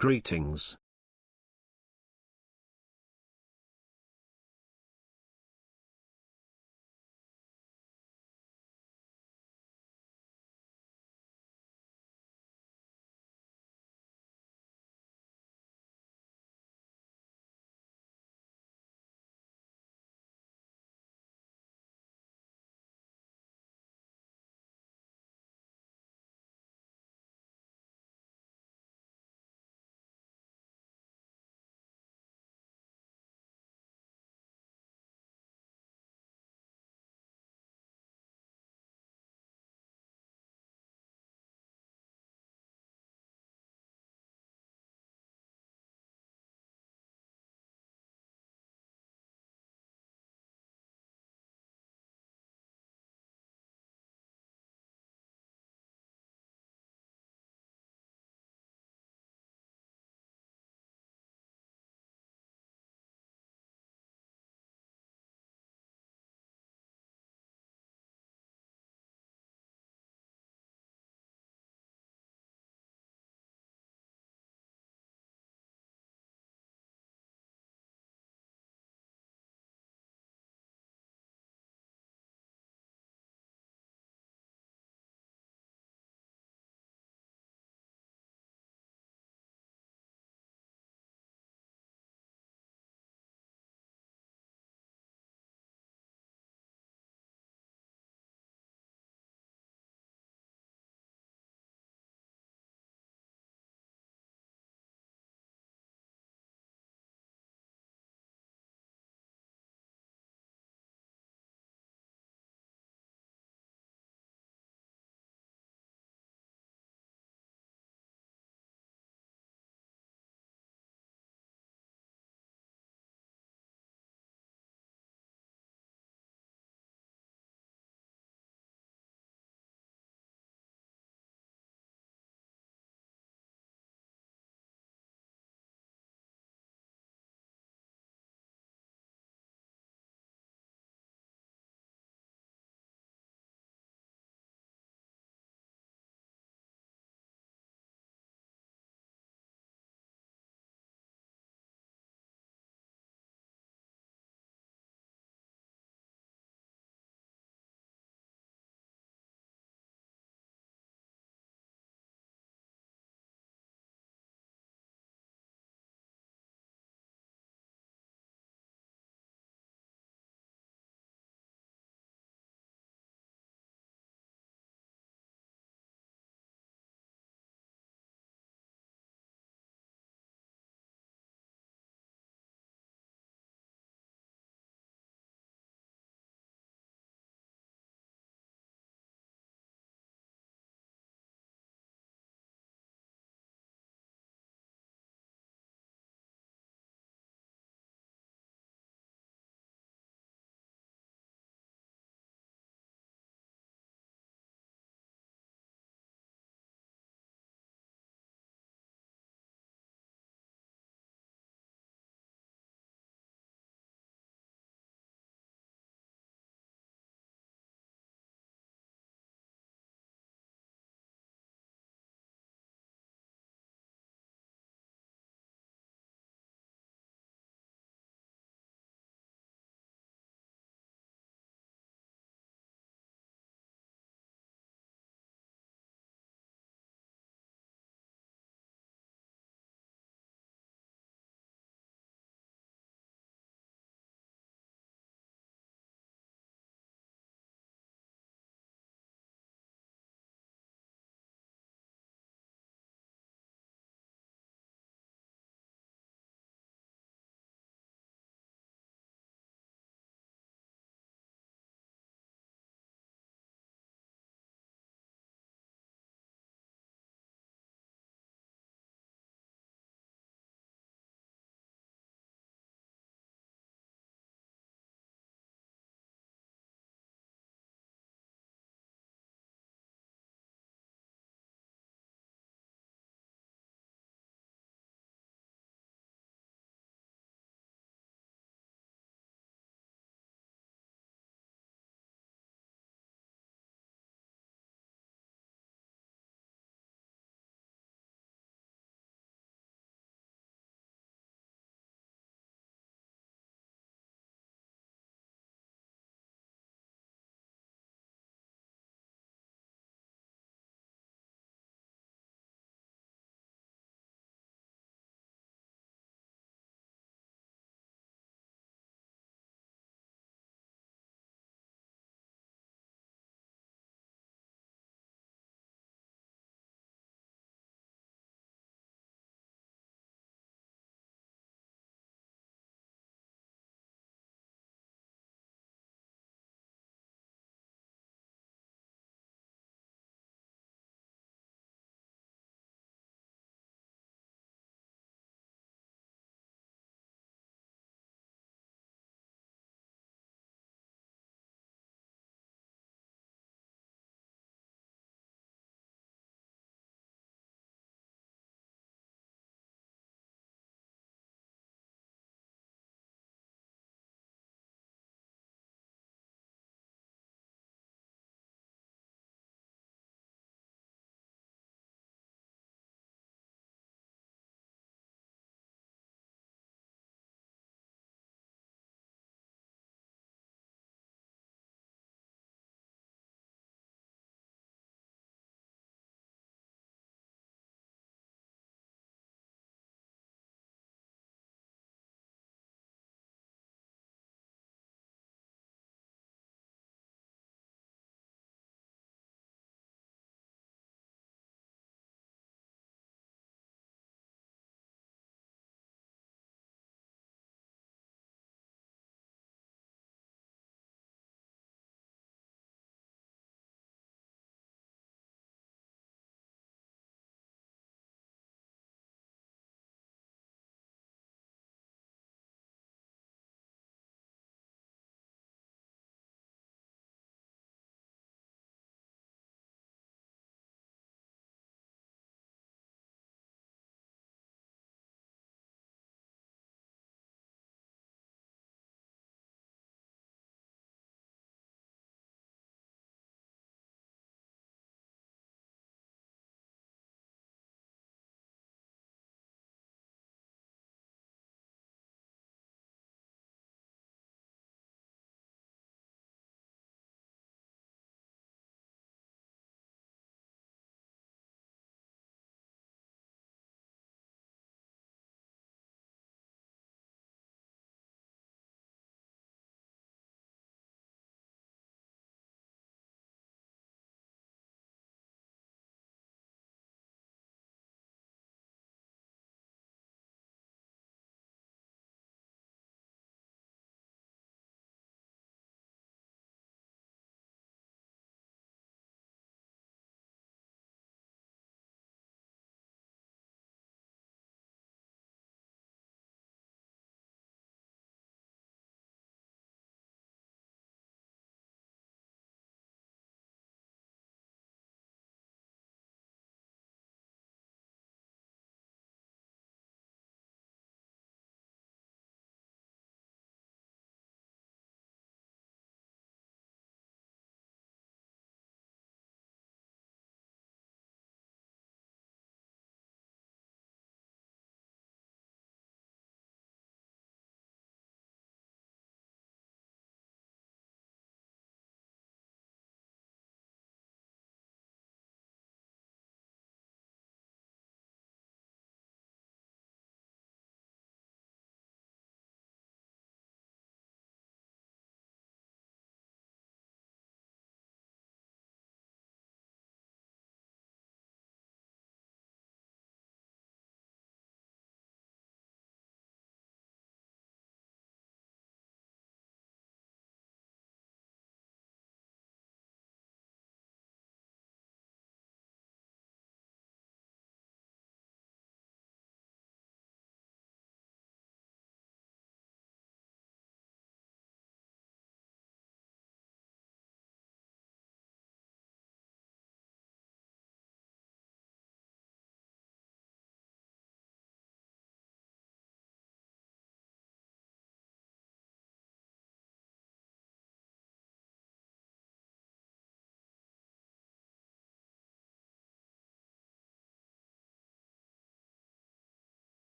Greetings.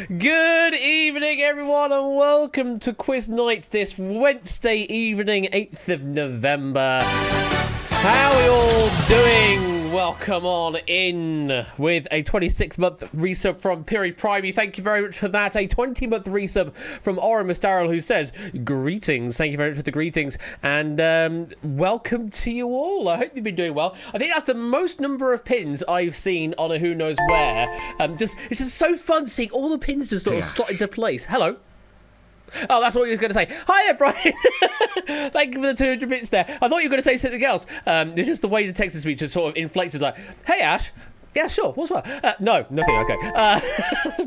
Good evening, everyone, and welcome to Quiz Night this Wednesday evening, 8th of November. How are we all doing? Welcome on in with a 26-month resub from Piri Primey. Thank you very much for that. A 20-month resub from Oramus Darrell, who says, greetings. Thank you very much for the greetings. And welcome to you all. I hope you've been doing well. I think that's the most number of pins I've seen on a Who Knows Where. It's just so fun seeing all the pins just sort of slot into place. Hello. Oh, that's what you were going to say. Hiya, Brian. Thank you for the 200 bits there. I thought you were going to say something else. It's just the way the text-to-speech is sort of inflected. It's like, hey, Ash. Yeah, sure. What's what? No, nothing. Okay.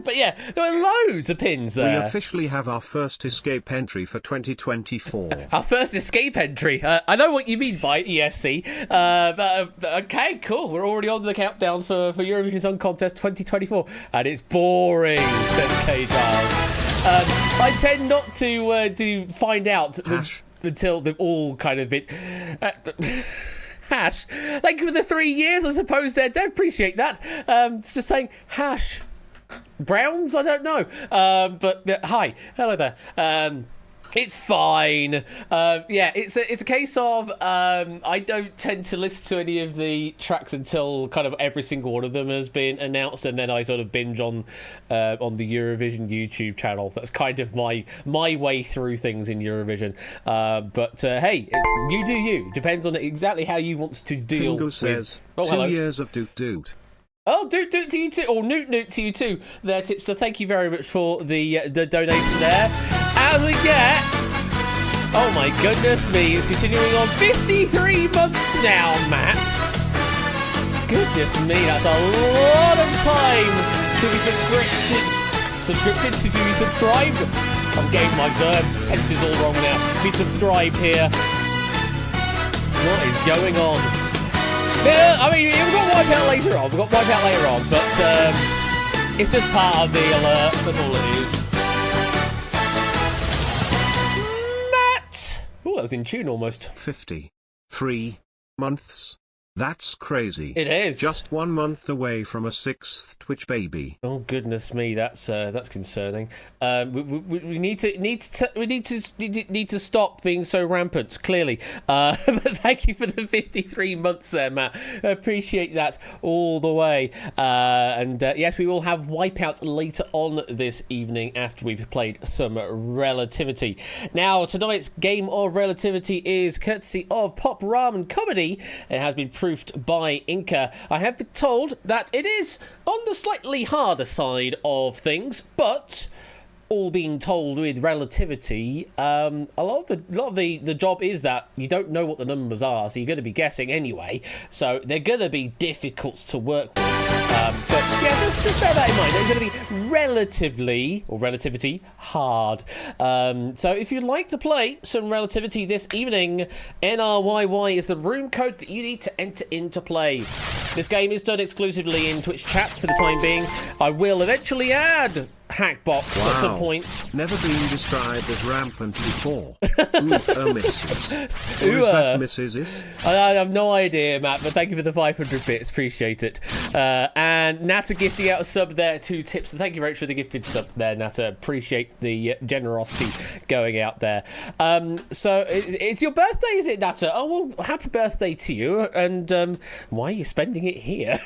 But yeah, there are loads of pins there. We officially have our first escape entry for 2024. Our first escape entry. I know what you mean by ESC. Okay, cool. We're already on the countdown for Eurovision Song Contest 2024. And it's boring, says K Giles. I tend not to find out until they've all kind of been... Hash. Thank you for the 3 years, I suppose, there. Don't appreciate that. It's just saying, Hash. Browns? I don't know. But hi. Hello there. It's fine. Yeah, it's a case of I don't tend to listen to any of the tracks until kind of every single one of them has been announced, and then I sort of binge on the Eurovision YouTube channel. That's kind of my way through things in Eurovision. But hey, you do you. Depends on exactly how you want to deal Pingo with. Says, oh, 2 hello. years of Doot Doot. Oh, doot to you too, or noot to you too. There, Tips. So thank you very much for the donation there. As we get, oh my goodness me, it's continuing on 53 months now, Matt. Goodness me, that's a lot of time to be subscribed to be subscribed. I'm getting my verb senses all wrong now. Be subscribed here. What is going on? Yeah, I mean, we've got Wipeout later on. But it's just part of the alert. That's all it is. Matt! Oh, that was in tune almost. 53 months. That's crazy. It is. Just 1 month away from a 6th Twitch baby. Oh goodness me, that's concerning. We need to stop being so rampant. Clearly, but thank you for the 53 months there, Matt. I appreciate that all the way. And yes, we will have Wipeout later on this evening after we've played some Relativity. Now, tonight's game of Relativity is courtesy of Pop Ramen Comedy. It has been proofed by Inca. I have been told that it is on the slightly harder side of things, but all being told with Relativity, a lot of the job is that you don't know what the numbers are, so you're going to be guessing anyway. So they're going to be difficult to work with. But yeah, just bear that in mind. They're going to be Relativity hard. So if you'd like to play some Relativity this evening, NRYY is the room code that you need to enter into play. This game is done exclusively in Twitch chats for the time being. I will eventually add Hackbox at some point. Never been described as rampant before. Ooh, misses. Or is that Mrs.? I have no idea, Matt, but thank you for the 500 bits. Appreciate it. And Nata gifting out a sub there, 2 tips. Thank you very much for the gifted sub there, Nata. Appreciate the generosity going out there. So it's your birthday, is it, Nata? Oh, well, happy birthday to you. And why are you spending it here?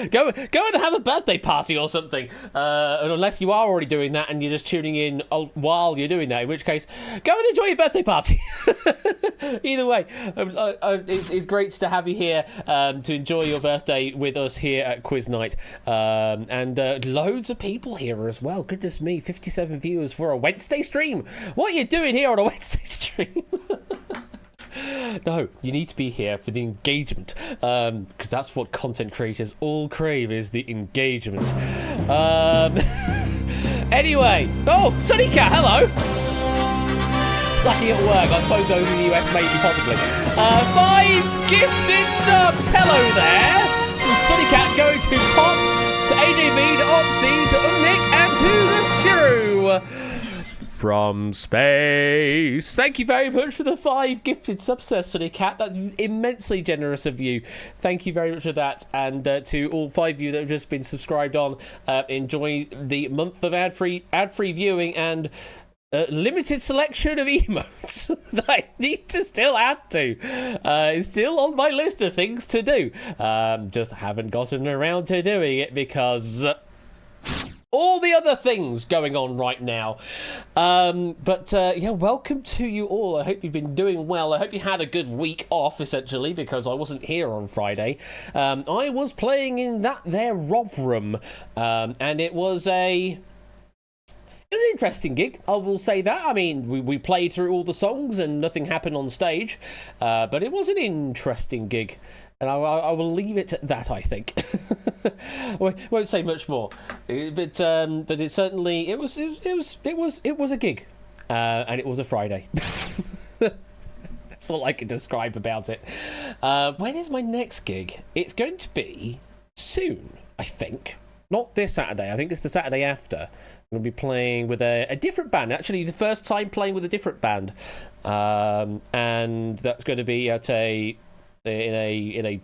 Go and have a birthday party or something. Unless you are already doing that and you're just tuning in while you're doing that, in which case go and enjoy your birthday party. Either way, it's great to have you here to enjoy your birthday with us here at Quiz Night, and loads of people here as well. Goodness me, 57 viewers for a Wednesday stream. What are you doing here on a Wednesday stream? No, you need to be here for the engagement, because that's what content creators all crave, is the engagement. Anyway, oh, Sunny Cat, hello. Sucking at work, I suppose those in the US maybe possibly. 5 gifted subs, hello there. From Sunny Cat going to Pop, to AJB, to Opsy, to Nick, and to the Shiru. from space. Thank you very much for the 5 gifted subs there, Sunny Cat. That's immensely generous of you. Thank you very much for that. And to all 5 of you that have just been subscribed on, enjoy the month of ad-free viewing and limited selection of emotes that I need to still add to. It's still on my list of things to do. Just haven't gotten around to doing it because all the other things going on right now. Yeah, welcome to you all. I hope you've been doing well. I hope you had a good week off, essentially, because I wasn't here on Friday. I was playing in that there Rob room, and it was an interesting gig, I will say that. I mean, we played through all the songs and nothing happened on stage, but it was an interesting gig, and I will leave it at that, I think. Won't say much more, but it certainly it was a gig, and it was a Friday. That's all I can describe about it. When is my next gig? It's going to be soon, I think. Not this Saturday. I think it's the Saturday after. I'm going to be playing with a different band. Actually, the first time playing with a different band, and that's going to be at in a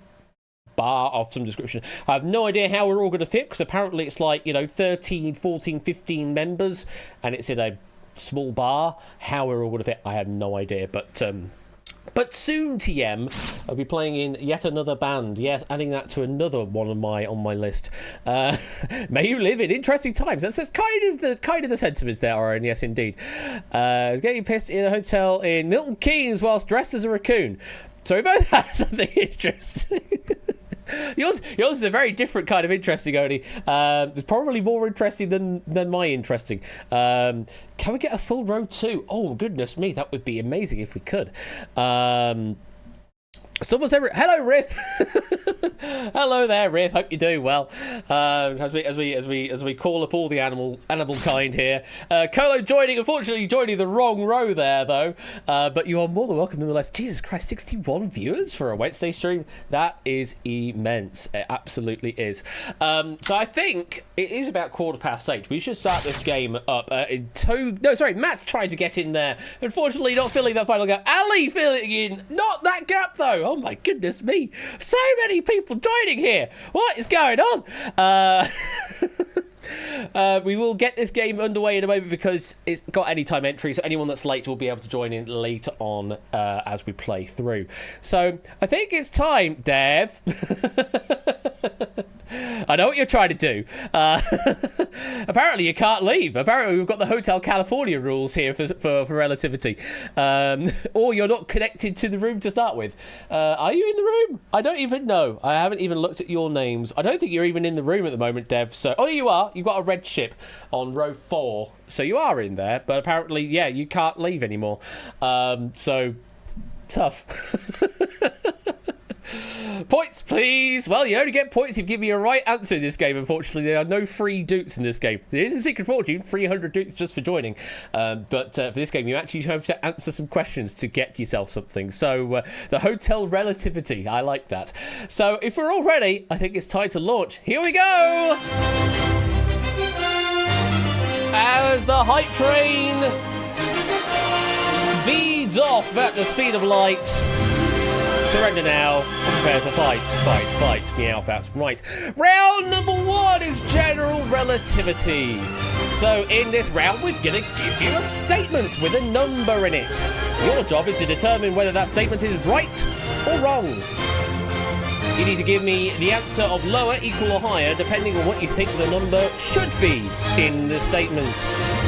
bar of some description. I have no idea how we're all going to fit, because apparently it's like 13, 14, 15 members, and it's in a small bar. How we're all going to fit, I have no idea. But soon, TM, I'll be playing in yet another band. Yes, adding that to another one on my list. May you live in interesting times. That's kind of the sentiments there are, and yes, indeed. Getting pissed in a hotel in Milton Keynes whilst dressed as a raccoon. So we both had something interesting. Yours is a very different kind of interesting, Odie. It's probably more interesting than my interesting. Can we get a full row too? Oh, goodness me, that would be amazing if we could. Someone said, "Hello, Riff." Hello there, Riff. Hope you're doing well. As we call up all the animal kind here. Colo unfortunately joining the wrong row there though. But you are more than welcome nonetheless. Jesus Christ, 61 viewers for a Wednesday stream. That is immense. It absolutely is. So I think it is about 8:15. We should start this game up. Matt's trying to get in there. Unfortunately, not filling that final gap. Ali filling in. Not that gap though. Oh my goodness me. So many people joining here. What is going on? We will get this game underway in a moment because it's got anytime entry, so anyone that's late will be able to join in later on as we play through. So I think it's time, Dev. I know what you're trying to do. Apparently you can't leave. Apparently we've got the Hotel California rules here for relativity. Or you're not connected to the room to start with. Are you in the room? I don't even know. I haven't even looked at your names. I don't think you're even in the room at the moment, Dev. So, oh, you are. You've got a red ship on row 4. So you are in there. But apparently, yeah, you can't leave anymore. So, tough. Points, please. Well, you only get points if you give me a right answer in this game. Unfortunately, there are no free dukes in this game. There is a Secret Fortune, 300 dukes just for joining. But for this game, you actually have to answer some questions to get yourself something. So, the hotel relativity, I like that. So, if we're all ready, I think it's time to launch. Here we go! As the hype train speeds off at the speed of light. Surrender now. Prepare to fight. Fight. Meowfats. Right. Round number 1 is general relativity. So in this round, we're going to give you a statement with a number in it. Your job is to determine whether that statement is right or wrong. You need to give me the answer of lower, equal, or higher, depending on what you think the number should be in the statement.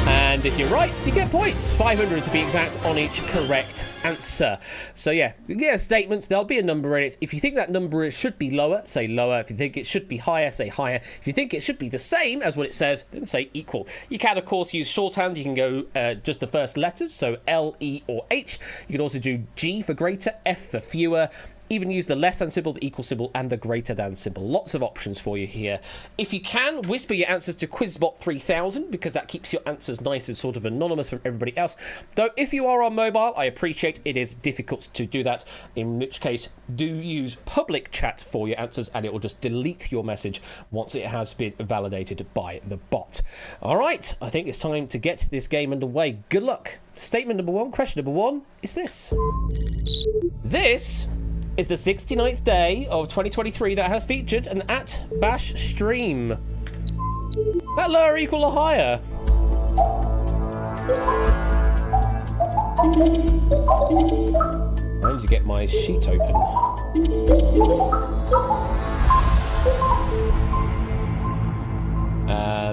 And if you're right, you get points. 500 to be exact on each correct answer. So yeah, you get a statement, there'll be a number in it. If you think that number should be lower, say lower. If you think it should be higher, say higher. If you think it should be the same as what it says, then say equal. You can, of course, use shorthand. You can go just the first letters, so L, E, or H. You can also do G for greater, F for fewer, even use the less than symbol, the equal symbol, and the greater than symbol. Lots of options for you here. If you can, whisper your answers to Quizbot 3000, because that keeps your answers nice and sort of anonymous from everybody else. Though if you are on mobile, I appreciate it is difficult to do that, in which case do use public chat for your answers, and it will just delete your message once it has been validated by the bot. All right, I think it's time to get this game underway. Good luck. Statement number one, question number one is this. This is the 69th day of 2023 that has featured an @bash stream. That lower, equal, or higher? I need to get my sheet open.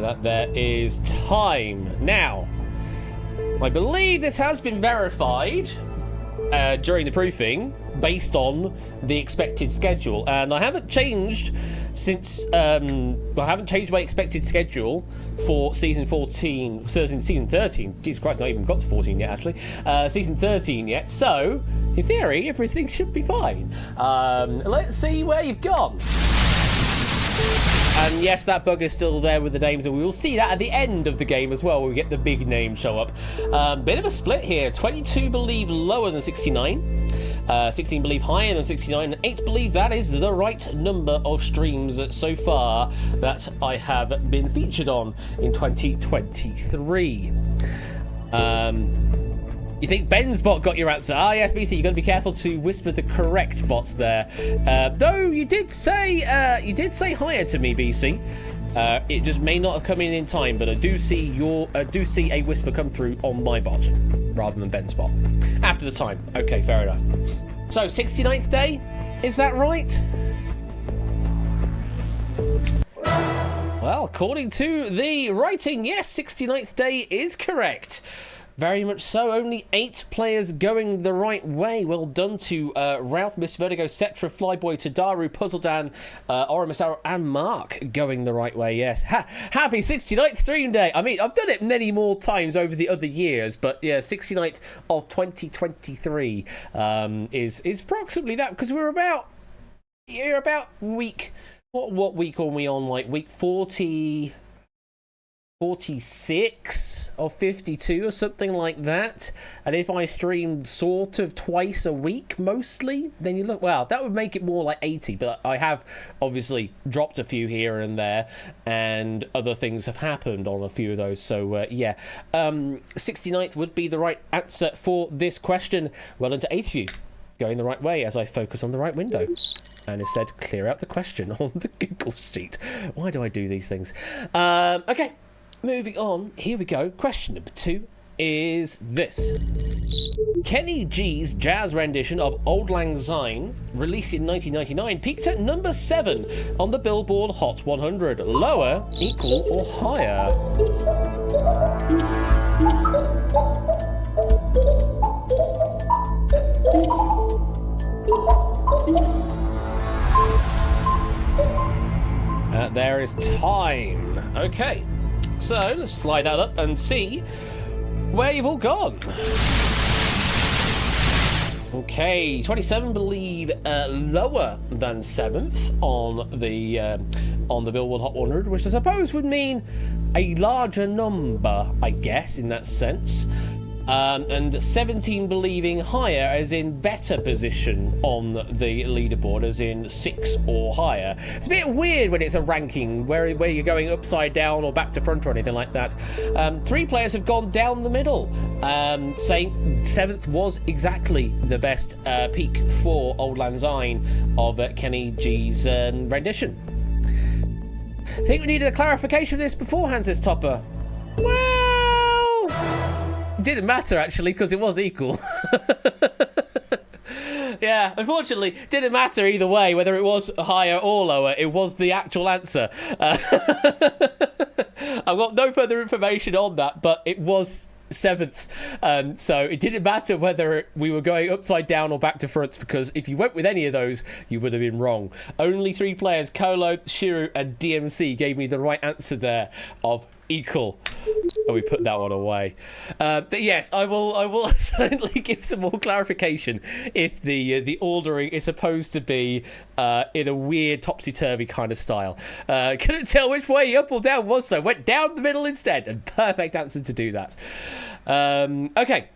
That there is time. Now, I believe this has been verified during the proofing based on the expected schedule, and I haven't changed since I haven't changed my expected schedule for season 13. Jesus Christ, not even got to 14 yet, actually. Season 13 yet, so in theory everything should be fine. Let's see where you've gone. And yes, that bug is still there with the names, and we will see that at the end of the game as well, where we get the big names show up. Bit of a split here. 22 believe lower than 69. 16 believe higher than 69, and 8 believe that is the right number of streams so far that I have been featured on in 2023. You think Ben's bot got your answer? Ah, yes, BC, you've got to be careful to whisper the correct bots there. Though you did say higher to me, BC. It just may not have come in time, but I do see a whisper come through on my bot rather than Ben's bot. After the time. Okay, fair enough. So, 69th day? Is that right? Well, according to the writing, yes, 69th day is correct. Very much so. Only 8 players going the right way. Well done to Ralph, Miss Vertigo, Cetra, Flyboy, Tadaru, Puzzledan, Oramus Arrow, and Mark going the right way. Yes. Happy 69th stream day. I mean, I've done it many more times over the other years, but yeah, 69th of 2023 is approximately that, because we're about week. What week are we on? Like week 40. 46 or 52 or something like that, and if I streamed sort of twice a week mostly, then you look, well, that would make it more like 80, but I have obviously dropped a few here and there, and other things have happened on a few of those, so yeah, 69th would be the right answer for this question. Well done to 8 of you, going the right way as I focus on the right window and instead clear out the question on the Google sheet. Why do I do these things? Okay, moving on, here we go. Question number 2 is this. Kenny G's jazz rendition of Auld Lang Syne, released in 1999, peaked at number 7 on the Billboard Hot 100. Lower, equal, or higher? There is time. Okay. So, let's slide that up and see where you've all gone. Okay, 27 believe lower than 7th on the Billboard Hot 100, which I suppose would mean a larger number, I guess, in that sense. And 17 believing higher, as in better position on the leaderboard, as in 6 or higher. It's a bit weird when it's a ranking where you're going upside down or back to front or anything like that. 3 players have gone down the middle, saying 7th was exactly the best peak for Auld Lang Syne of Kenny G's rendition. Think we needed a clarification of this beforehand, says Topper. Well, it didn't matter actually, because it was equal. Yeah, unfortunately, didn't matter either way, whether it was higher or lower. It was the actual answer. I've got no further information on that, but it was 7th. So it didn't matter whether we were going upside down or back to front, because if you went with any of those, you would have been wrong. Only 3 players, Kolo, Shiru, and DMC, gave me the right answer there of equal. And we put that one away. But yes, I will certainly give some more clarification if the ordering is supposed to be in a weird topsy-turvy kind of style. Couldn't tell which way up or down was, so went down the middle instead. And perfect answer to do that. Okay.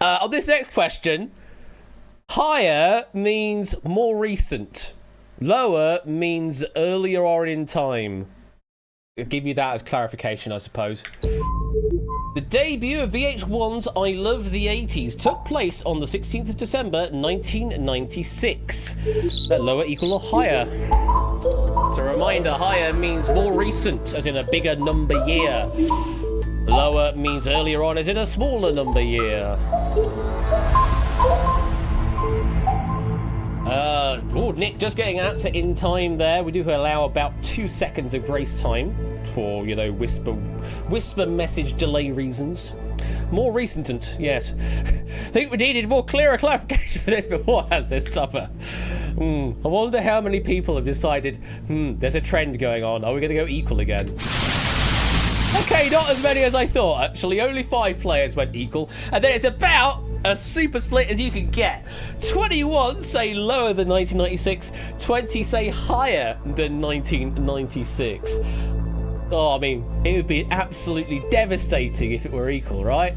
On this next question, higher means more recent. Lower means earlier on in time. I'll give you that as clarification, I suppose. The debut of VH1's I Love the 80s took place on the 16th of December 1996. Lower equal or higher? As a reminder, higher means more recent, as in a bigger number year. Lower means earlier on, as in a smaller number year. Nick just getting an answer in time there. We do allow about 2 seconds of grace time for, whisper message delay reasons. More recent, yes. I think we needed more clearer clarification for this beforehand, says Tupper. I wonder how many people have decided, there's a trend going on. Are we going to go equal again? Okay, not as many as I thought, actually. Only 5 players went equal. And then it's about a super split as you can get. 21 say lower than 1996. 20 say higher than 1996. Oh, I mean, it would be absolutely devastating if it were equal, right?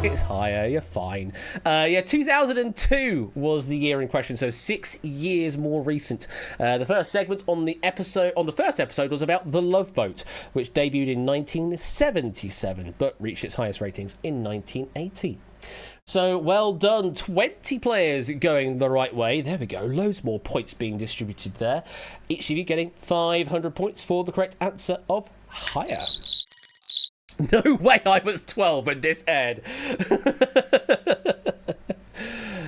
It's higher, you're fine. 2002 was the year in question, so 6 years more recent. The first segment on the first episode was about The Love Boat, which debuted in 1977, but reached its highest ratings in 1980. So, well done. 20 players going the right way. There we go. Loads more points being distributed there. Each of you getting 500 points for the correct answer of higher. No way I was 12 when this aired.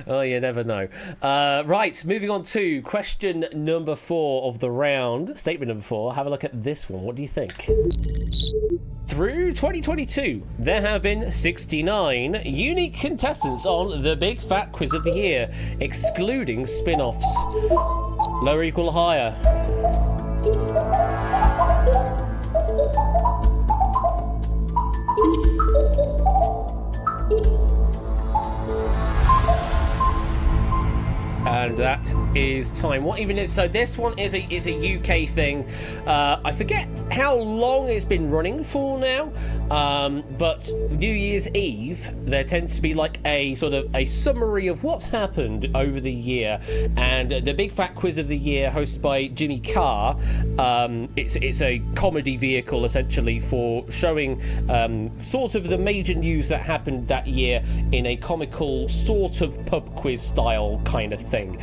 Oh, you never know. Right, moving on to question number 4 of the round. Statement number 4. Have a look at this one. What do you think? Through 2022, there have been 69 unique contestants on the Big Fat Quiz of the Year, excluding spin-offs. Lower equal higher? And that is time. What even is so? This one is a UK thing. I forget how long it's been running for now. But New Year's Eve, there tends to be like a sort of a summary of what's happened over the year. And the Big Fat Quiz of the Year, hosted by Jimmy Carr, it's a comedy vehicle essentially for showing sort of the major news that happened that year in a comical sort of pub quiz style kind of thing.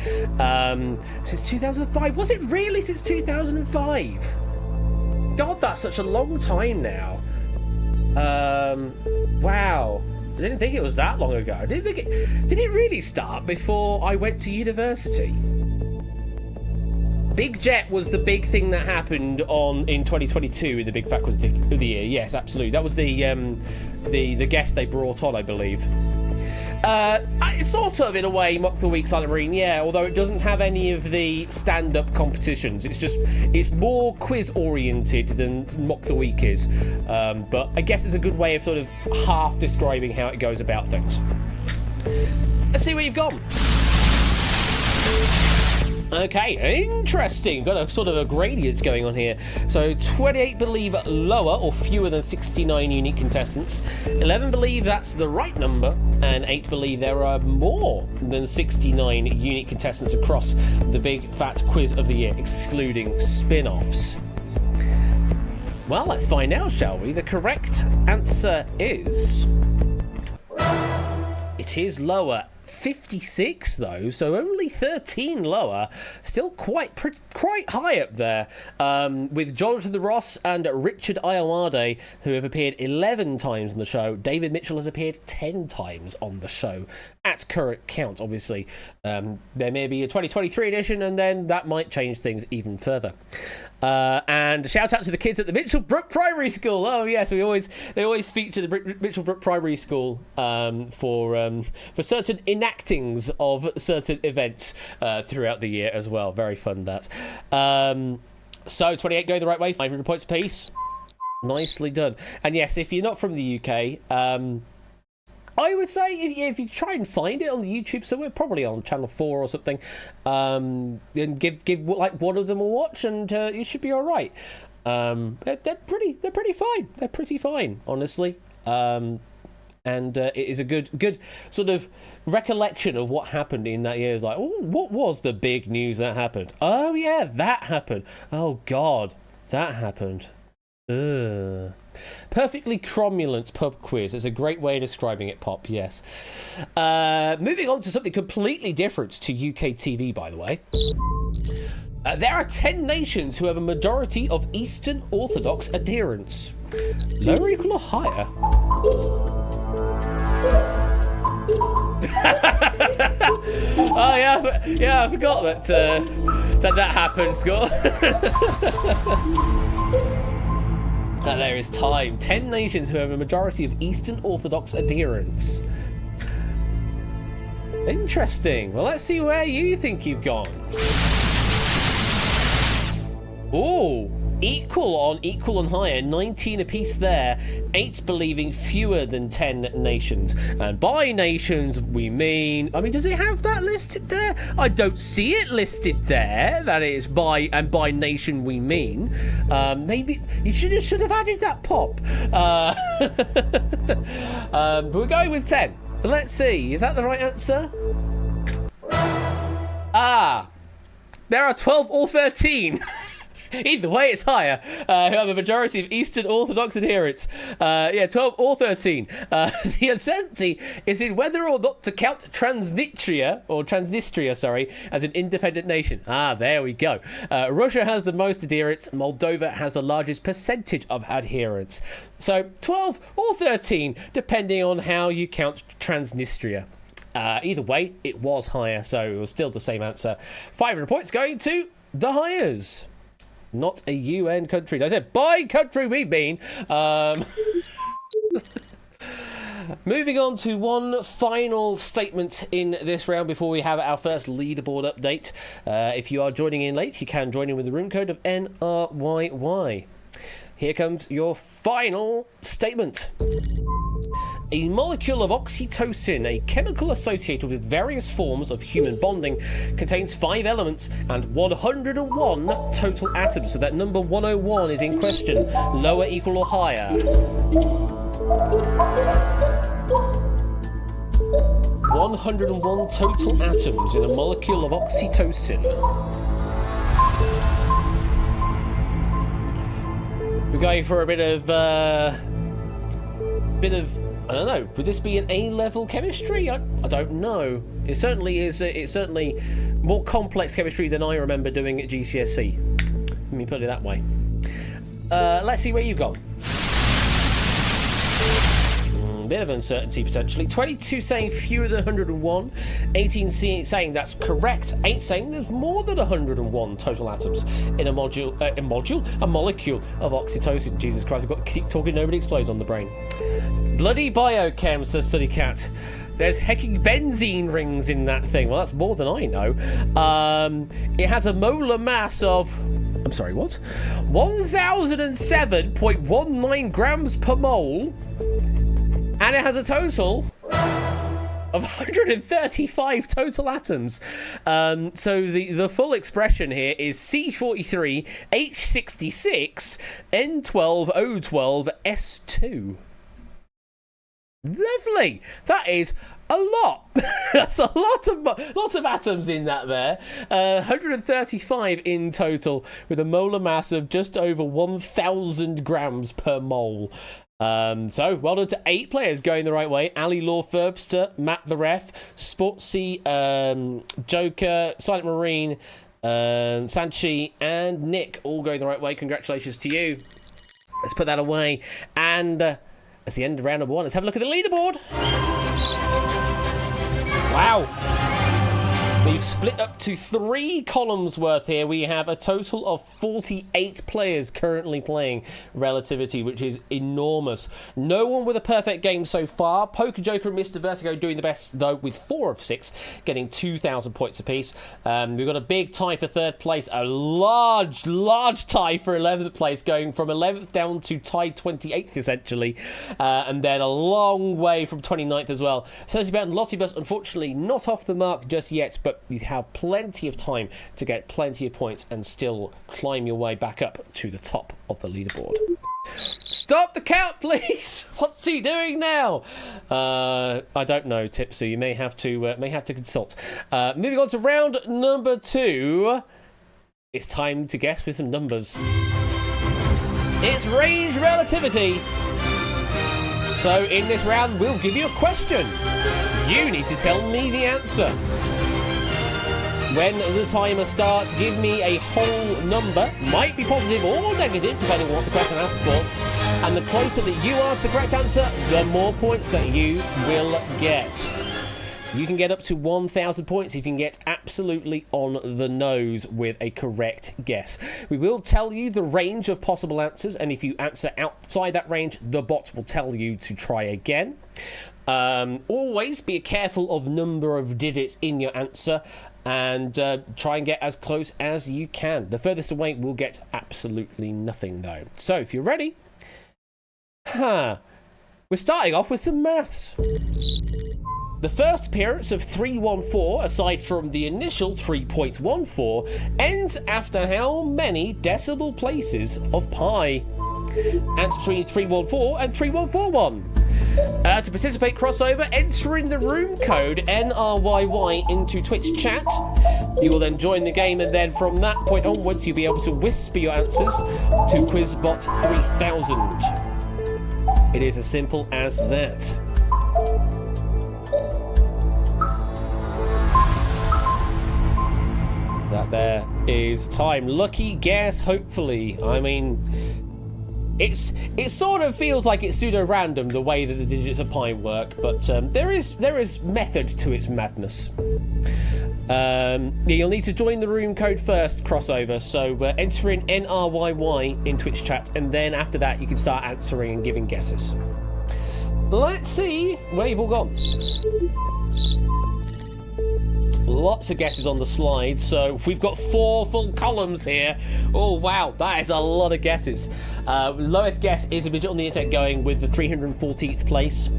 Since 2005. Was it really since 2005? God, that's such a long time now. Wow. I didn't think it was that long ago. I didn't think it... Did it really start before I went to university? Big Jet was the big thing that happened in 2022 in the Big Fat Quiz of the Year. Yes, absolutely. That was the guest they brought on, I believe. Sort of, in a way, Mock the Week, Silent Marine, yeah, although it doesn't have any of the stand-up competitions. It's more quiz-oriented than Mock the Week is. But I guess it's a good way of sort of half describing how it goes about things. Let's see where you've gone. Okay, interesting. Got a sort of a gradient going on here. So 28 believe lower or fewer than 69 unique contestants. 11 believe that's the right number. And 8 believe there are more than 69 unique contestants across the Big Fat Quiz of the Year, excluding spin-offs. Well, let's find out, shall we? The correct answer is... It is lower. 56 though, so only 13 lower. Still quite high up there, with Jonathan the Ross and Richard Ayoade, who have appeared 11 times on the show. David Mitchell has appeared 10 times on the show at current count. Obviously, there may be a 2023 edition, and then that might change things even further. And shout out to the kids at the Mitchell Brook Primary School. Oh yes, they always feature the Mitchell Brook Primary School for certain enactings of certain events throughout the year as well. Very fun that. So 28 going the right way, 500 points apiece. Nicely done. And yes, if you're not from the UK, I would say if you try and find it on the YouTube somewhere, probably on Channel 4 or something, and give like one of them a watch, and you should be all right. They're pretty fine. They're pretty fine, honestly. And it is a good sort of recollection of what happened in that year. It's like, oh, what was the big news that happened? Oh yeah, that happened. Oh God, that happened. Perfectly cromulent pub quiz. It's a great way of describing it, Pop. Yes. Moving on to something completely different to UK TV, by the way. There are 10 nations who have a majority of Eastern Orthodox adherents. Lower, equal, or higher? Oh yeah, I forgot that happened, Scott. That there is time. 10 nations who have a majority of Eastern Orthodox adherents. Interesting. Well, let's see where you think you've gone. Oh, equal and higher, 19 apiece there. 8 believing fewer than 10 nations. And by nations, we mean... I mean, does it have that listed there? I don't see it listed there. That is by nation, we mean. Maybe you should have added that, Pop. But we're going with 10. Let's see. Is that the right answer? There are 12 or 13. Either way, it's higher. Who have a majority of Eastern Orthodox adherents. 12 or 13. The uncertainty is in whether or not to count Transnistria, as an independent nation. There we go. Russia has the most adherents. Moldova has the largest percentage of adherents. So 12 or 13, depending on how you count Transnistria. Either way, it was higher, so it was still the same answer. 500 points going to the Highers. Not a UN country. I said by country we mean. Moving on to one final statement in this round before we have our first leaderboard update. If you are joining in late, you can join in with the room code of NRYY. Here comes your final statement. A molecule of oxytocin, a chemical associated with various forms of human bonding, contains 5 elements and 101 total atoms. So that number 101 is in question. Lower, equal, or higher? 101 total atoms in a molecule of oxytocin. We're going for a bit of I don't know. Would this be an A-level chemistry? I don't know. It certainly is. It's certainly more complex chemistry than I remember doing at GCSE. Let me put it that way. Let's see where you've gone. Bit of uncertainty potentially. 22 saying fewer than 101. 18 saying that's correct. 8 saying there's more than 101 total atoms in a molecule of oxytocin. Jesus Christ, I've got to keep talking. Nobody explodes on the brain. Bloody biochem, says Sunny Cat. There's hecking benzene rings in that thing. Well, that's more than I know. It has a molar mass of... I'm sorry, what? 1007.19 grams per mole. And it has a total of 135 total atoms. So the full expression here is C43H66 N12012S2. Lovely. That is a lot. That's a lots of atoms in that there. 135 in total with a molar mass of just over 1,000 grams per mole. So well done to 8 players going the right way. Ali Law Ferbster, Matt the Ref, Sportsy, Joker, Silent Marine, Sanchi, and Nick all going the right way. Congratulations to you. Let's put that away. And that's the end of round number 1. Let's have a look at the leaderboard. Wow. We've split up to 3 columns worth here. We have a total of 48 players currently playing Relativity, which is enormous. No one with a perfect game so far. Poker Joker and Mr. Vertigo doing the best, though, with 4 of 6, getting 2,000 points apiece. We've got a big tie for 3rd place, a large tie for 11th place, going from 11th down to tied 28th, essentially. And then a long way from 29th as well. Cersei and Lottibus, unfortunately, not off the mark just yet, but you have plenty of time to get plenty of points and still climb your way back up to the top of the leaderboard. Stop the count, please. What's he doing now? I don't know, Tipsy. You may have to consult. Moving on to round number 2. It's time to guess with some numbers. It's range relativity. So in this round, we'll give you a question. You need to tell me the answer. When the timer starts, give me a whole number. Might be positive or negative, depending on what the question asks for. And the closer that you ask the correct answer, the more points that you will get. You can get up to 1,000 points if you can get absolutely on the nose with a correct guess. We will tell you the range of possible answers, and if you answer outside that range, the bot will tell you to try again. Always be careful of number of digits in your answer, and try and get as close as you can. The furthest away will get absolutely nothing, though. So if you're ready, we're starting off with some maths. The first appearance of 314, aside from the initial 3.14, ends after how many decimal places of pi? Answer between 314 and 3141. To participate crossover, enter in the room code NRYY into Twitch chat. You will then join the game, and then from that point onwards, you'll be able to whisper your answers to Quizbot 3000. It is as simple as that. That there is time. Lucky guess, hopefully. I mean, it sort of feels like it's pseudo-random the way that the digits of pi work, but there is method to its madness. You'll need to join the room code first, crossover, so enter in NRYY in Twitch chat, and then after that you can start answering and giving guesses. Let's see where you've all gone. Lots of guesses on the slide, so we've got 4 full columns here. Oh wow, that is a lot of guesses. Lowest guess is a midget on the internet going with the 314th place.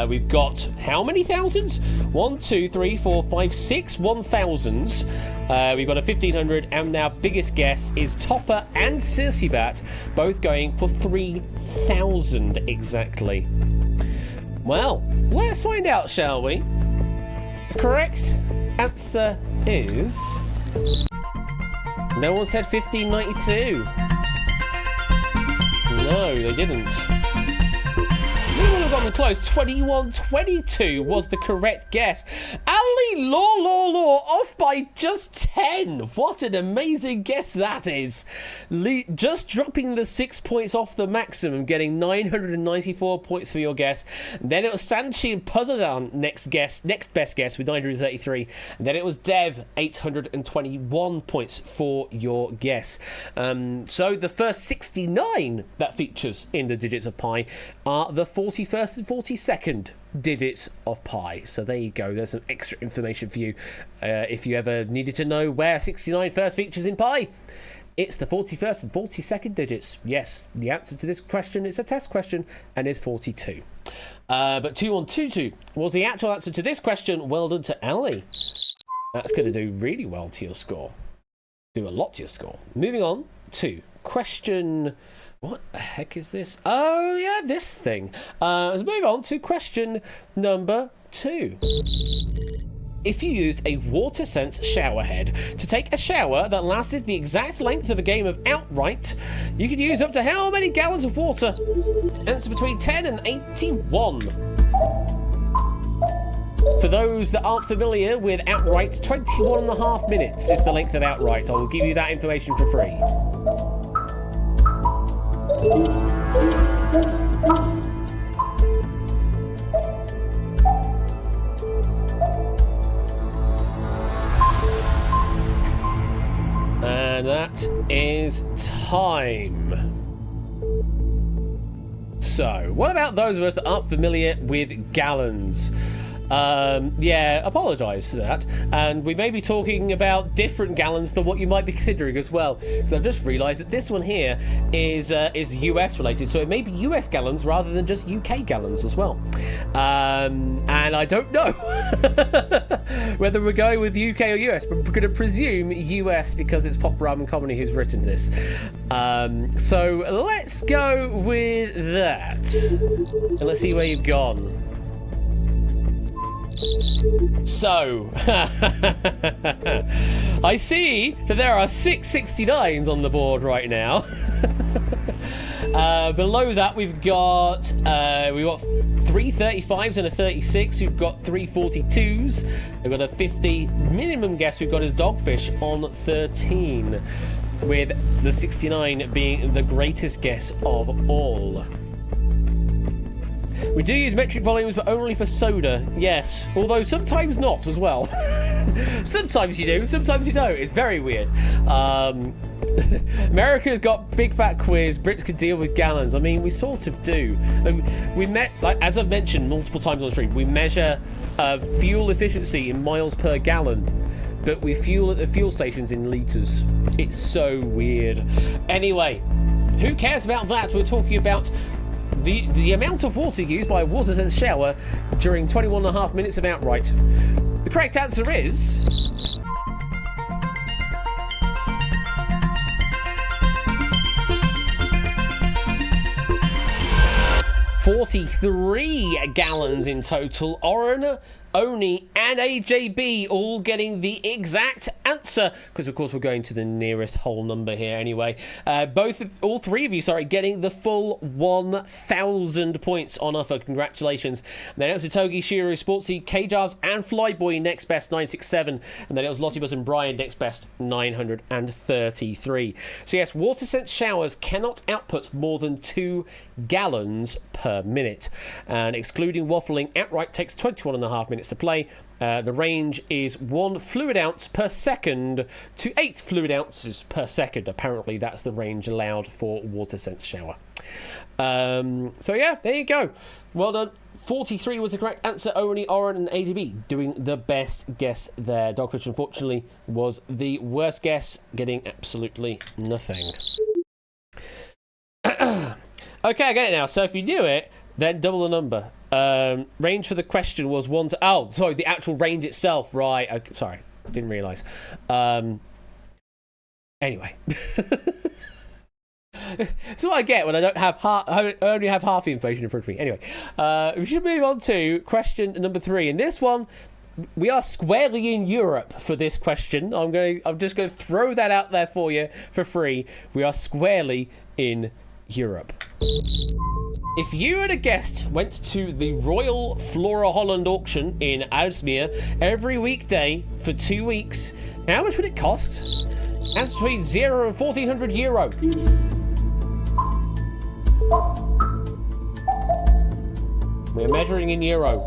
We've got how many thousands? 1, 2, 3, 4, 5, 6 1,000s. We've got a 1,500, and our biggest guess is Topper and Circebat, both going for 3,000 exactly. Well, let's find out, shall we? The correct answer is... No one said 1592. No, they didn't. We would have gotten close. 2122 was the correct guess. Ali Law off by just 10. What an amazing guess that is. Just dropping the 6 points off the maximum, getting 994 points for your guess. Then it was Sanchi and Puzzledown next best guess with 933. And then it was Dev, 821 points for your guess. So the first 69 that features in the digits of pi are the 41st and 42nd digits of pi. So there you go. There's some extra information for you if you ever needed to know where 69 first features in pi. It's the 41st and 42nd digits. Yes, the answer to this question, it's a test question, and is 42. But 2122 was the actual answer to this question. Well done to Ali. That's going to do really well to your score. Do a lot to your score. Moving on to question... What the heck is this? Oh, yeah, this thing. Let's move on to question number 2. If you used a WaterSense shower head to take a shower that lasted the exact length of a game of Outright, you could use up to how many gallons of water? Answer between 10 and 81. For those that aren't familiar with Outright, 21.5 minutes is the length of Outright. I will give you that information for free. time. So, what about those of us that aren't familiar with gallons? Yeah, apologise for that. And we may be talking about different gallons than what you might be considering as well. Because I've just realised that this one here is US related, so it may be US gallons rather than just UK gallons as well. And I don't know whether we're going with UK or US, but we're going to presume US because it's Pop Ramen Comedy who's written this. So let's go with that. And let's see where you've gone. So, I see that there are 669s on the board right now. Below that, we've got 3 35s and a 36. We've got 3 42s. We've got a 50. Minimum guess we've got is Dogfish on 13, with the 69 being the greatest guess of all. We do use metric volumes, but only for soda, yes. Although sometimes not as well. Sometimes you do, sometimes you don't. It's very weird. America's got big fat quiz. Brits could deal with gallons. I mean, we sort of do. We met, like as I've mentioned multiple times on the stream, we measure fuel efficiency in miles per gallon, but we fuel at the fuel stations in litres. It's so weird. Anyway, who cares about that? We're talking about the amount of water used by a water sense shower during 21.5 minutes of outright. The correct answer is 43 gallons in total. Oren, Oni, and AJB all getting the exact answer, because of course we're going to the nearest whole number here anyway. All three of you, getting the full 1,000 points on offer. Congratulations. And then it was Togi, Shiro, Sportsy, K-Jarves, and Flyboy next best 967, and then it was Lottibus and Brian next best 933. So yes, water sense showers cannot output more than 2 gallons per minute, and excluding waffling outright takes 21.5 minutes to play. The range is 1 fluid ounce per second to 8 fluid ounces per second. Apparently that's the range allowed for water sense shower. So yeah, there you go. Well done. 43 was the correct answer. Oni, Oren, and ADB doing the best guess there. Dogfish, unfortunately, was the worst guess, getting absolutely nothing. Okay, I get it now. So if you knew it, then double the number. Range for the question was 1 to... Oh, sorry, the actual range itself. Right. Okay, sorry, didn't realise. Anyway. That's what I get when I don't have I only have half the information in front of me. Anyway, we should move on to question number 3. And this one, we are squarely in Europe for this question. I'm just going to throw that out there for you for free. We are squarely in Europe. If you and a guest went to the Royal Flora Holland auction in Aalsmeer every weekday for 2 weeks, how much would it cost? That's between 0 and €1,400. We're measuring in euro.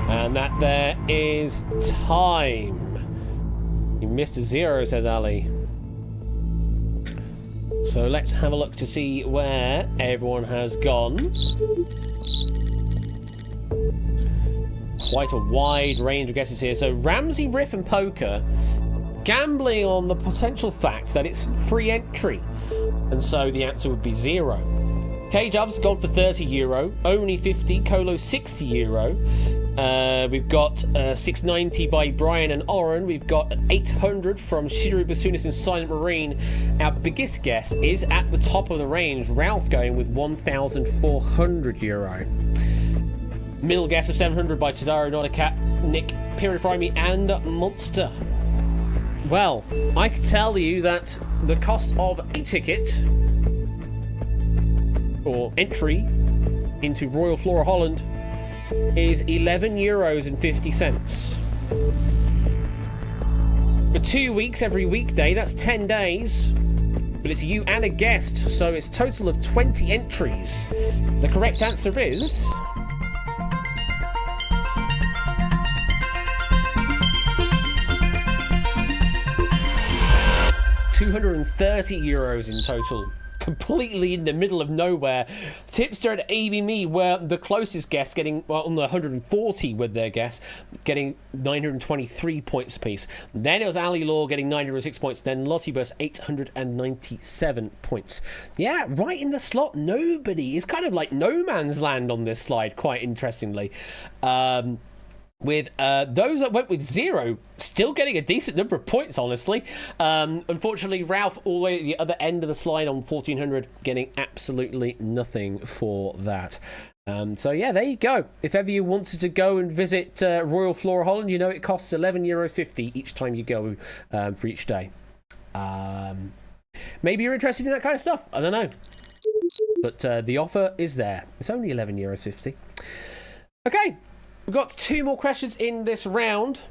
And that there is time. You missed a 0, says Ali. So let's have a look to see where everyone has gone. Quite a wide range of guesses here. So Ramsey, Riff, and Poker gambling on the potential fact that it's free entry, and so the answer would be 0. K-Jub's gone for €30, Only 50, Colo €60. We've got 690 by Brian and Oren. We've got 800 from Shiru Basunis and Silent Marine. Our biggest guess is at the top of the range, Ralph going with €1,400. Middle guess of 700 by Tadaro, Not a Cat, Nick, Period Primey, and Monster. Well, I can tell you that the cost of a ticket or entry into Royal Flora Holland is €11.50. For 2 weeks every weekday, that's 10 days. but it's you and a guest, so it's a total of 20 entries. The correct answer is... €230 in total. Completely in the middle of nowhere. Tipster and ABME were the closest guess, getting on the 140 with their guess, getting 923 points apiece. Then it was Ali Law getting 906 points. Then Lottibus 897 points. Yeah, right in the slot. Nobody. It's kind of like no man's land on this slide, quite interestingly. With those that went with 0 still getting a decent number of points, honestly. Unfortunately, Ralph all the way at the other end of the slide on 1400 getting absolutely nothing for that. So yeah, there you go. If ever you wanted to go and visit Royal Flora Holland, you know it costs €11.50 each time you go for each day. Maybe you're interested in that kind of stuff. I don't know. But the offer is there. It's only €11.50. Okay. We've got 2 more questions in this round.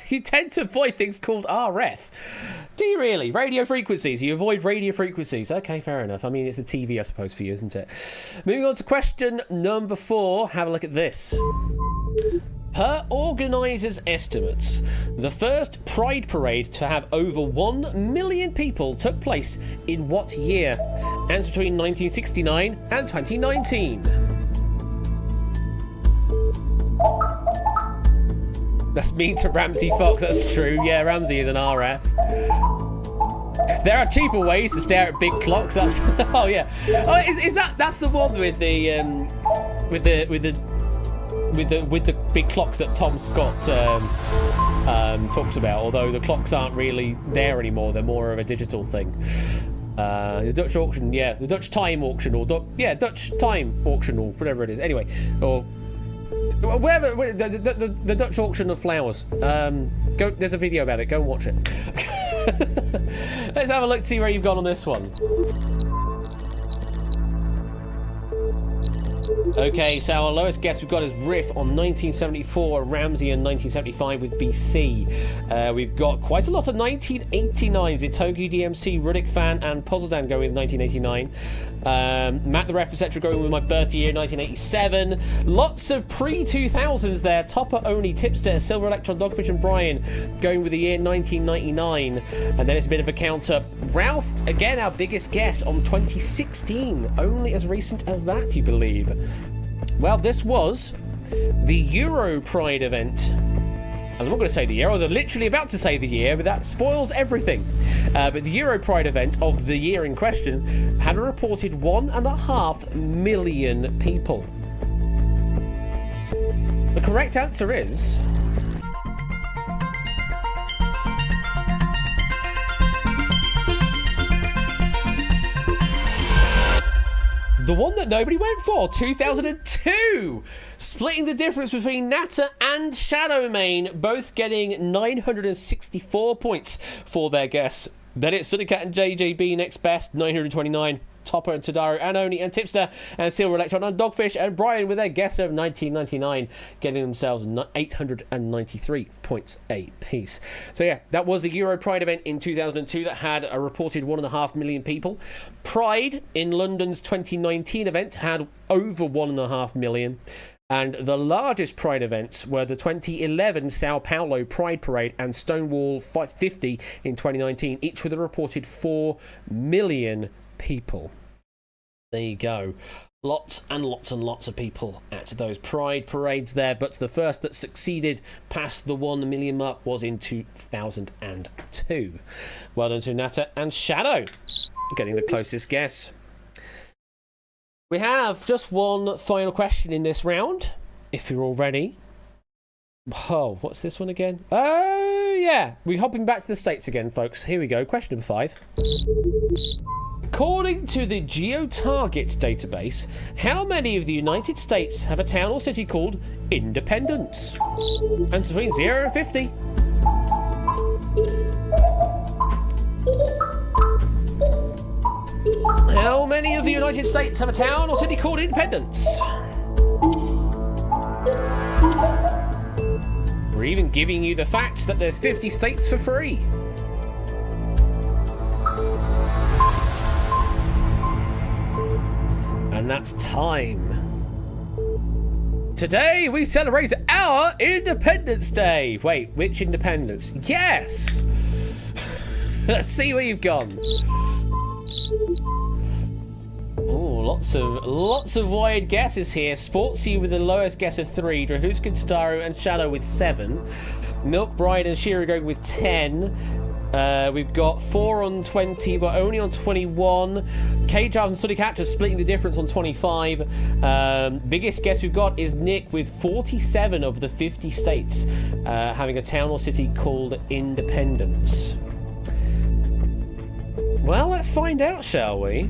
You tend to avoid things called RF. Do you really? Radio frequencies. You avoid radio frequencies. Okay, fair enough. I mean, it's the TV, I suppose, for you, isn't it? Moving on to question number 4. Have a look at this. Per organisers' estimates, the first Pride Parade to have over 1 million people took place in what year? Answer between 1969 and 2019. That's mean to Ramsey Fox, that's true. Yeah, Ramsey is an RF. There are cheaper ways to stare at big clocks. That's oh yeah. Oh, is that's the one with the big clocks that Tom Scott talks about? Although the clocks aren't really there anymore, they're more of a digital thing. The Dutch auction, yeah, the Dutch time auction, or Dutch time auction, or whatever it is. Anyway, or wherever the Dutch auction of flowers. Go. There's a video about it. Go and watch it. Let's have a look to see where you've gone on this one. Okay, so our lowest guess we've got is Riff on 1974, Ramsey on 1975 with BC. We've got quite a lot of 1989s. Itogi, DMC, Ruddick Fan, and Puzzledan going with 1989. Matt the Ref, etc. going with my birth year, 1987. Lots of pre-2000s there. Topper Only, Tipster, Silver Electron, Dogfish, and Brian going with the year 1999. And then it's a bit of a counter. Ralph, again, our biggest guess on 2016. Only as recent as that, you believe. Well, this was the Euro Pride event. I'm not going to say the year. I was literally about to say the year, but that spoils everything. But the Euro Pride event of the year in question had a reported 1.5 million people. The correct answer is... the one that nobody went for, 2002. Splitting the difference between Natter and Shadowmane, both getting 964 points for their guess. Then it's Sunnycat and JJB next best, 929. Topper and Tadaro and Oni and Tipster and Silver Electron and Dogfish and Brian with their guess of 1999, getting themselves 893 points apiece. So yeah, that was the Euro Pride event in 2002 that had a reported 1.5 million people. Pride in London's 2019 event had over 1.5 million. And the largest Pride events were the 2011 Sao Paulo Pride Parade and Stonewall 50 in 2019, each with a reported 4 million people. There you go. Lots and lots and lots of people at those Pride parades there, but the first that succeeded past the 1 million mark was in 2002. Well done to Natter and Shadow, getting the closest guess. We have just one final question in this round, if you're all ready. Oh, what's this one again? Oh, yeah. We're hopping back to the States again, folks. Here we go. Question number 5. According to the GeoTarget database, how many of the United States have a town or city called Independence? And between 0 and 50. How many of the United States have a town or city called Independence? We're even giving you the fact that there's 50 states for free. And that's time. Today we celebrate our Independence Day. Wait, which independence? Yes! Let's see where you've gone. Oh, lots of wide guesses here. Sportsy with the lowest guess of 3. Drahuska, Tadaru, and Shadow with 7. Milk Bride and Shira going with 10. We've got 4 on 20, but only on 21. K-Jars and Study Cat just splitting the difference on 25. Biggest guess we've got is Nick with 47 of the 50 states having a town or city called Independence. Well, let's find out, shall we?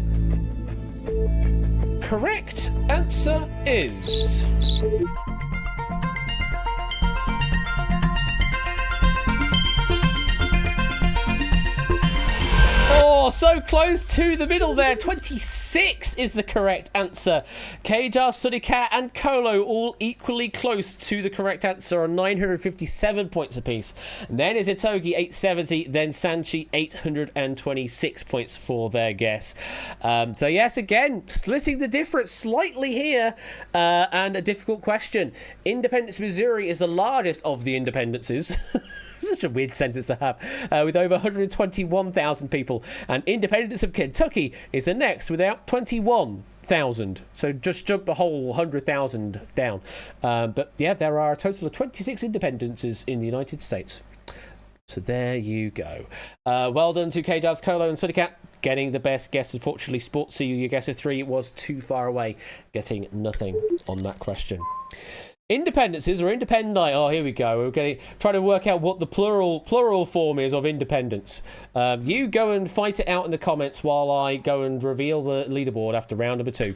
Correct answer is... Oh, so close to the middle there. 26 is the correct answer. K-Jar, Sudicat, and Kolo all equally close to the correct answer on 957 points apiece. Then is Itogi 870, then Sanchi 826 points for their guess. So yes, again, splitting the difference slightly here, and a difficult question. Independence, Missouri is the largest of the independences. Such a weird sentence to have, with over 121,000 people, and Independence of Kentucky is the next without 21,000, so just jump a whole 100,000 down. But yeah, there are a total of 26 independences in the United States. So there you go. Well done to K-Dubs, Colo, and Sudicat, getting the best guess. Unfortunately, Sportsy, your guess of 3 was too far away, getting nothing on that question. Independences or independi. Oh, here we go. We're going to try to work out what the plural form is of independence. You go and fight it out in the comments while I go and reveal the leaderboard after round number 2.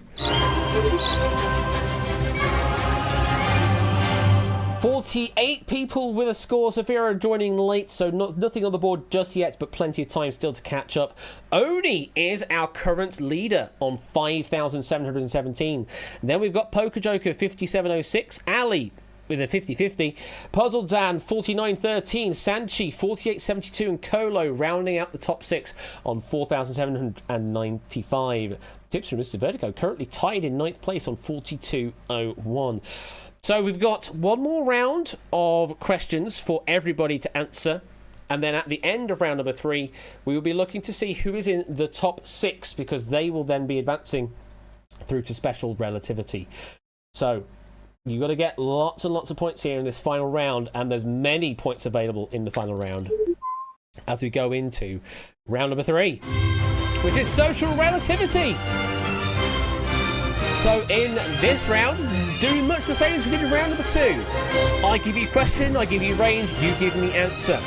48 people with a score. Sophia joining late, so nothing on the board just yet, but plenty of time still to catch up. Oni is our current leader on 5,717. Then we've got Poker Joker 5706, Ali with a 50-50, Puzzle Dan 4913, Sanchi 4872, and Kolo rounding out the top 6 on 4,795. Tips from Mr. Vertigo currently tied in 9th place on 4201. So we've got one more round of questions for everybody to answer. And then at the end of round number 3, we will be looking to see who is in the top 6, because they will then be advancing through to special relativity. So you've got to get lots and lots of points here in this final round, and there's many points available in the final round as we go into round number 3, which is social relativity. So in this round, do much the same as we did in round number 2. I give you question, I give you range, you give me answer.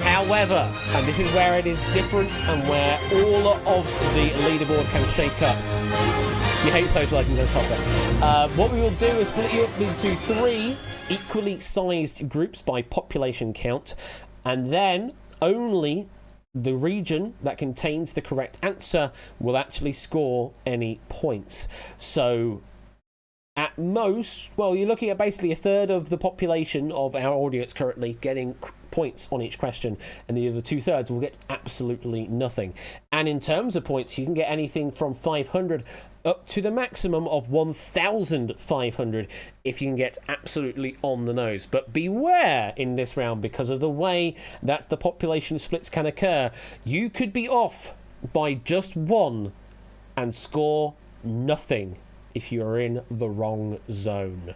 However, and this is where it is different and where all of the leaderboard can shake up. You hate socialising those topics. What we will do is split you up into 3 equally sized groups by population count, and then only the region that contains the correct answer will actually score any points. So at most, well, you're looking at basically a third of the population of our audience currently getting points on each question, and the other 2/3 will get absolutely nothing. And in terms of points, you can get anything from 500 up to the maximum of 1,500 if you can get absolutely on the nose. But beware in this round, because of the way that the population splits can occur. You could be off by just 1 and score nothing if you are in the wrong zone.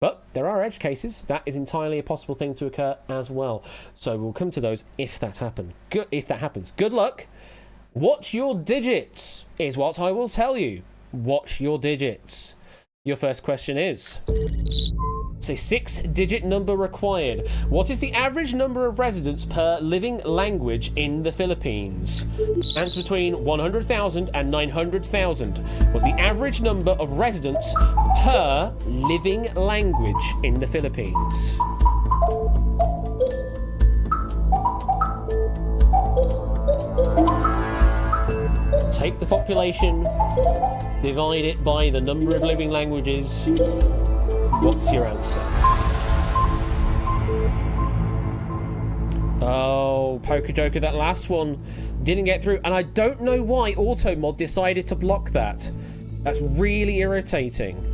But there are edge cases. That is entirely a possible thing to occur as well. So we'll come to those if that happens. Good luck. Watch your digits is what I will tell you. Watch your digits. Your first question is... It's a 6-digit number required. What is the average number of residents per living language in the Philippines? Answer between 100,000 and 900,000 was the average number of residents per living language in the Philippines. Take the population, divide it by the number of living languages. What's your answer? Oh, Poker Joker, that last one didn't get through, and I don't know why Automod decided to block that. That's really irritating.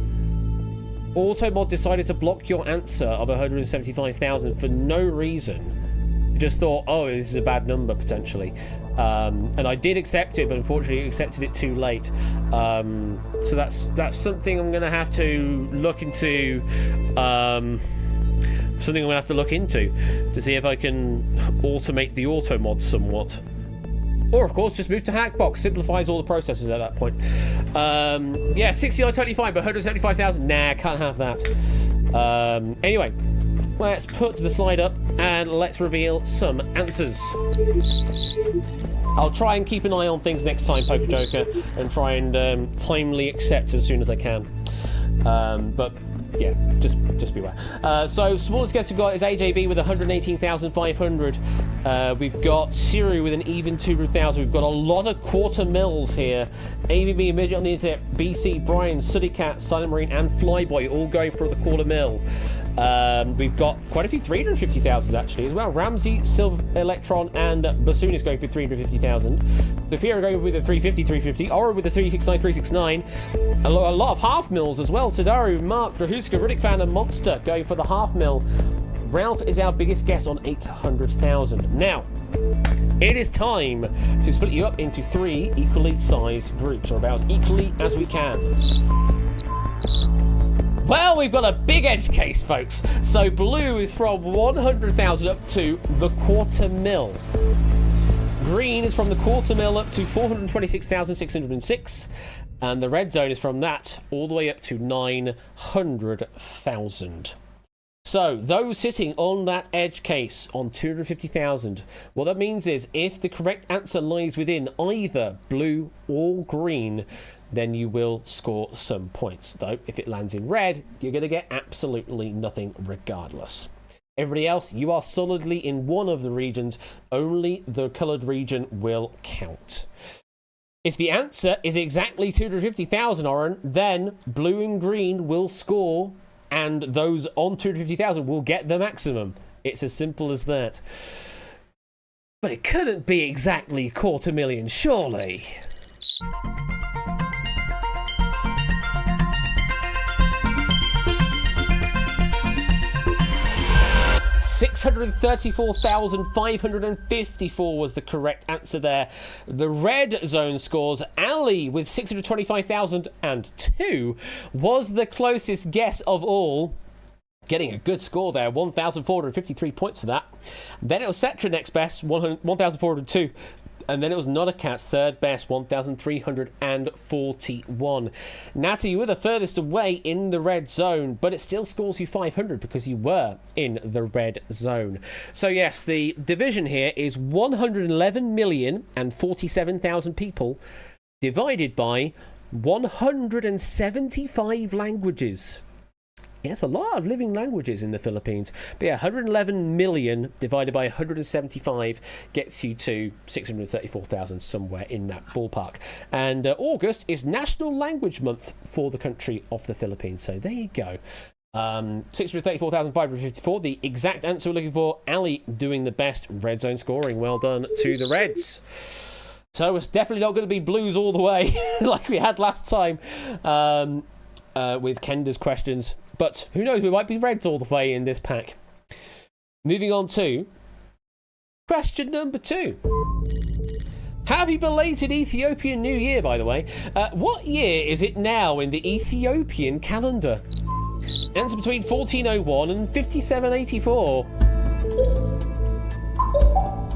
Automod decided to block your answer of 175,000 for no reason. You just thought, oh, this is a bad number, potentially. And I did accept it, but unfortunately I accepted it too late. So that's something I'm going to have to look into. Something I'm going to have to look into to see if I can automate the auto mod somewhat. Or, of course, just move to Hackbox. Simplifies all the processes at that point. Yeah, 69 totally fine, but 175,000? Nah, can't have that. Anyway, let's put the slide up and let's reveal some answers. I'll try and keep an eye on things next time, Poker Joker, and try and timely accept as soon as I can. But yeah, just beware. So smallest guess we've got is AJB with 118,500. We've got Siru with an even 200,000. We've got a lot of quarter mils here. ABB, Midget on the Internet, BC, Brian, Sooty Cat, Silent Marine, and Flyboy all going for the quarter mil. We've got quite a few 350,000 actually as well. Ramsey, Silver Electron, and Bassoon is going for 350,000. Sophia are going with a 350, Aura with a 369. A lot of half mils as well. Tadaru, Mark, Grahuska, Riddick Fan, and Monster going for the half mil. Ralph is our biggest guess on 800,000. Now, it is time to split you up into 3 equally sized groups, or about as equally as we can. Well, we've got a big edge case, folks. So blue is from 100,000 up to the quarter mil. Green is from the quarter mil up to 426,606. And the red zone is from that all the way up to 900,000. So, those sitting on that edge case on 250,000, what that means is if the correct answer lies within either blue or green, then you will score some points. Though, if it lands in red, you're going to get absolutely nothing regardless. Everybody else, you are solidly in one of the regions. Only the coloured region will count. If the answer is exactly 250,000, Oren, then blue and green will score, and those on 250,000 will get the maximum. It's as simple as that. But it couldn't be exactly 250,000, surely. 634,554 was the correct answer there. The red zone scores. Ali with 625,002 was the closest guess of all. Getting a good score there, 1,453 points for that. Then it was Cetra next best, 1,402. And then it was Not a Cat's third best, 1,341. Natty, you were the furthest away in the red zone, but it still scores you 500 because you were in the red zone. So yes, the division here is 111,047,000 people divided by 175 languages. Yes, a lot of living languages in the Philippines. But yeah, 111 million divided by 175 gets you to 634,000, somewhere in that ballpark. And August is National Language Month for the country of the Philippines. So there you go. 634,554, the exact answer we're looking for. Ali doing the best red zone scoring. Well done to the Reds. So it's definitely not going to be blues all the way like we had last time with Kenda's questions. But who knows, we might be reds all the way in this pack. Moving on to question number 2. Happy belated Ethiopian New Year, by the way. What year is it now in the Ethiopian calendar? Answer between 1401 and 5784.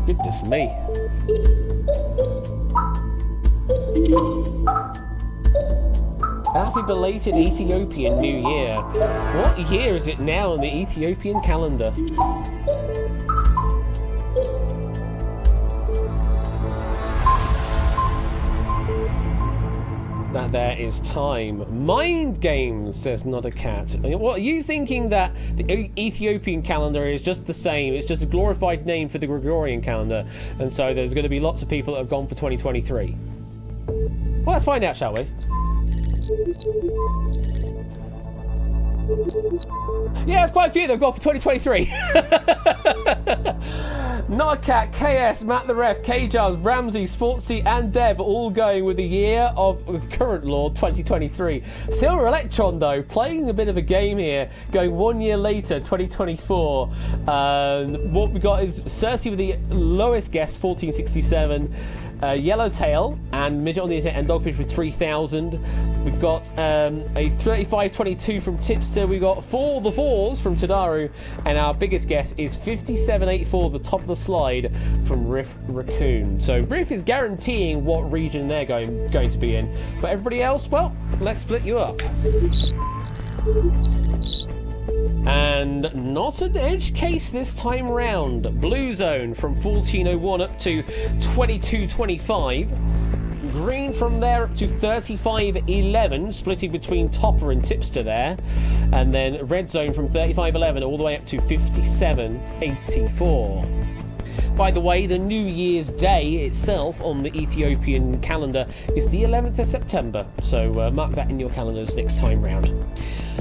Goodness me. Happy belated Ethiopian New Year. What year is it now on the Ethiopian calendar? That there is time. Mind games, says Not a Cat. What are you thinking, that the Ethiopian calendar is just the same? It's just a glorified name for the Gregorian calendar, and so there's going to be lots of people that have gone for 2023. Well, let's find out, shall we? Yeah, it's quite a few that have gone for 2023. Nodcat, KS, Matt the Ref, K-Jars, Ramsey, Sportsy, and Deb all going with the year of current law 2023. Silver Electron, though, playing a bit of a game here, going 1 year later, 2024. What we got is Cersei with the lowest guess, 1467. Yellowtail and Midget on the Internet and Dogfish with 3,000. We've got a 3522 from Tipster. We've got the fours from Tadaru, and our biggest guess is 5784, the top of the slide from Riff Raccoon. So Riff is guaranteeing what region they're going to be in, but everybody else, well, let's split you up. And not an edge case this time round. Blue Zone from 1401 up to 2225. Green from there up to 3511, splitting between Topper and Tipster there. And then Red Zone from 3511 all the way up to 5784. By the way, the New Year's Day itself on the Ethiopian calendar is the 11th of September, so mark that in your calendars next time round.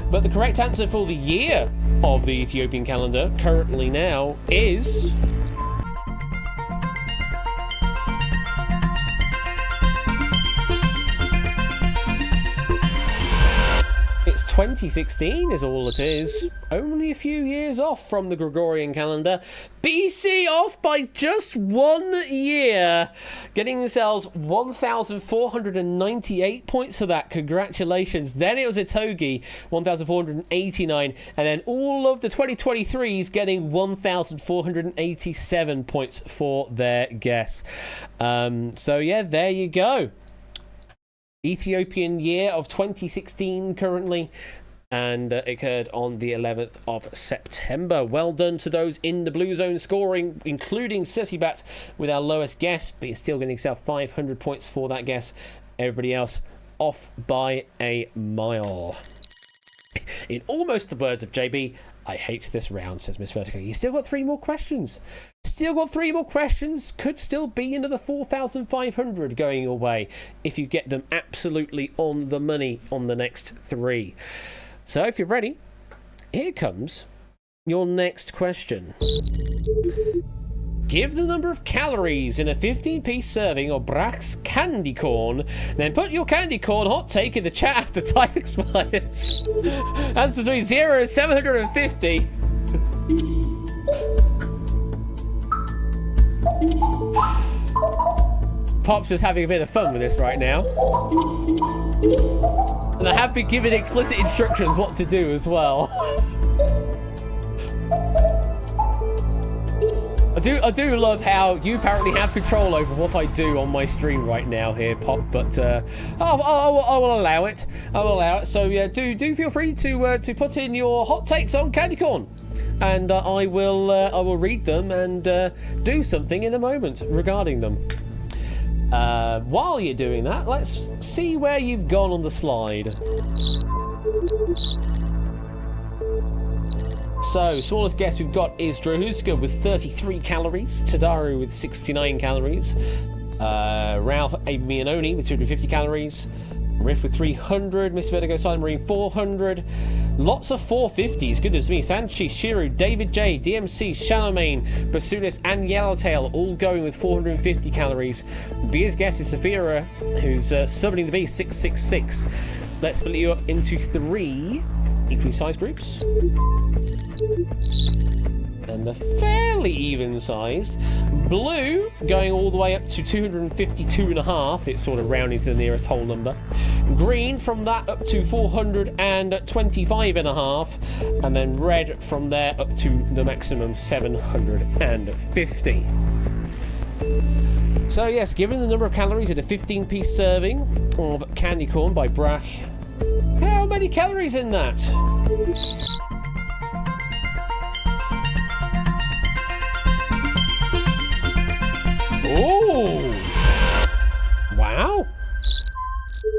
But the correct answer for the year of the Ethiopian calendar currently now is... It's 2016 is all it is. Only a few years off from the Gregorian calendar. BC off by just 1 year. Getting themselves 1,498 points for that. Congratulations. Then it was Itogi, 1,489. And then all of the 2023s getting 1,487 points for their guess. So yeah, there you go. Ethiopian year of 2016 currently, and it occurred on the 11th of September. Well done to those in the blue zone scoring, including Sissy with our lowest guess, but you're still getting yourself 500 points for that guess. Everybody else off by a mile. In almost the words of JB, I hate this round, says Miss Vertigo. You still got 3 more questions. Still got 3 more questions. Could still be another 4,500 going your way if you get them absolutely on the money on the next 3. So if you're ready, here comes your next question. Give the number of calories in a 15-piece serving of Brach's candy corn, then put your candy corn hot take in the chat after time expires. Answer between 0 and 750. Pop's just having a bit of fun with this right now. And I have been given explicit instructions what to do as well. I do love how you apparently have control over what I do on my stream right now here, Pop, but I will allow it. I will allow it. So yeah, do feel free to put in your hot takes on candy corn, and I will read them and do something in a moment regarding them. While you're doing that, let's see where you've gone on the slide. So, smallest guess we've got is Drohuska with 33 calories, Tadaru with 69 calories, Ralph Mianoni with 250 calories, Riff with 300, Miss Vertigo Silent Marine 400, lots of 450s, goodness me, Sanchi, Shiru, David J, DMC, Charlemagne, Basulis, and Yellowtail all going with 450 calories. Via's guess is Saphira, who's summoning the beast, 666. Let's split you up into 3 equally sized groups. And they're fairly even sized. Blue going all the way up to 252.5. It's sort of rounding to the nearest whole number. Green from that up to 425.5. And then red from there up to the maximum 750. So yes, given the number of calories in a 15-piece serving of candy corn by Brach, how many calories in that? Oh! Wow!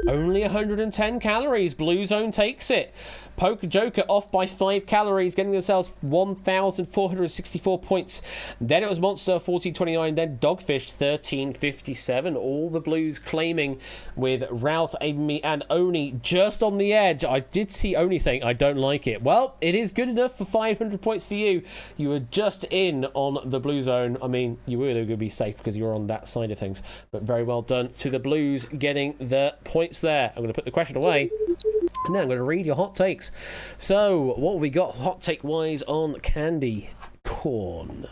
Only 110 calories. Blue Zone takes it. Poker Joker off by 5 calories, getting themselves 1,464 points. Then it was Monster 1429, then Dogfish 1357. All the blues claiming, with Ralph, Amy, and Oni just on the edge. I did see Oni saying, I don't like it. Well, it is good enough for 500 points for you. You were just in on the Blue Zone. I mean, you were going to be safe because you were on that side of things. But very well done to the blues getting the points there. I'm going to put the question away. And then I'm going to read your hot takes. So, what have we got hot take wise on candy corn?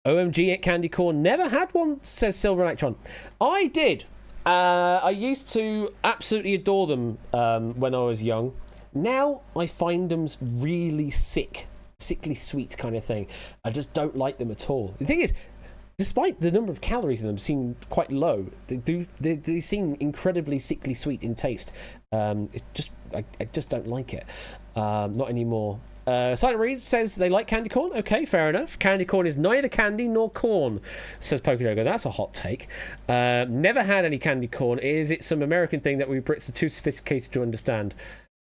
OMG at candy corn. Never had one, says Silver Electron. I did. I used to absolutely adore them when I was young. Now I find them really sickly sweet kind of thing. I just don't like them at all. The thing is, despite the number of calories in them seem quite low, they seem incredibly sickly sweet in taste. I just don't like it. Not anymore. Silent Reed says they like candy corn. Okay, fair enough. Candy corn is neither candy nor corn, says Pokedogo. That's a hot take. Never had any candy corn. Is it some American thing that we Brits are too sophisticated to understand?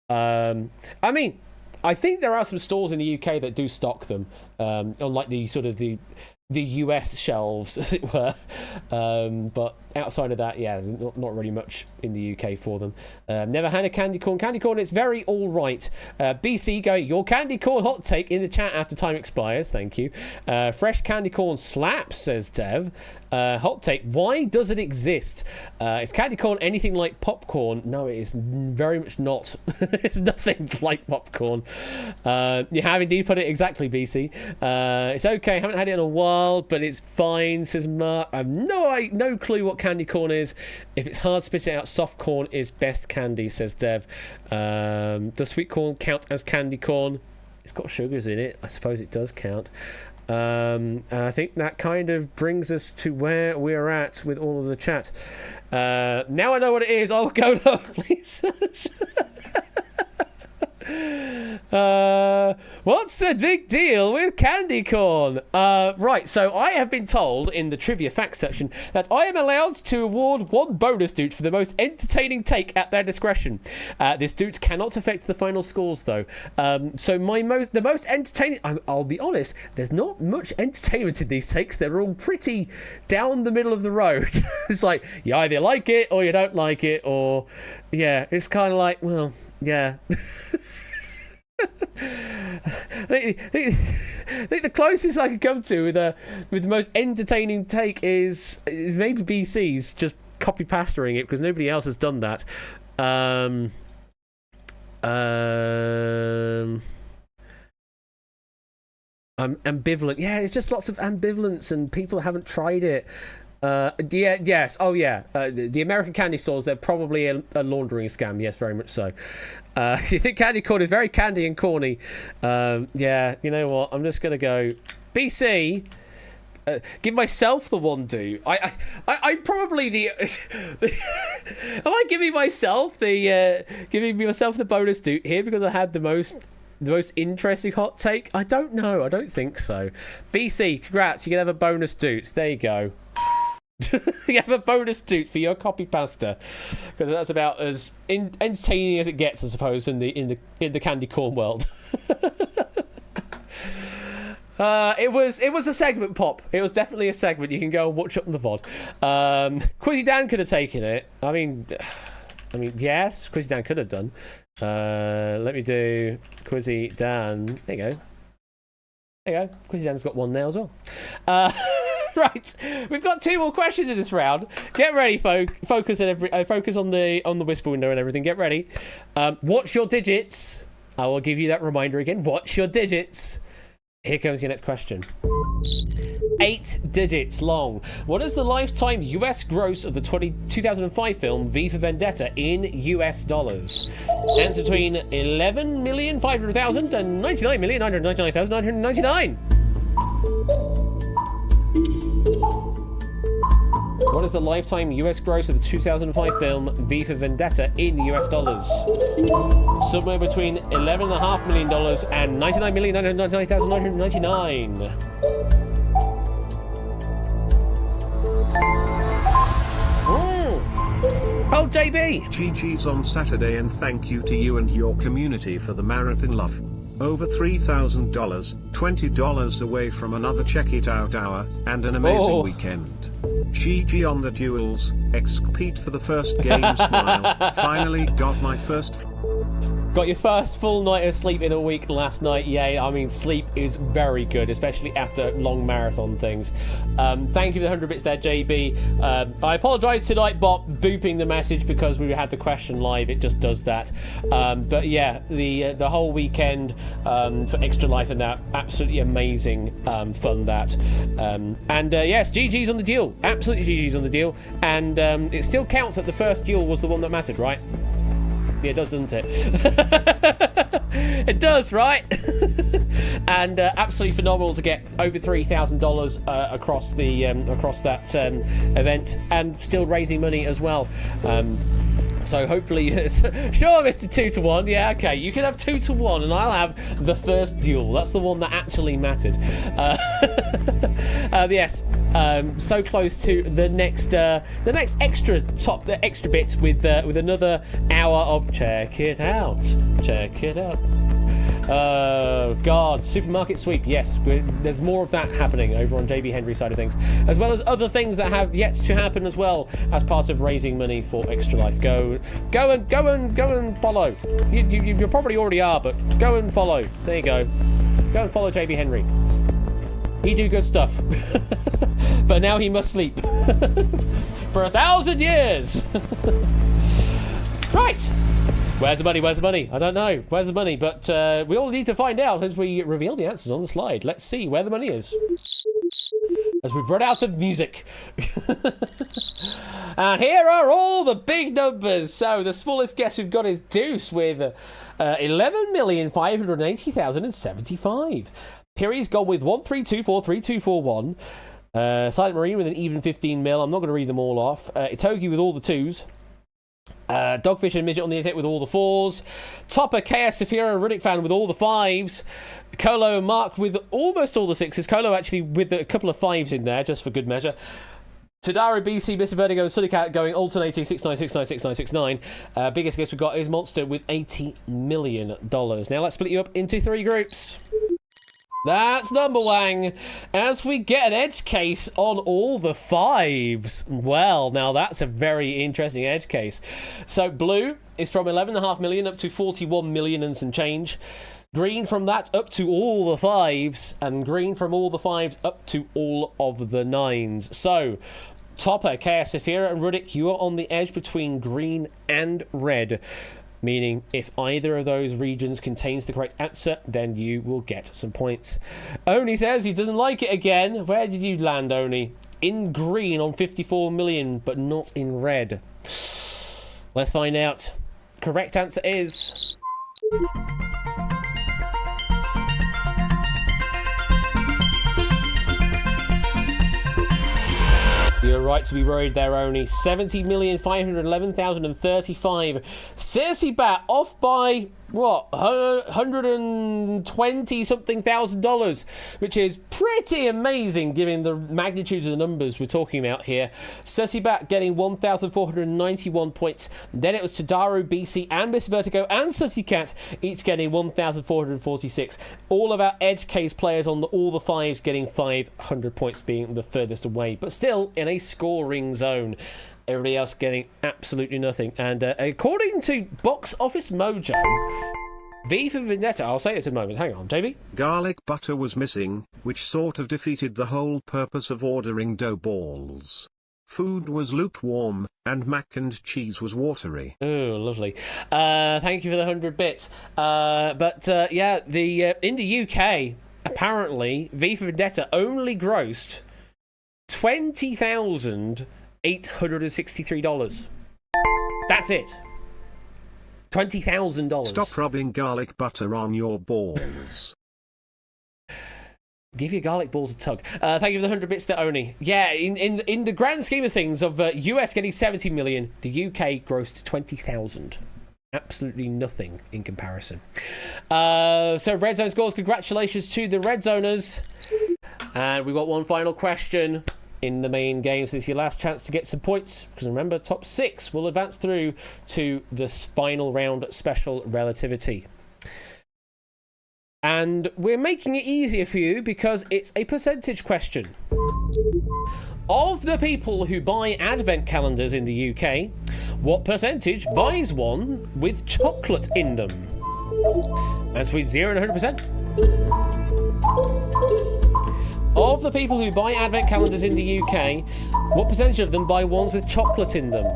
I mean, I think there are some stores in the UK that do stock them, on like the sort of the US shelves, as it were. But outside of that, yeah, not really much in the UK for them. Never had a candy corn. Candy corn, it's very all right. BC going, your candy corn hot take in the chat after time expires. Thank you. Fresh candy corn slaps, says Dev. Hot take, why does it exist? Is candy corn anything like popcorn? No, it is very much not. It's nothing like popcorn. You have indeed put it exactly, BC. It's okay, haven't had it in a while, but it's fine, says Mark. I have no clue what candy corn is. If it's hard, spit it out. Soft corn is best candy, says Dev. Does sweet corn count as candy corn? It's got sugars in it. I suppose it does count. And I think that kind of brings us to where we're at with all of the chat. Now I know what it is. I'll go low, please. What's the big deal with candy corn? Right, so I have been told in the trivia facts section that I am allowed to award one bonus doot for the most entertaining take at their discretion. This doot cannot affect the final scores, though. So the most entertaining, I'll be honest, there's not much entertainment in these takes. They're all pretty down the middle of the road. It's like, you either like it or you don't like it, or, yeah, it's kind of like, well, yeah. I think the closest I could come to with the most entertaining take is maybe BC's just copy pastoring it, because nobody else has done that. Ambivalent. Yeah, it's just lots of ambivalence and people haven't tried it. Yes. Oh, yeah. The American candy stores, they're probably a laundering scam. Yes, very much so. You think candy corn is very candy and corny. Yeah, you know what? I'm just going to go BC. Give myself the one do. I'm probably the. Am I giving myself the bonus do here because I had the most interesting hot take? I don't know. I don't think so. BC, congrats. You can have a bonus doot. There you go. You have a bonus doot for your copy pasta, because that's about as entertaining as it gets, I suppose, in the candy corn world. It was a segment, Pop. It was definitely a segment. You can go and watch up on the VOD. Quizzy Dan could have taken it. I mean, yes, Quizzy Dan could have done. Let me do Quizzy Dan. There you go. There you go. Quizzy Dan's got one now as well. Right, we've got 2 more questions in this round. Get ready, focus on the whisper window and everything. Get ready. Watch your digits. I will give you that reminder again. Watch your digits. Here comes your next question. 8 digits long. What is the lifetime US gross of the 2005 film V for Vendetta in US dollars? Answer between 11,500,000 and 99,999,999. What is the lifetime US gross of the 2005 film V for Vendetta in US dollars? Somewhere between $11.5 million and $99,999,999. Oh, JB! GG's on Saturday, and thank you to you and your community for the marathon love. Over $3,000, $20 away from another check it out hour, and an amazing weekend. GG on the duels, Pete for the first game smile. Finally got my first... Got your first full night of sleep in a week last night. Yay. I mean, sleep is very good, especially after long marathon things. Thank you for the 100 bits there, JB. I apologise tonight, bot, booping the message because we had the question live. It just does that. But yeah, the whole weekend for Extra Life and that, absolutely amazing fun that. Yes, GG's on the deal. Absolutely GG's on the deal. And it still counts that the first duel was the one that mattered, right? Yeah, it does, doesn't it? It does, right? And absolutely phenomenal to get over $3,000 across that event, and still raising money as well. So hopefully, sure, Mr. 2-to-1. Yeah, okay. You can have 2-to-1, and I'll have the first duel. That's the one that actually mattered. Yes. So close to the next extra bit with another hour of check it out. Oh God, supermarket sweep. Yes, there's more of that happening over on JB Henry's side of things, as well as other things that have yet to happen as well as part of raising money for Extra Life. Go and follow. You probably already are, but go and follow. There you go. Go and follow JB Henry. He do good stuff. But now he must sleep. For 1,000 years. Right. Where's the money? I don't know. Where's the money? But we all need to find out as we reveal the answers on the slide. Let's see where the money is. As we've run out of music. And here are all the big numbers. So the smallest guess we've got is Deuce with 11,580,075. Perry's gone with 13243241. Silent Marine with an even 15 mil. I'm not going to read them all off. Itogi with all the 2s. Dogfish and Midget on the internet with all the 4s. Topper, KS, Safira, Riddick fan with all the 5s. Colo and Mark with almost all the 6s. Colo actually with a couple of 5s in there, just for good measure. Tadaro, BC, Mr. Vertigo, and Sudicat going alternating 69696969. Biggest guess we've got is Monster with $80 million. Now let's split you up into 3 groups. That's number one. As we get an edge case on all the 5s. Well, now that's a very interesting edge case. So blue is from 11.5 million up to 41 million and some change. Green from that up to all the 5s. And green from all the 5s up to all of the 9s. So Topper, KS, Safira and Ruddick, you are on the edge between green and red. Meaning, if either of those regions contains the correct answer, then you will get some points. Oni says he doesn't like it again. Where did you land, Oni? In green on 54 million, but not in red. Let's find out. Correct answer is... You're right to be worried there, Oni. 70,511,035. Seriously, Bat off by what? $120-something thousand, which is pretty amazing given the magnitude of the numbers we're talking about here. Cersei Bat getting 1,491 points. Then it was Tadaro, BC, and Miss Vertigo and Cersei Cat each getting 1,446. All of our edge case players on all the 5s getting 500 points, being the furthest away, but still in a scoring zone. Everybody else getting absolutely nothing. And according to Box Office Mojo, V for Vendetta, I'll say it in a moment. Hang on, JB? Garlic butter was missing, which sort of defeated the whole purpose of ordering dough balls. Food was lukewarm, and mac and cheese was watery. Oh, lovely. Thank you for the 100 bits. Yeah, in the UK, apparently, V for Vendetta only grossed $20,863. That's it. $20,000. Stop rubbing garlic butter on your balls. Give your garlic balls a tug. Thank you for the 100 bits there, Oni. Yeah, in the grand scheme of things, of US getting 70 million, the UK grossed 20,000. Absolutely nothing in comparison. So Red Zone scores. Congratulations to the Red Zoners. And we got one final question. in the main games. This is your last chance to get some points, because remember, top 6 will advance through to the final round special relativity. And we're making it easier for you because it's a percentage question. Of the people who buy advent calendars in the UK, what percentage buys one with chocolate in them? That's between 0 and 100%. Of the people who buy advent calendars in the UK, what percentage of them buy ones with chocolate in them?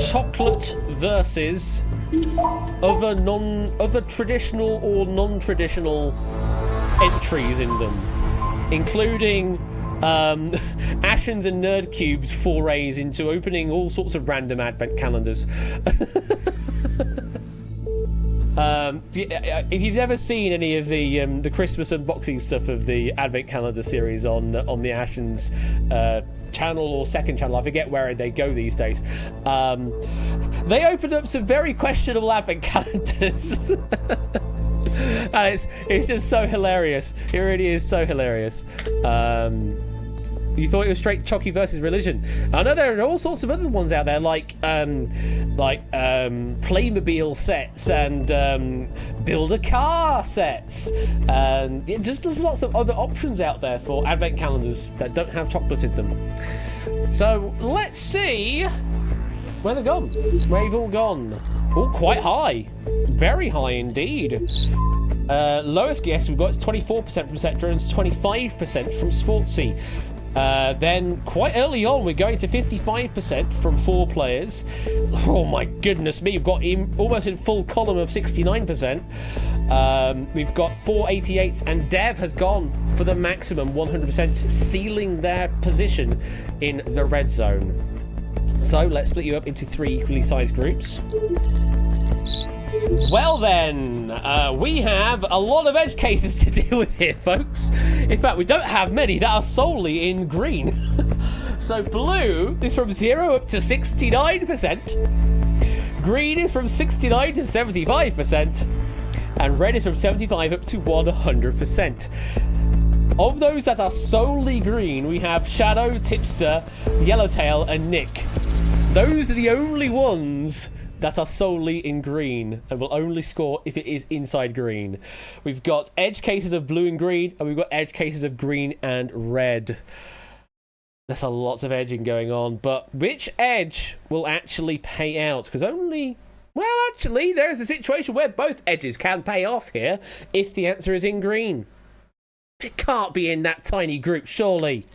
Chocolate versus other traditional or non-traditional entries in them, including Ashens and Nerd Cube's forays into opening all sorts of random advent calendars. If you've never seen any of the Christmas unboxing stuff of the advent calendar series on the Ashens channel or second channel, I forget where they go these days, they opened up some very questionable advent calendars. And it's just so hilarious. It really is so hilarious. You thought it was straight Chucky versus religion. I know there are all sorts of other ones out there, like Playmobil sets and build a car sets, and just there's lots of other options out there for advent calendars that don't have chocolate in them. So let's see where they've gone. Where they've all gone. Oh, quite high, very high indeed. Lowest guess we've got is 24% from Set Drones, 25% from Sportsy. Then quite early on we're going to 55% from 4 players. Oh my goodness me, we've got almost in full column of 69%. We've got 488s, and Dev has gone for the maximum 100%, sealing their position in the red zone. So let's split you up into 3 equally sized groups. Well then, we have a lot of edge cases to deal with here, folks. In fact, we don't have many that are solely in green. So blue is from 0 up to 69%. Green is from 69 to 75%. And red is from 75 up to 100%. Of those that are solely green, we have Shadow, Tipster, Yellowtail, and Nick. Those are the only ones that are solely in green and will only score if it is inside green. We've got edge cases of blue and green, and we've got edge cases of green and red. There's a lot of edging going on, but which edge will actually pay out? Because actually, there's a situation where both edges can pay off here if the answer is in green. It can't be in that tiny group, surely.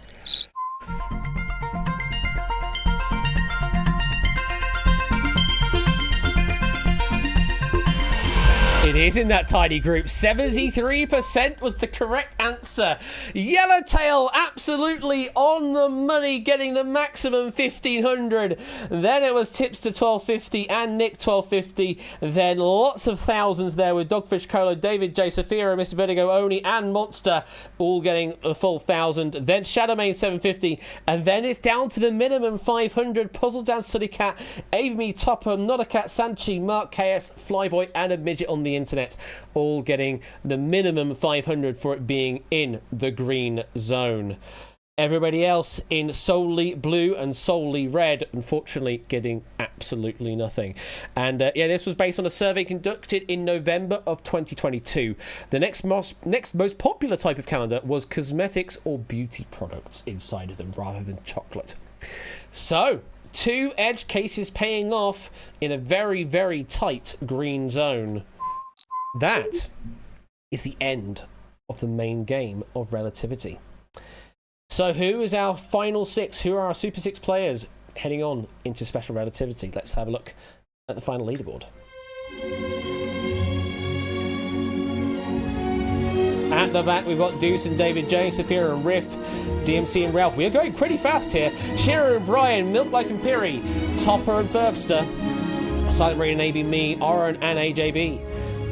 It is in that tiny group. 73% was the correct answer. Yellowtail absolutely on the money, getting the maximum 1,500. Then it was Tipster 1,250 and Nick 1,250. Then lots of thousands there with Dogfish Colo, David J, Sophia, Mr. Vertigo, Oni, and Monster all getting a full 1,000. Then Shadowmane 750, and then it's down to the minimum 500. Puzzle Dance, Suddy Cat, Amy Topper, Not a Cat, Sanchi, Mark KS, Flyboy, and a midget on the internet, all getting the minimum 500 for it being in the green zone. Everybody else in solely blue and solely red, unfortunately, getting absolutely nothing. And this was based on a survey conducted in November of 2022. The next most popular type of calendar was cosmetics or beauty products inside of them rather than chocolate. So 2 edge cases paying off in a very, very tight green zone. That is the end of the main game of relativity. So who is our final 6? Who are our Super 6 players heading on into special relativity? Let's have a look at the final leaderboard. At the back, we've got Deuce and David J, Saphira and Riff, DMC and Ralph. We are going pretty fast here. Shearer and Brian, Milk Like and Piri, Topper and Ferbster, Silent Marine and AB Me, Oren and AJB,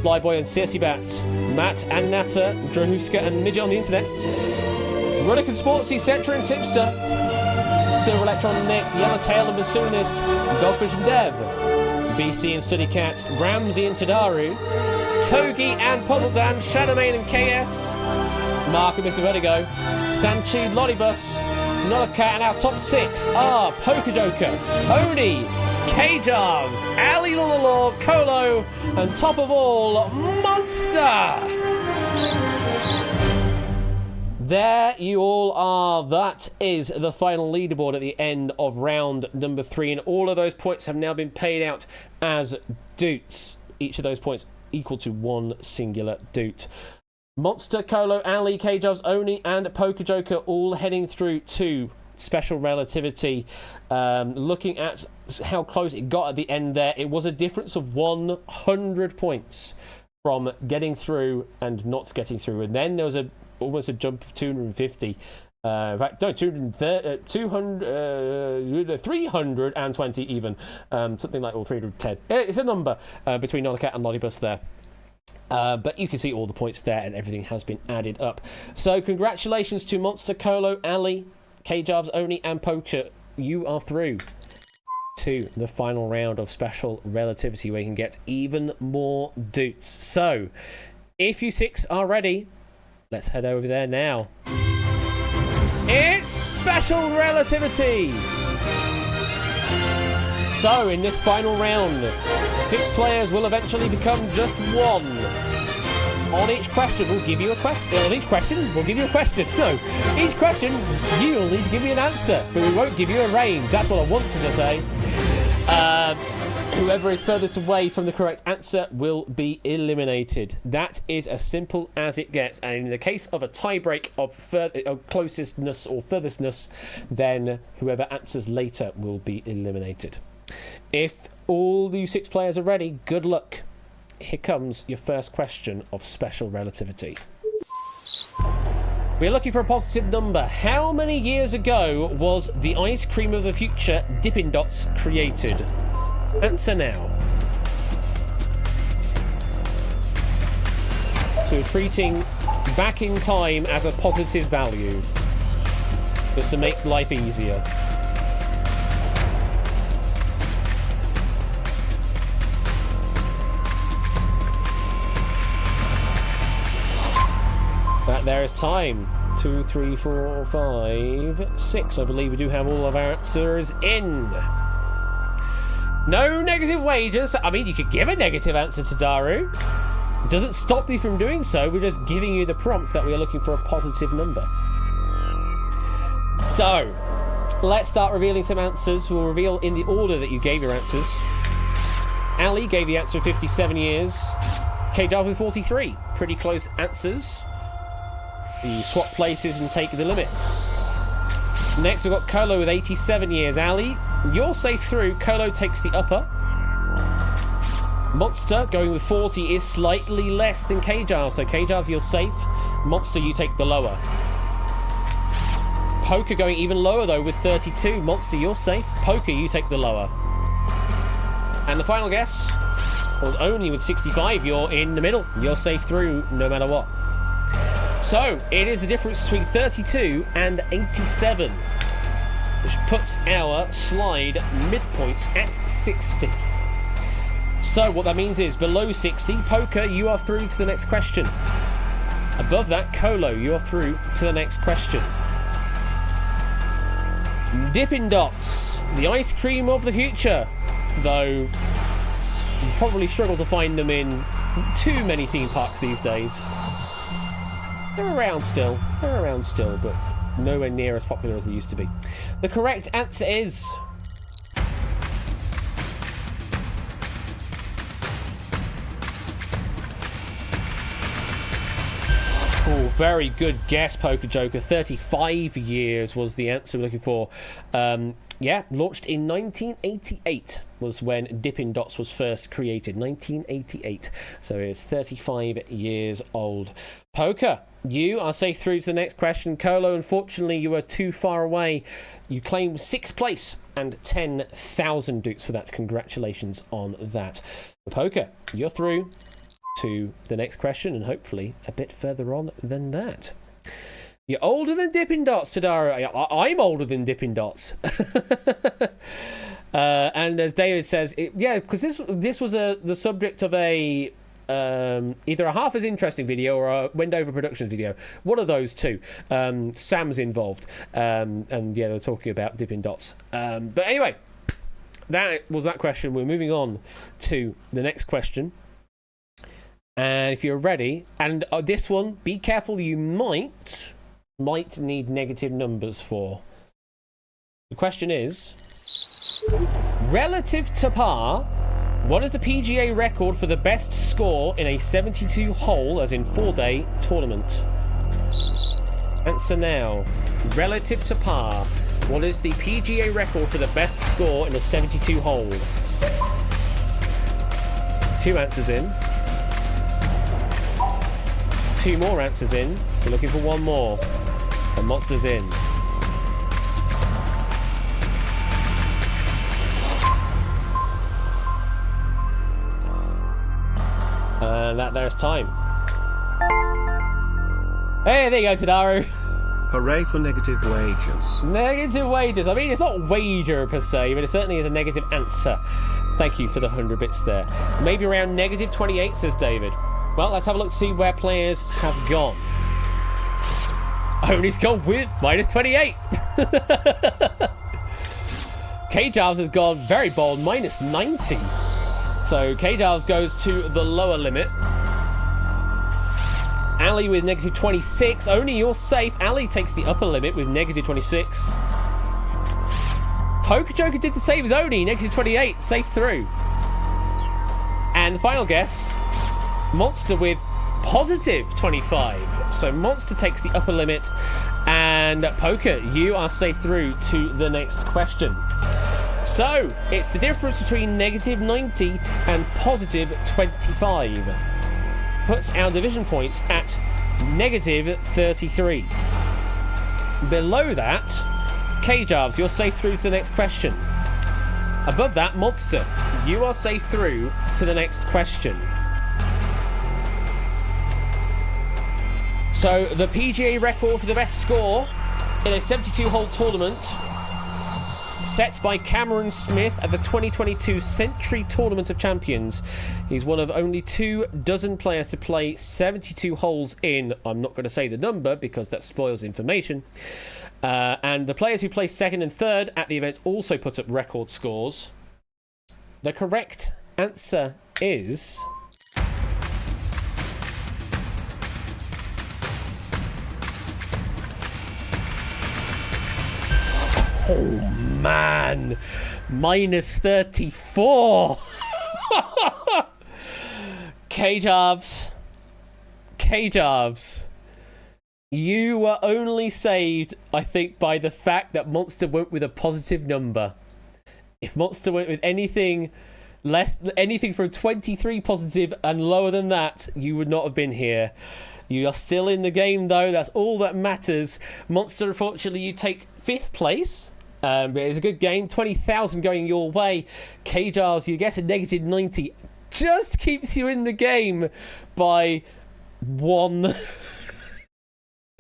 Flyboy and CSC Bat, Matt and Natter, Drahuska and Midget on the internet, Ruddick and Sportsy, Cetra and Tipster, Silver Electron and Nick, Yellowtail and Bassoonist, Dogfish and Dev, BC and Suddy Cat, Ramsey and Tadaru, Togi and Puzzle Dan, Shadowmane and KS, Mark and Mr. Vertigo, Sanchi, Lollibus, Nolaka, and our top 6 are Pokedoka, Oni, K-Jarves, Ali Lulalor, Colo, and top of all, Monster! There you all are. That is the final leaderboard at the end of round number 3, and all of those points have now been paid out as doots. Each of those points equal to one singular doot. Monster, Colo, Ali, K-Jarves, Oni, and Pokejoker all heading through to Special Relativity. Looking at how close it got at the end there, it was a difference of 100 points from getting through and not getting through. And then there was almost a jump of 250. In fact, no, 320 even. Something like, or 310. It's a number between Nolacat and Lollibus there. But you can see all the points there and everything has been added up. So congratulations to Monster, Colo, Ali, K-Jarves, Oni, and Poker. You are through to the final round of Special Relativity, where you can get even more doots. So, if you 6 are ready, let's head over there now. It's Special Relativity! So, in this final round, 6 players will eventually become just 1. On each question, we'll give you a question. On each question, we'll give you a question. So, each question, you will need to give me an answer, but we won't give you a range. That's what I wanted to say. Whoever is furthest away from the correct answer will be eliminated. That is as simple as it gets. And in the case of a tiebreak of closestness or furthestness, then whoever answers later will be eliminated. If all you 6 players are ready, good luck. Here comes your first question of Special Relativity. We're looking for a positive number. How many years ago was the ice cream of the future Dippin' Dots created? Answer now. So treating back in time as a positive value, just to make life easier. That there is time. 2, 3, 4, 5, 6. I believe we do have all of our answers in. No negative wagers. I mean, you could give a negative answer to Daru. It doesn't stop you from doing so. We're just giving you the prompts that we are looking for a positive number. So, let's start revealing some answers. We'll reveal in the order that you gave your answers. Ali gave the answer of 57 years. K-Jarves with 43. Pretty close answers. We swap places and take the limits. Next, we've got Colo with 87 years. Ali, you're safe through. Colo takes the upper. Monster, going with 40, is slightly less than K-Jarves. So K-Jarves, you're safe. Monster, you take the lower. Poker going even lower, though, with 32. Monster, you're safe. Poker, you take the lower. And the final guess was Oni with 65. You're in the middle. You're safe through no matter what. So, it is the difference between 32 and 87, which puts our slide midpoint at 60. So, what that means is, below 60, Poker, you are through to the next question. Above that, Colo, you are through to the next question. Dippin' Dots, the ice cream of the future, though you probably struggle to find them in too many theme parks these days. They're around still, but nowhere near as popular as they used to be. The correct answer is... Oh, very good guess, Poker Joker. 35 years was the answer we're looking for. Yeah, launched in 1988 was when Dippin' Dots was first created. 1988. So it's 35 years old. Poker, you are safe through to the next question. Colo, unfortunately, you were too far away. You claimed 6th place and 10,000 dukes for that. Congratulations on that. Poker, you're through to the next question and hopefully a bit further on than that. You're older than Dippin' Dots, Tadara. I'm older than Dippin' Dots. And as David says, because this was the subject of a either a half as interesting video or a Wendover production video. One of those two. Sam's involved. And yeah, they're talking about Dipping Dots. But anyway, that was that question. We're moving on to the next question. And if you're ready, and this one, be careful, you might need negative numbers for. The question is, relative to par, what is the PGA record for the best score in a 72-hole, as in 4-day, tournament? Answer now. Relative to par, what is the PGA record for the best score in a 72-hole? 2 answers in. 2 more answers in. We're looking for 1 more. And Monster's in. And there's time. Hey, there you go, Tadaru. Hooray for negative wages. Negative wages. I mean, it's not wager per se, but it certainly is a negative answer. Thank you for the 100 bits there. Maybe around negative 28, says David. Well, let's have a look to see where players have gone. Only's gone with minus 28. K-Jarves has gone very bold, minus 90. So K-Jarves goes to the lower limit. Ali with negative 26. Only you're safe. Ali takes the upper limit with negative 26. Poker Joker did the same as Oni, negative 28, safe through. And the final guess, Monster with positive 25. So Monster takes the upper limit, and Poker, you are safe through to the next question. So it's the difference between negative 90 and positive 25. Puts our division point at negative 33. Below that, K-Jarves, you're safe through to the next question. Above that, Monster, you are safe through to the next question. So the PGA record for the best score in a 72-hole tournament, set by Cameron Smith at the 2022 Century Tournament of Champions. He's one of only 24 players to play 72 holes in. I'm not going to say the number because that spoils information. And the players who place second and third at the event also put up record scores. The correct answer is... Oh man, minus 34. K-Jarves, you were only saved, I think, by the fact that Monster went with a positive number. If Monster went with anything from 23 positive and lower than that, you would not have been here. You are still in the game, though. That's all that matters. Monster, unfortunately, you take 5th place. But it's a good game. 20,000 going your way. K-Jarves, you get a negative 90. Just keeps you in the game by 1.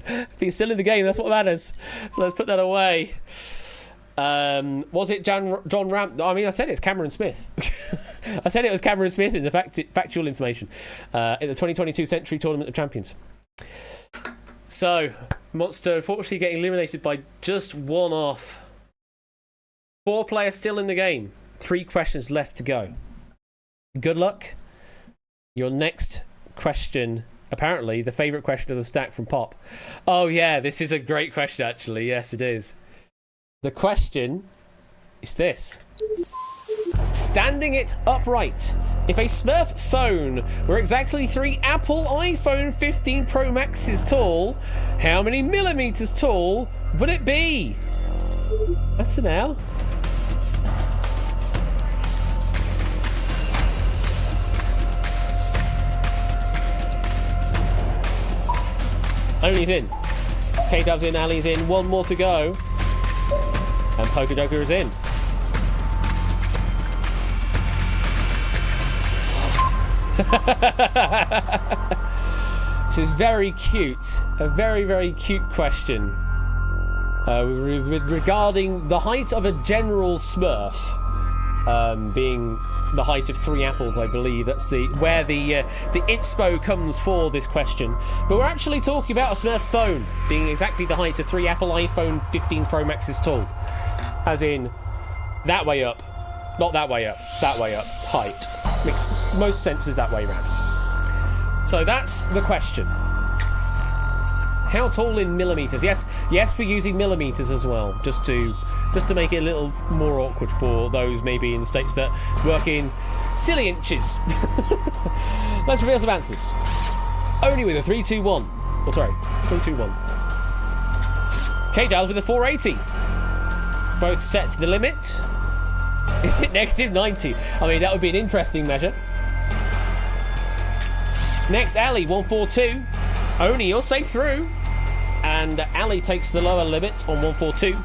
If you're still in the game, that's what matters. So let's put that away. Was it John Ram? I mean, I said it's Cameron Smith. I said it was Cameron Smith in the factual information in the 2022 Century Tournament of Champions. So, Monster unfortunately getting eliminated by just 1 off. 4 players still in the game. 3 questions left to go. Good luck. Your next question, apparently the favourite question of the stack from Pop. Oh yeah, this is a great question actually. Yes, it is. The question is this. Standing it upright. If a Smurf phone were exactly 3 Apple iPhone 15 Pro Maxes tall, how many millimeters tall would it be? That's an L. Only's in. K-Dub's in, Ali's in. 1 more to go. And Poker Joker is in. This is very cute. A very, very cute question. Regarding the height of a general Smurf. being the height of 3 apples, I believe. That's where the inspo comes for this question. But we're actually talking about a smartphone being exactly the height of 3 Apple iPhone 15 Pro Max's tall. As in, that way up. Not that way up. That way up. Height. Makes most sense is that way around. So that's the question. How tall in millimeters? Yes, we're using millimeters as well, just to make it a little more awkward for those maybe in the States that work in silly inches. Let's reveal some answers. Only with a 321. Oh, sorry, 321. K-Dials with a 480. Both set to the limit. Is it negative 90? I mean, that would be an interesting measure. Next, Ali, 142. Only, you're safe through. And Ali takes the lower limit on 142.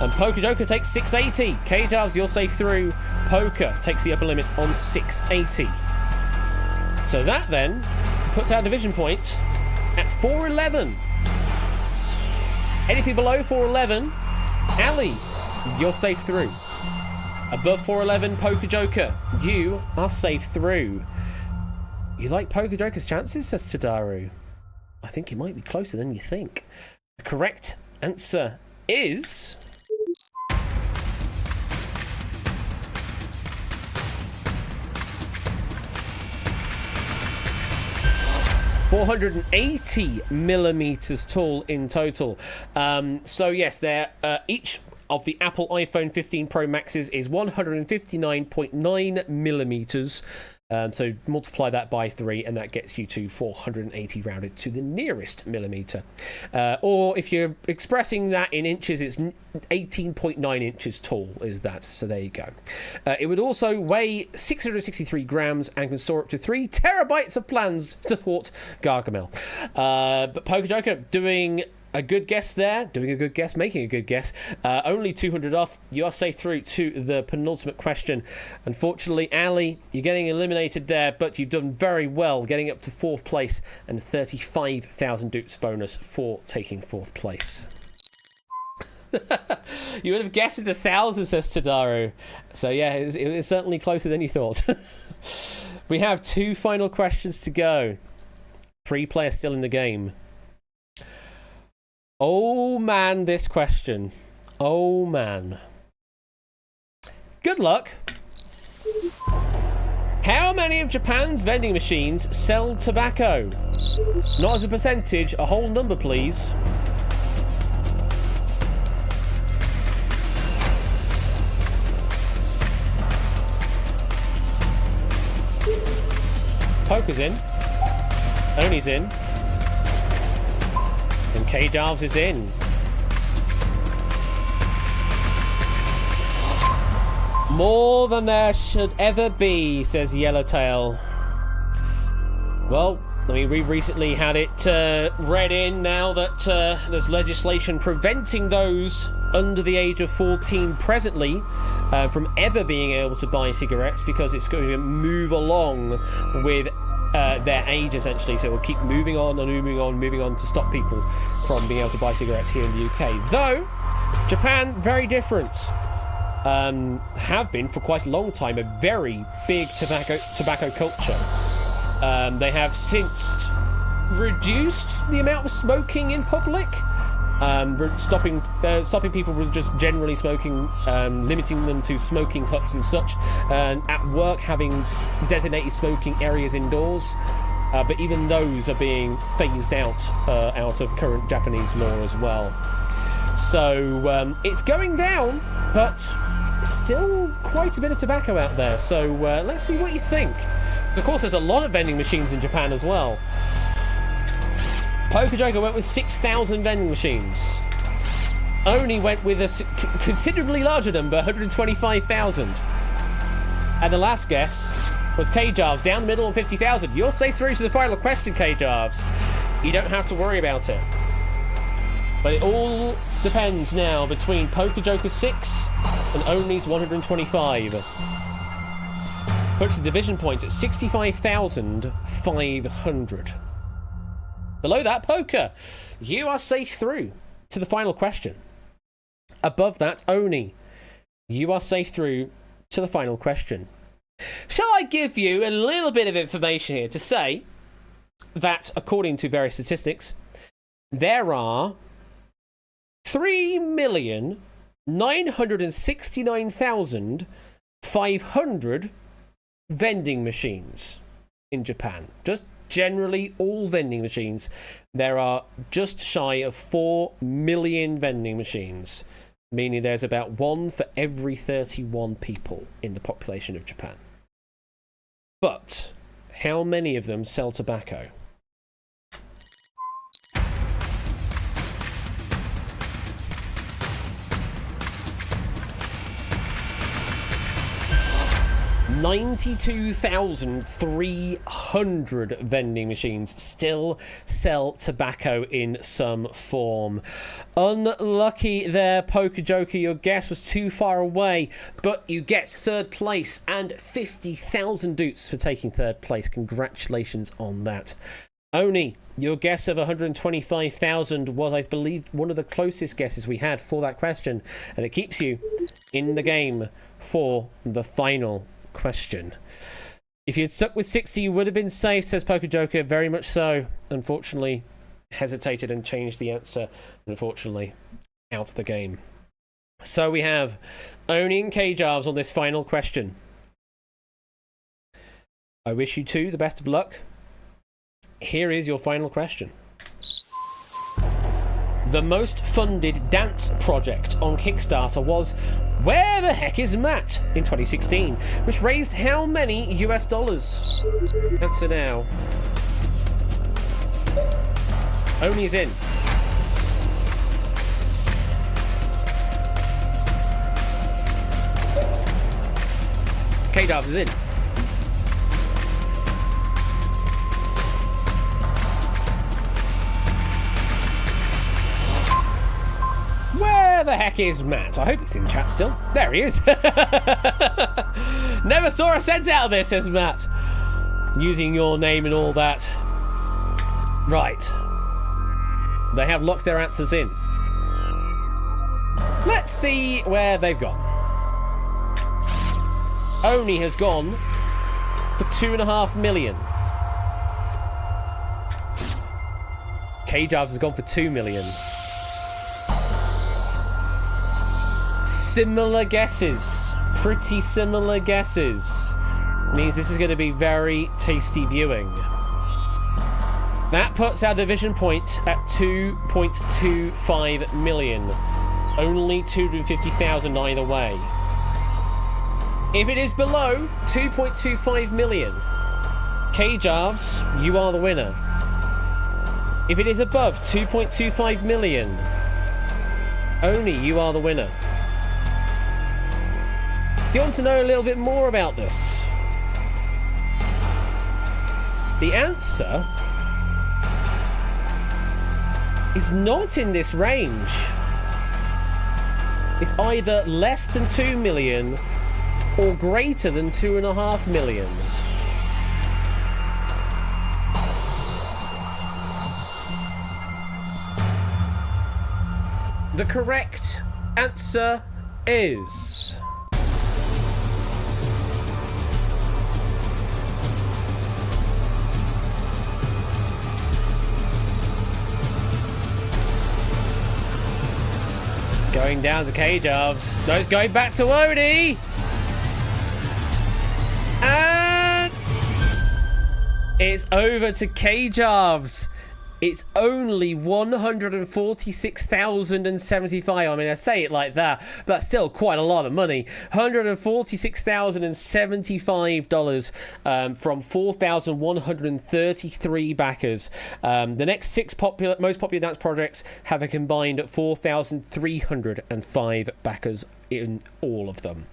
And Poker Joker takes 680. K-Dubs, you're safe through. Poker takes the upper limit on 680. So that then puts our division point at 411. Anything below 411, Ali, you're safe through. Above 411, Poker Joker, you are safe through. You like Poker Joker's chances, says Tadaru. I think he might be closer than you think. The correct answer is... ...480 millimeters tall in total. So yes, they're each of the Apple iPhone 15 Pro Maxes is 159.9 millimeters. So multiply that by 3 and that gets you to 480 rounded to the nearest millimeter. Or if you're expressing that in inches, it's 18.9 inches tall is that. So there you go. It would also weigh 663 grams and can store up to 3 terabytes of plans to thwart Gargamel. But Poker Joker doing a good guess there, making a good guess. Only 200 off. You are safe through to the penultimate question. Unfortunately, Ali, you're getting eliminated there, but you've done very well, getting up to 4th place and 35,000 dupes bonus for taking 4th place. You would have guessed in the thousands, says Tadaru. So yeah, it was certainly closer than you thought. We have 2 final questions to go. 3 players still in the game. Oh man, this question. Oh man. Good luck. How many of Japan's vending machines sell tobacco? Not as a percentage, a whole number, please. Poker's in. Oni's in. And K-Darves is in. More than there should ever be, says Yellowtail. Well, I mean, we've recently had it read in now that there's legislation preventing those under the age of 14 presently from ever being able to buy cigarettes because it's going to move along with their age, essentially. So we'll keep moving on to stop people from being able to buy cigarettes here in the UK. Though, Japan, very different. Have been for quite a long time a very big tobacco culture. They have since reduced the amount of smoking in public, stopping people from just generally smoking, limiting them to smoking huts and such, and at work having designated smoking areas indoors. But even those are being phased out of current Japanese law as well. So it's going down, but still quite a bit of tobacco out there. So let's see what you think. Of course, there's a lot of vending machines in Japan as well. Poker Joker went with 6,000 vending machines. Oni went with a considerably larger number, 125,000. And the last guess was K-Jarves, down the middle on 50,000. You're safe through to the final question, K-Jarves. You don't have to worry about it. But it all depends now between Poker Joker 6 and Oni's 125. Puts the division points at 65,500. Below that, Poker, you are safe through to the final question. Above that, Oni, you are safe through to the final question. Shall I give you a little bit of information here to say that, according to various statistics, there are 3,969,500 vending machines in Japan. Just generally all vending machines. There are just shy of 4 million vending machines, meaning there's about 1 for every 31 people in the population of Japan. But how many of them sell tobacco? $92,300 vending machines still sell tobacco in some form. Unlucky there, Poker Joker. Your guess was too far away, but you get third place and 50,000 doots for taking third place. Congratulations on that. Oni, your guess of 125,000 was, I believe, one of the closest guesses we had for that question, and it keeps you in the game for the final question. If you'd stuck with 60, you would have been safe, says Poker Joker. Very much so. Unfortunately, hesitated and changed the answer. Unfortunately, out of the game. So we have Oni and K-Jarves on this final question. I wish you two the best of luck. Here is your final question. The most funded dance project on Kickstarter was Where the Heck is Matt in 2016, which raised how many US dollars? Answer now. Oni's in. K-Dubs is in. Where the heck is Matt? I hope he's in chat still. There he is. Never saw a cent out of this, says Matt. Using your name and all that. Right. They have locked their answers in. Let's see where they've gone. Oni has gone for 2.5 million. K-Jarves has gone for 2 million. Similar guesses. Pretty similar guesses. Means this is going to be very tasty viewing. That puts our division point at 2.25 million. Only 250,000 either way. If it is below 2.25 million, K-Jarves, you are the winner. If it is above 2.25 million, Oni, you are the winner. If you want to know a little bit more about this, the answer is not in this range. It's either less than 2 million or greater than 2.5 million. The correct answer is... going down to K-Jarves. No, it's going back to Oni. And it's over to K-Jarves. It's only 146,075. I mean, I say it like that, but that's still quite a lot of money. $146,075 from 4,133 backers. The next 6 most popular dance projects have a combined 4,305 backers in all of them.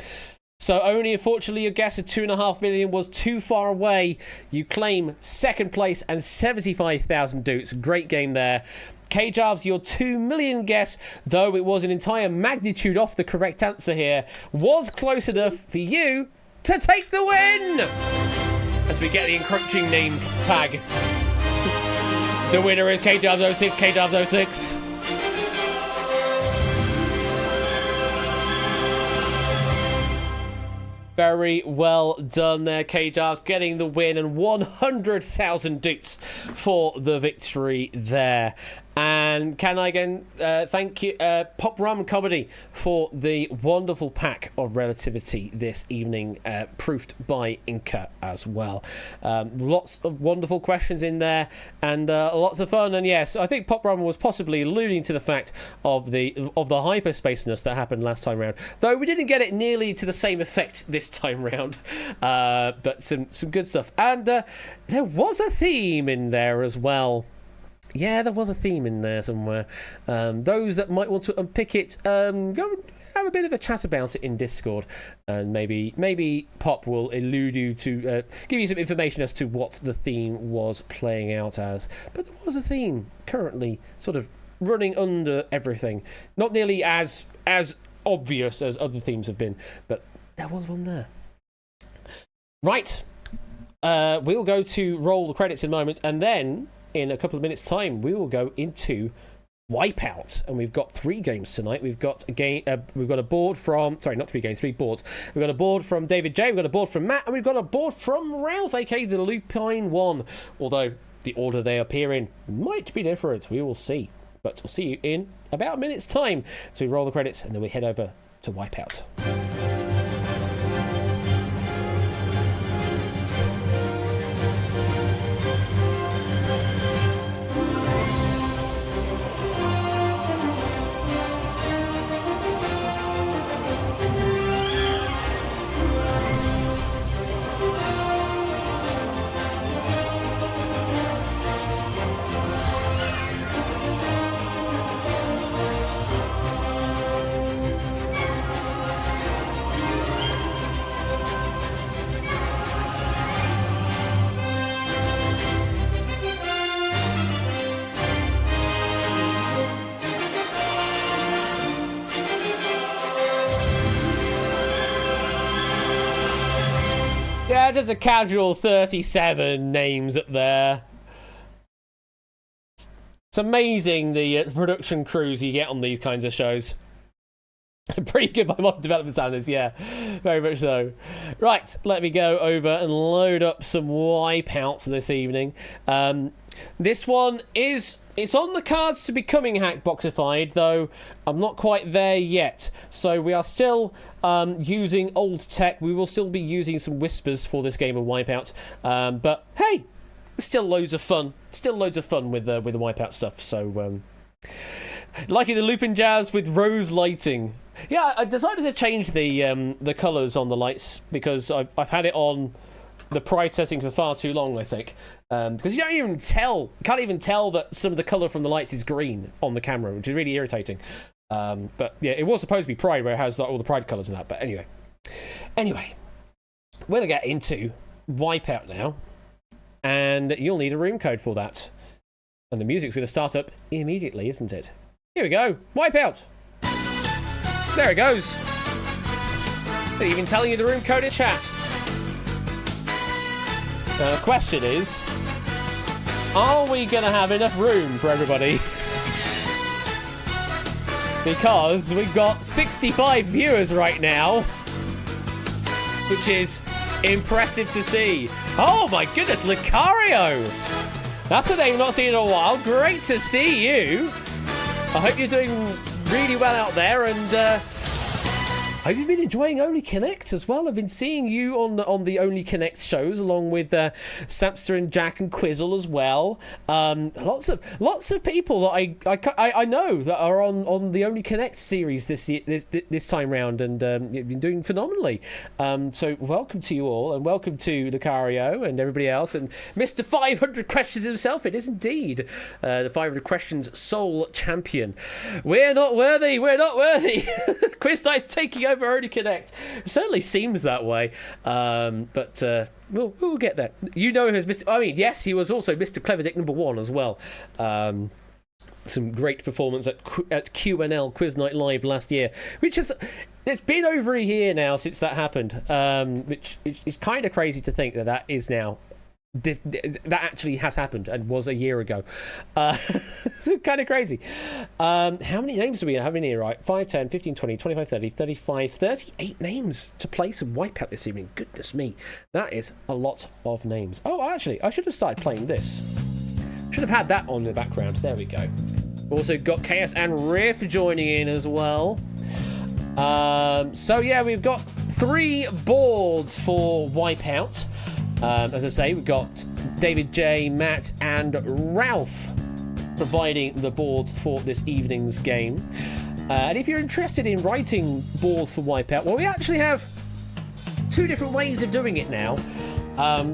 So only, unfortunately, your guess of 2.5 million was too far away. You claim second place and 75,000 doots. Great game there. K-Jarves, your 2 million guess, though it was an entire magnitude off the correct answer here, was close enough for you to take the win! As we get the encroaching name tag. The winner is K-Jarves 06, K-Jarves 06. Very well done there, K-Jars, getting the win and 100,000 doots for the victory there. And can I again thank you, Pop Rum Comedy, for the wonderful pack of relativity this evening, proofed by Inca as well. Lots of wonderful questions in there, and lots of fun. And yes, I think Pop Rum was possibly alluding to the fact of the hyperspaceness that happened last time round, though we didn't get it nearly to the same effect this time round. But some good stuff, and there was a theme in there as well. Yeah, there was a theme in there somewhere. Those that might want to unpick it, go have a bit of a chat about it in Discord, and maybe Pop will allude you to give you some information as to what the theme was playing out as. But there was a theme currently sort of running under everything, not nearly as obvious as other themes have been, but there was one there. Right, we'll go to roll the credits in a moment, and then in a couple of minutes' time, we will go into Wipeout, and we've got 3 games tonight. We've got a game. We've got a board from. Sorry, not 3 games, 3 boards. We've got a board from David J. We've got a board from Matt, and we've got a board from Ralph, aka the Lupine One. Although the order they appear in might be different. We will see. But we'll see you in about a minute's time. So we roll the credits, and then we head over to Wipeout. Yeah, just a casual 37 names up there. It's amazing the production crews you get on these kinds of shows. Pretty good by modern development standards, yeah. Very much so. Right, let me go over and load up some Wipeouts this evening. This one it's on the cards to be coming Hackboxified, though I'm not quite there yet. So we are still using old tech. We will still be using some whispers for this game of Wipeout. But hey, still loads of fun. Still loads of fun with the Wipeout stuff. So liking the looping jazz with rose lighting. Yeah, I decided to change the colours on the lights because I've had it on the pride setting for far too long, I think. Because you can't even tell that some of the colour from the lights is green on the camera, which is really irritating. But yeah, it was supposed to be pride where it has all the pride colours and that. But anyway, we're going to get into Wipeout now, and you'll need a room code for that. And the music's going to start up immediately, isn't it? Here we go, Wipeout. There it goes. They're even telling you the room code in chat. The question is, are we going to have enough room for everybody? Because we've got 65 viewers right now, which is impressive to see. Oh my goodness, Lucario! That's a name I've not seen in a while. Great to see you. I hope you're doing really well out there, and have you been enjoying Only Connect as well? I've been seeing you on the Only Connect shows, along with Sapster and Jack and Quizzle as well. Lots of people that I know that are on the Only Connect series this time round, and you've been doing phenomenally. So welcome to you all, and welcome to Lucario and everybody else, and Mr. 500 Questions himself. It is indeed the 500 Questions sole champion. We're not worthy. We're not worthy. Quiz Night's taking over Only Connect. It certainly seems that way, but we'll get there. You know him as Mr. I mean, yes, he was also Mr. Clever Dick #1 as well. Some great performance at QNL Quiz Night Live last year, which is it's been over a year now since that happened, which is kind of crazy to think that is now that actually has happened and was a year ago. It's kind of crazy. How many names do we have in here, right? 5, 10, 15, 20, 25, 30, 35, 38 names to play some Wipeout this evening. Goodness me. That is a lot of names. Oh, actually, I should have started playing this. Should have had that on in the background. There we go. Also got Chaos and Riff joining in as well. So yeah, we've got 3 boards for Wipeout. As I say, we've got David J, Matt, and Ralph providing the boards for this evening's game. And if you're interested in writing boards for Wipeout, well, we actually have 2 different ways of doing it now.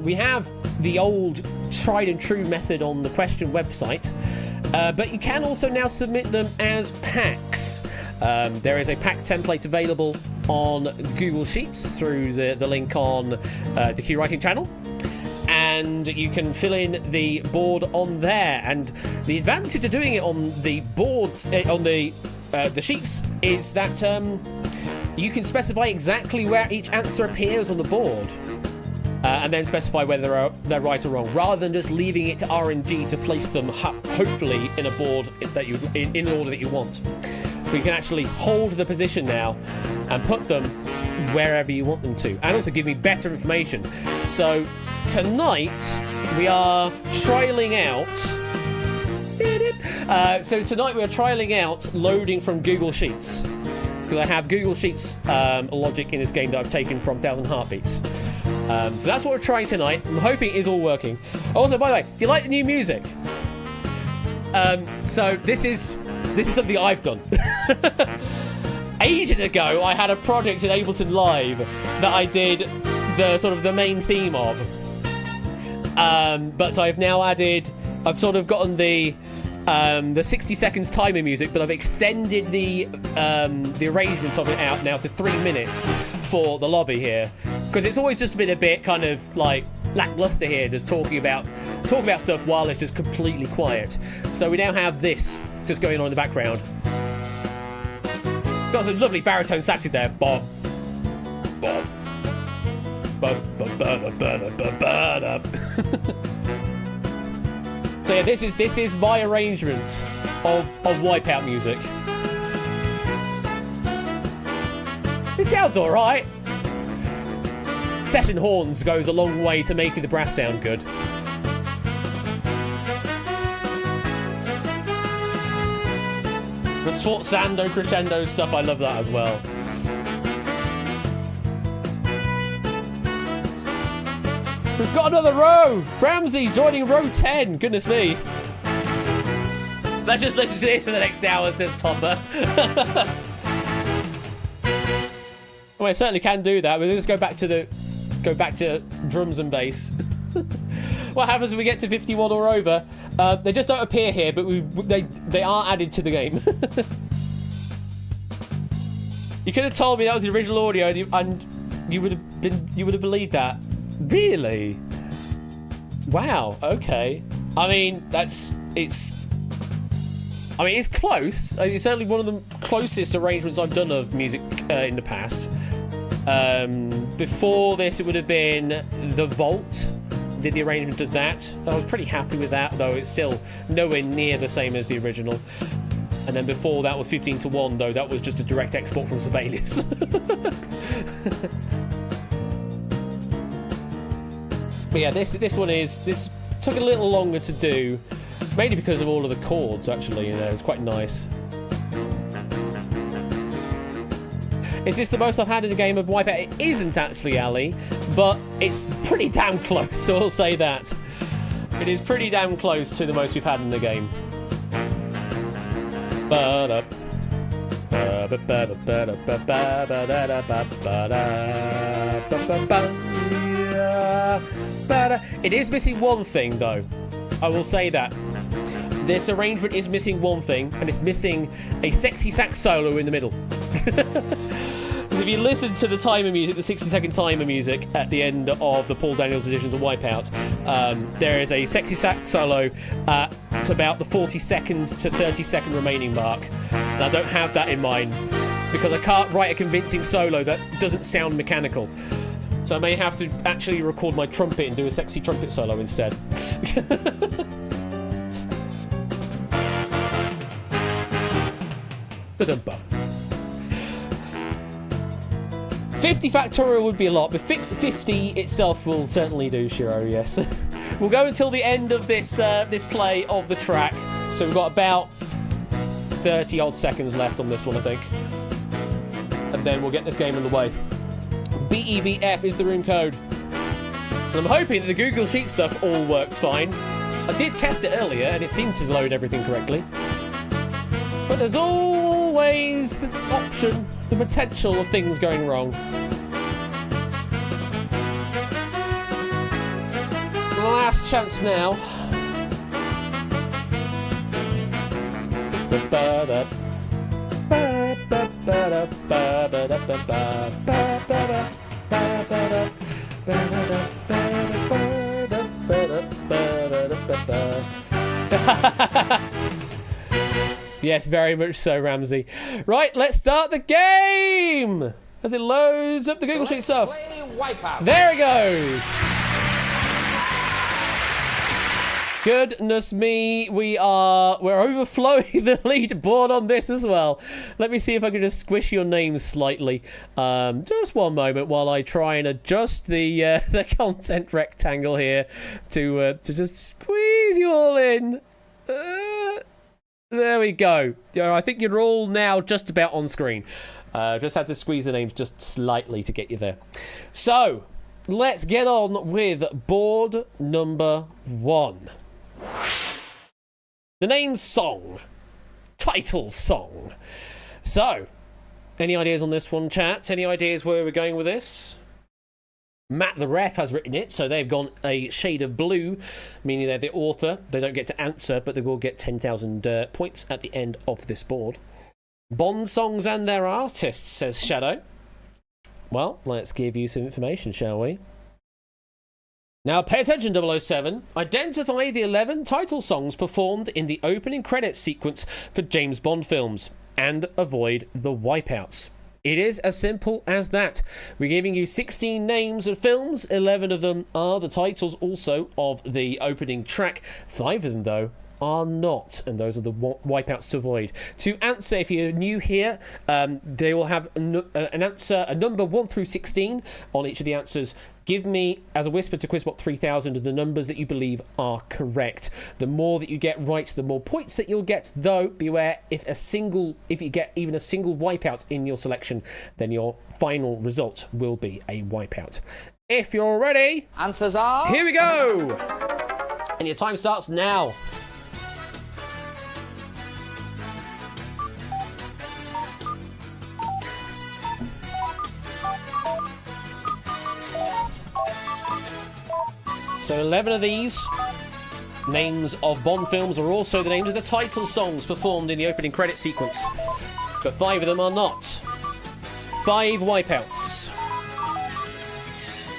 We have the old tried and true method on the Question website, but you can also now submit them as packs. There is a pack template available on Google Sheets through the link on the Q Writing channel, and you can fill in the board on there. And the advantage of doing it on the board on the sheets is that you can specify exactly where each answer appears on the board, and then specify whether they're right or wrong, rather than just leaving it to RNG to place them hopefully in a board that you in order that you want. We can actually hold the position now and put them wherever you want them to, and also give me better information. So tonight we are trialing out. Loading from Google Sheets, because I have Google Sheets logic in this game that I've taken from 1,000 Heartbeats. So that's what we're trying tonight. I'm hoping it is all working. Also, by the way, do you like the new music? So this is something I've done. Ages ago, I had a project in Ableton Live that I did the main theme of. But I've now added. I've sort of gotten the 60 seconds timer music, but I've extended the arrangement of it out now to 3 minutes for the lobby here, because it's always just been a bit kind of like lackluster here, just talking about stuff while it's just completely quiet. So we now have this just going on in the background. Got a lovely baritone saxy there. Bob. Bob. So yeah, this is my arrangement of Wipeout music. It sounds alright. Session horns goes a long way to making the brass sound good. The sforzando crescendo stuff, I love that as well. We've got another row! Ramsey joining row 10. Goodness me. Let's just listen to this for the next hour, says Topper. Well, I certainly can do that. We'll just go back to drums and bass. What happens when we get to 51 or over? They just don't appear here, but they are added to the game. You could have told me that was the original audio, and you would have believed that. Really? Wow. Okay. I mean, it's close. It's certainly one of the closest arrangements I've done of music in the past. Before this, it would have been The Vault. Did the arrangement of that. I was pretty happy with that, though it's still nowhere near the same as the original. And then before that was 15 to 1, though that was just a direct export from Sibelius. But yeah, this took a little longer to do, mainly because of all of the chords. Actually, it's quite nice. Is this the most I've had in a game of Wipeout? It isn't actually, Ali, but it's pretty damn close, so I'll say that. It is pretty damn close to the most we've had in the game. It is missing one thing, though. I will say that. This arrangement is missing one thing, and it's missing a sexy sax solo in the middle. If you listen to the timer music, the 60-second timer music at the end of the Paul Daniels editions of Wipeout, there is a sexy sax solo at about the 40-second to 30-second remaining mark. And I don't have that in mind because I can't write a convincing solo that doesn't sound mechanical. So I may have to actually record my trumpet and do a sexy trumpet solo instead. 50 factorial would be a lot, but 50 itself will certainly do, Shiro, yes. We'll go until the end of this this play of the track. So we've got about 30 odd seconds left on this one, I think. And then we'll get this game underway. BEBF is the room code. And I'm hoping that the Google Sheet stuff all works fine. I did test it earlier and it seemed to load everything correctly. But there's always the option, the potential of things going wrong. Last chance now. Yes, very much so, Ramsey. Right, let's start the game as it loads up the Google Sheet stuff. There it goes. Goodness me, we're overflowing the leaderboard on this as well. Let me see if I can just squish your name slightly. Just one moment while I try and adjust the content rectangle here to just squeeze you all in. There we go. I think you're all now just about on screen. Just had to squeeze the names just slightly to get you there. So, let's get on with board number 1. The name's song. Title song. So, any ideas on this one, chat? Any ideas where we're going with this? Matt the Ref has written it, so they've gone a shade of blue, meaning they're the author. They don't get to answer, but they will get 10,000 points at the end of this board. Bond songs and their artists, says Shadow. Well, let's give you some information, shall we? Now, pay attention, 007. Identify the 11 title songs performed in the opening credits sequence for James Bond films, and avoid the wipeouts. It is as simple as that. We're giving you 16 names of films. 11 of them are the titles also of the opening track. 5 of them, though, are not, and those are the wipeouts to avoid. To answer, if you're new here, they will have an answer, a number 1 through 16 on each of the answers. Give me, as a whisper to Quizbot 3000, the numbers that you believe are correct. The more that you get right, the more points that you'll get, though beware, if you get even a single wipeout in your selection, then your final result will be a wipeout. If you're ready, answers are... here we go! And your time starts now. So 11 of these names of Bond films are also the names of the title songs performed in the opening credit sequence. But 5 of them are not. 5 wipeouts.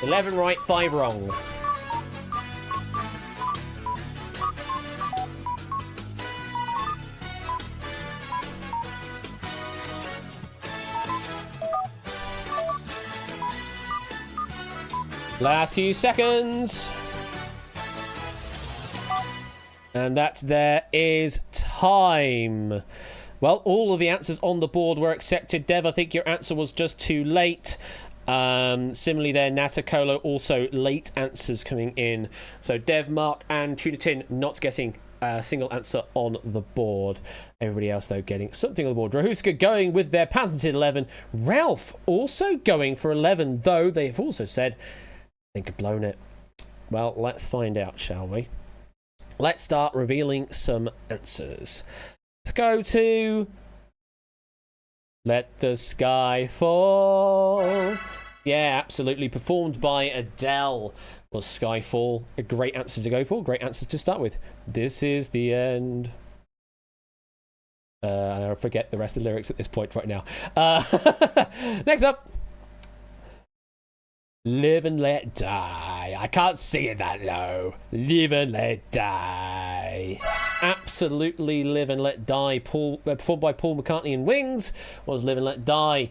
11 right, 5 wrong. Last few seconds. And that there is time. Well, all of the answers on the board were accepted. Dev, I think your answer was just too late. Similarly there, Natakolo, also late answers coming in. So Dev, Mark and Tunatin not getting a single answer on the board. Everybody else, though, getting something on the board. Rahuska going with their patented 11. Ralph also going for 11, though they've also said they could have blown it. Well, let's find out, shall we? Let's start revealing some answers. Let's go to Let the Sky Fall. Yeah, absolutely. Performed by Adele was Skyfall. A great answer to go for. Great answer to start with. This is the end. I forget the rest of the lyrics at this point right now. Next up. Live and let die. I can't sing it that low. Live and let die. Absolutely Live and Let Die. Performed by Paul McCartney and Wings was Live and Let Die.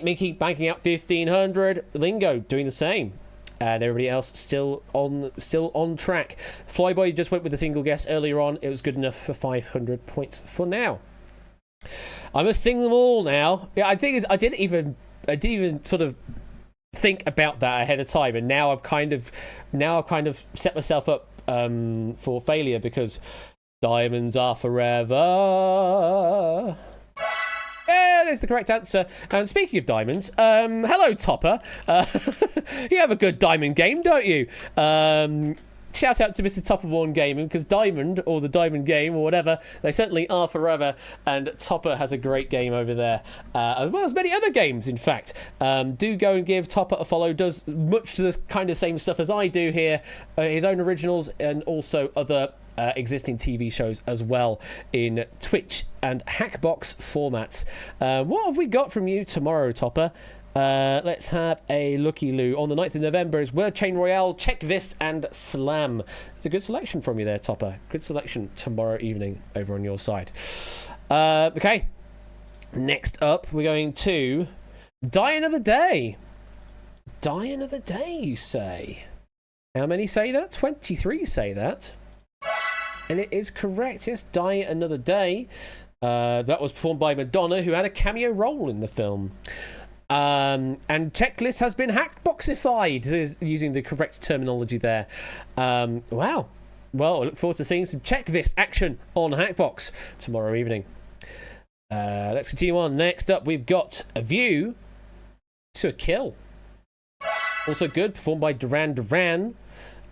Mickey banking out 1,500. Lingo doing the same. And everybody else still on track. Flyboy just went with a single guess earlier on. It was good enough for 500 points for now. I must sing them all now. Yeah, I think I didn't even sort of think about that ahead of time, and now I've kind of set myself up for failure because diamonds are forever. That is the correct answer. And speaking of diamonds, hello Topper. You have a good diamond game, don't you? Shout out to Mr. Topperborn Gaming, because Diamond, or the Diamond Game, or whatever, they certainly are forever, and Topper has a great game over there, as well as many other games, in fact. Do go and give Topper a follow. Does much to the kind of same stuff as I do here, his own originals, and also other existing TV shows as well in Twitch and Hackbox formats. What have we got from you tomorrow, Topper? Let's have a looky-loo. On the 9th of November is Word Chain Royale, Check Vist, and Slam. It's a good selection from you there, Topper. Good selection tomorrow evening over on your side. Okay. Next up, we're going to Die Another Day. Die Another Day, you say? How many say that? 23 say that. And it is correct, yes. Die Another Day. That was performed by Madonna, who had a cameo role in the film. And Checklist has been hackboxified, using the correct terminology there. Wow. Well, I look forward to seeing some Checkvist action on Hackbox tomorrow evening. Let's continue on. Next up, we've got A View to a Kill. Also good, performed by Duran Duran.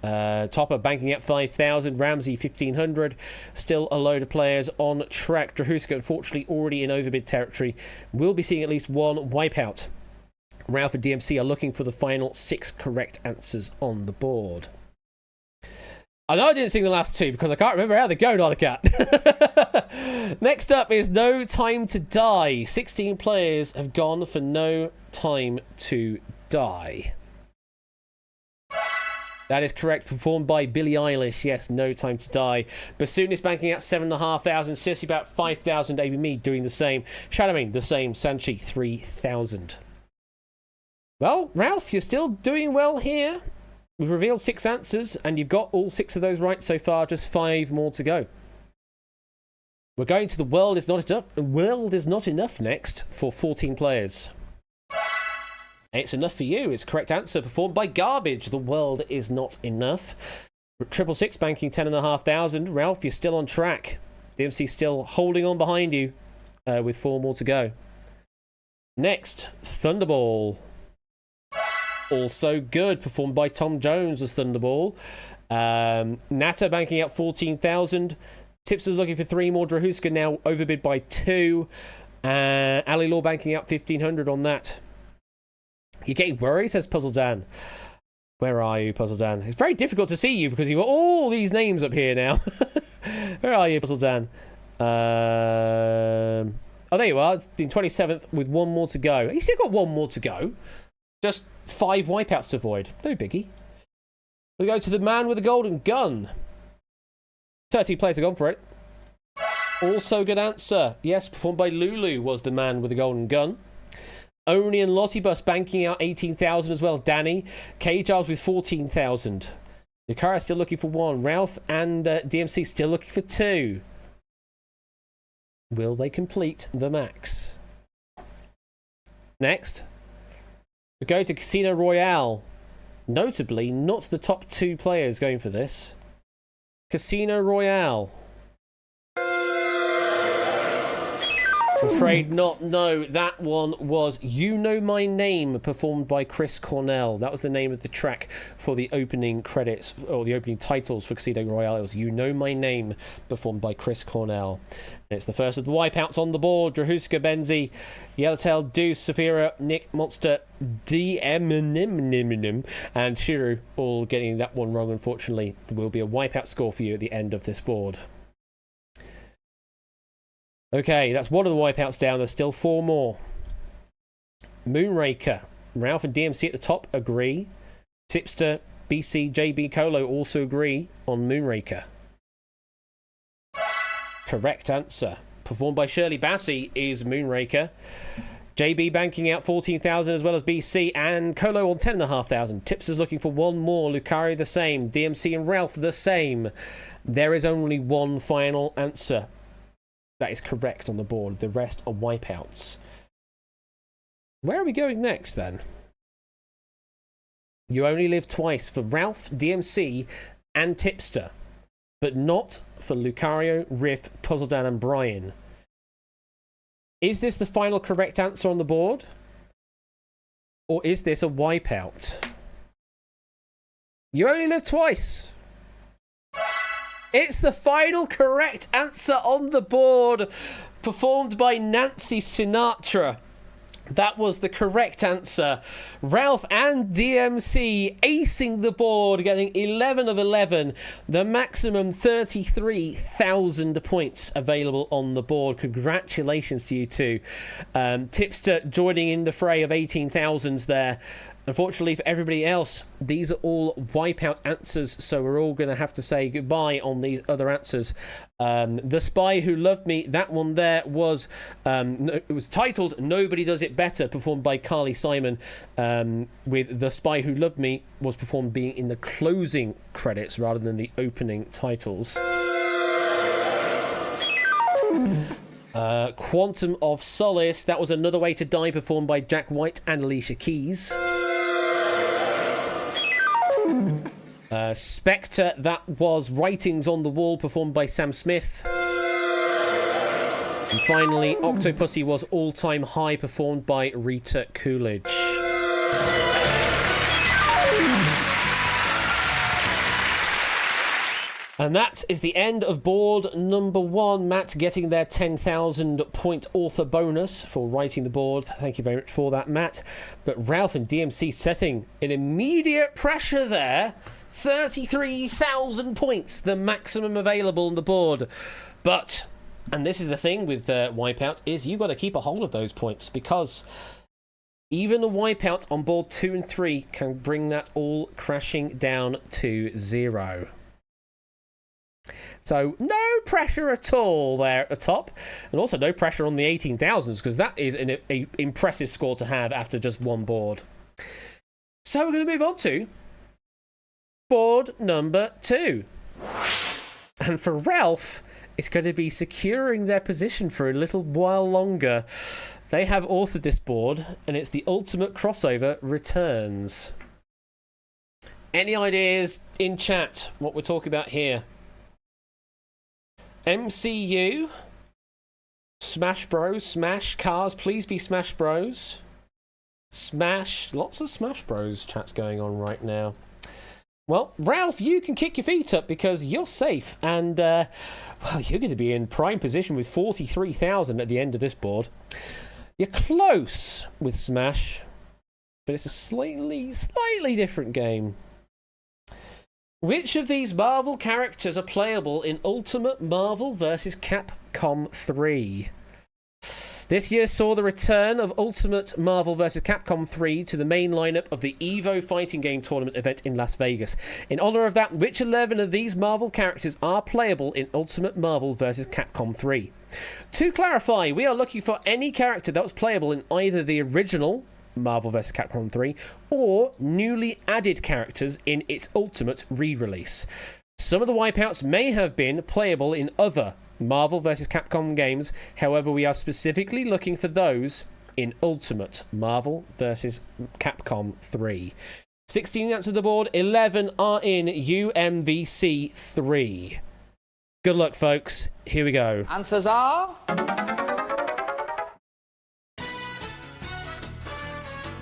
Topper banking at 5,000, Ramsey 1,500. Still a load of players on track. Drahuska, unfortunately, already in overbid territory. We'll be seeing at least one wipeout. Ralph and DMC are looking for the final 6 correct answers on the board. I know I didn't sing the last 2 because I can't remember how they go, not a cat. Next up is No Time to Die. 16 players have gone for No Time to Die. That is correct, performed by Billie Eilish. Yes, No Time to Die. Bassoon is banking out 7,500. Sissy about 5,000. Amy Me doing the same. Shadowing the same. Sanchi 3,000. Well, Ralph, you're still doing well here. We've revealed 6 answers, and you've got all 6 of those right so far. Just 5 more to go. We're going to The World Is Not Enough. The World Is Not Enough next for 14 players. It's enough for you. It's correct answer. Performed by Garbage. The World Is Not Enough. 666 banking 10,500. Ralph, you're still on track. DMC still holding on behind you with 4 more to go. Next, Thunderball. Also good. Performed by Tom Jones as Thunderball. Natter banking out 14,000. Tipster's looking for 3 more. Drahuska now overbid by 2. Ali Law banking out 1,500 on that. You're getting worried, says Puzzle Dan. Where are you, Puzzle Dan? It's very difficult to see you because you've got all these names up here now. Where are you, Puzzle Dan? Oh, there you are. Been 27th with 1 more to go. You still got 1 more to go. Just 5 wipeouts to avoid. No biggie. We go to the man with the golden gun. 30 players have gone for it. Also good answer. Yes, performed by Lulu was the man with the golden gun. Oni and Lottie Bus banking out 18,000 as well. Danny. K-Giles with 14,000. Nikara still looking for 1. Ralph and DMC still looking for 2. Will they complete the max? Next, we go to Casino Royale. Notably, not the top 2 players going for this. Casino Royale. I'm afraid not. No, that one was You Know My Name, performed by Chris Cornell. That was the name of the track for the opening credits, or the opening titles for Casino Royale. It was You Know My Name, performed by Chris Cornell. And it's the first of the wipeouts on the board. Drahuska, Benzi, Yellowtail, Deuce, Saphira, Nick, Monster, DM, and Shiru all getting that one wrong, unfortunately. There will be a wipeout score for you at the end of this board. Okay, that's one of the wipeouts down. There's still 4 more. Moonraker. Ralph and DMC at the top agree. Tipster, BC, JB, Colo also agree on Moonraker. Correct answer, performed by Shirley Bassey, is Moonraker. JB banking out 14,000 as well as BC, and Colo on 10,500. Tipster's looking for one more. Lucario the same. DMC and Ralph the same. There is only one final answer that is correct on the board. The rest are wipeouts. Where are we going next then? You only live twice for Ralph, DMC, and Tipster, but not for Lucario, Riff, Puzzledan, and Brian. Is this the final correct answer on the board? Or is this a wipeout? You only live twice. It's the final correct answer on the board, performed by Nancy Sinatra. That was the correct answer. Ralph and DMC acing the board, getting 11 of 11. The maximum 33,000 points available on the board. Congratulations to you two. Tipster joining in the fray of 18,000s there. Unfortunately for everybody else, these are all wipeout answers, so we're all going to have to say goodbye on these other answers. The Spy Who Loved Me, that one there was it was titled Nobody Does It Better, performed by Carly Simon, with The Spy Who Loved Me was performed being in the closing credits rather than the opening titles. Quantum of Solace, that was Another Way to Die, performed by Jack White and Alicia Keys. Spectre, that was Writings on the Wall, performed by Sam Smith. And finally, Octopussy was All Time High, performed by Rita Coolidge. And that is the end of board number 1. Matt getting their 10,000 point author bonus for writing the board. Thank you very much for that, Matt. But Ralph and DMC setting an immediate pressure there. 33,000 points, the maximum available on the board. But, and this is the thing with Wipeout, is you've got to keep a hold of those points, because even a Wipeout on board 2 and 3 can bring that all crashing down to 0. So no pressure at all there at the top, and also no pressure on the 18,000s, because that is an impressive score to have after just one board. So we're going to move on to board number 2. And for Ralph, it's going to be securing their position for a little while longer. They have authored this board, and it's the Ultimate Crossover Returns. Any ideas in chat what we're talking about here? MCU, Smash Bros, Smash, Cars, please be Smash Bros. Smash, lots of Smash Bros chats going on right now. Well, Ralph, you can kick your feet up because you're safe, and well, you're going to be in prime position with 43,000 at the end of this board. You're close with Smash, but it's a slightly different game. Which of these Marvel characters are playable in Ultimate Marvel vs. Capcom 3? This year saw the return of Ultimate Marvel vs. Capcom 3 to the main lineup of the EVO fighting game tournament event in Las Vegas. In honor of that, which 11 of these Marvel characters are playable in Ultimate Marvel vs. Capcom 3? To clarify, we are looking for any character that was playable in either the original Marvel vs. Capcom 3 or newly added characters in its Ultimate re-release. Some of the wipeouts may have been playable in other Marvel vs. Capcom games, however we are specifically looking for those in Ultimate Marvel vs. Capcom 3. 16 answers to the board, 11 are in UMVC 3. Good luck, folks. Here we go. Answers are...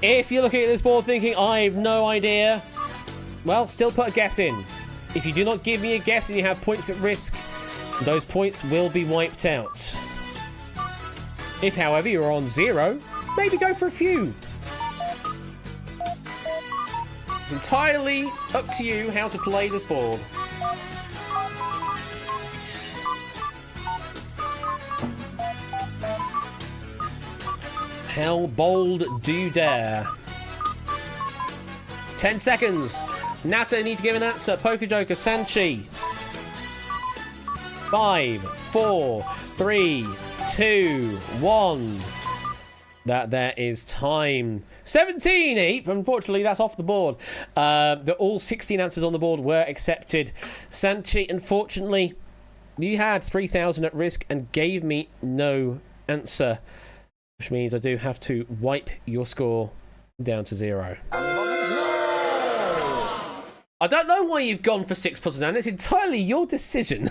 If you're looking at this board thinking, I have no idea, well, still put a guess in. If you do not give me a guess and you have points at risk, those points will be wiped out. If, however, you're on 0, maybe go for a few. It's entirely up to you how to play this board. How bold do you dare? 10 seconds. Nata need to give an answer. Poker Joker, Sanchi. 5, 4, 3, 2, 1. There is time. 17, Eep. Unfortunately, that's off the board. All 16 answers on the board were accepted. Sanchi, unfortunately, you had 3,000 at risk and gave me no answer, which means I do have to wipe your score down to 0. I don't know why you've gone for 6 puzzles, Dan. It's entirely your decision.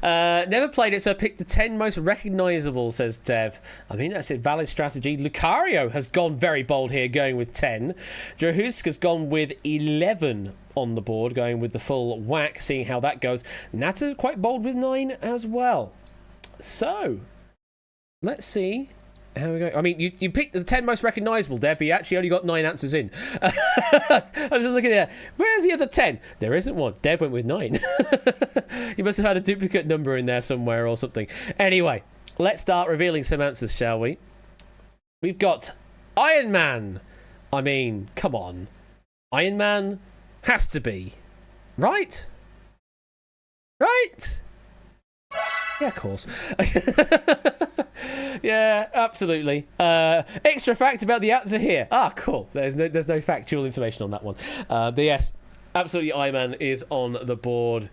Never played it, so I picked the 10 most recognisable, says Dev. I mean, that's a valid strategy. Lucario has gone very bold here, going with 10. Drahusk has gone with 11 on the board, going with the full whack, seeing how that goes. Nata quite bold with 9 as well. So, let's see how we go. I mean, you picked the 10 most recognisable, Dev, but you actually only got 9 answers in. I was just looking at that. Where's the other 10? There isn't one. Dev went with 9. You must have had a duplicate number in there somewhere or something. Anyway, let's start revealing some answers, shall we? We've got Iron Man. I mean, come on. Iron Man has to be. Right? Right? Yeah, of course. Yeah, absolutely. Extra fact about the answer here. Ah, cool. There's no factual information on that one. But yes, absolutely, Iron Man is on the board.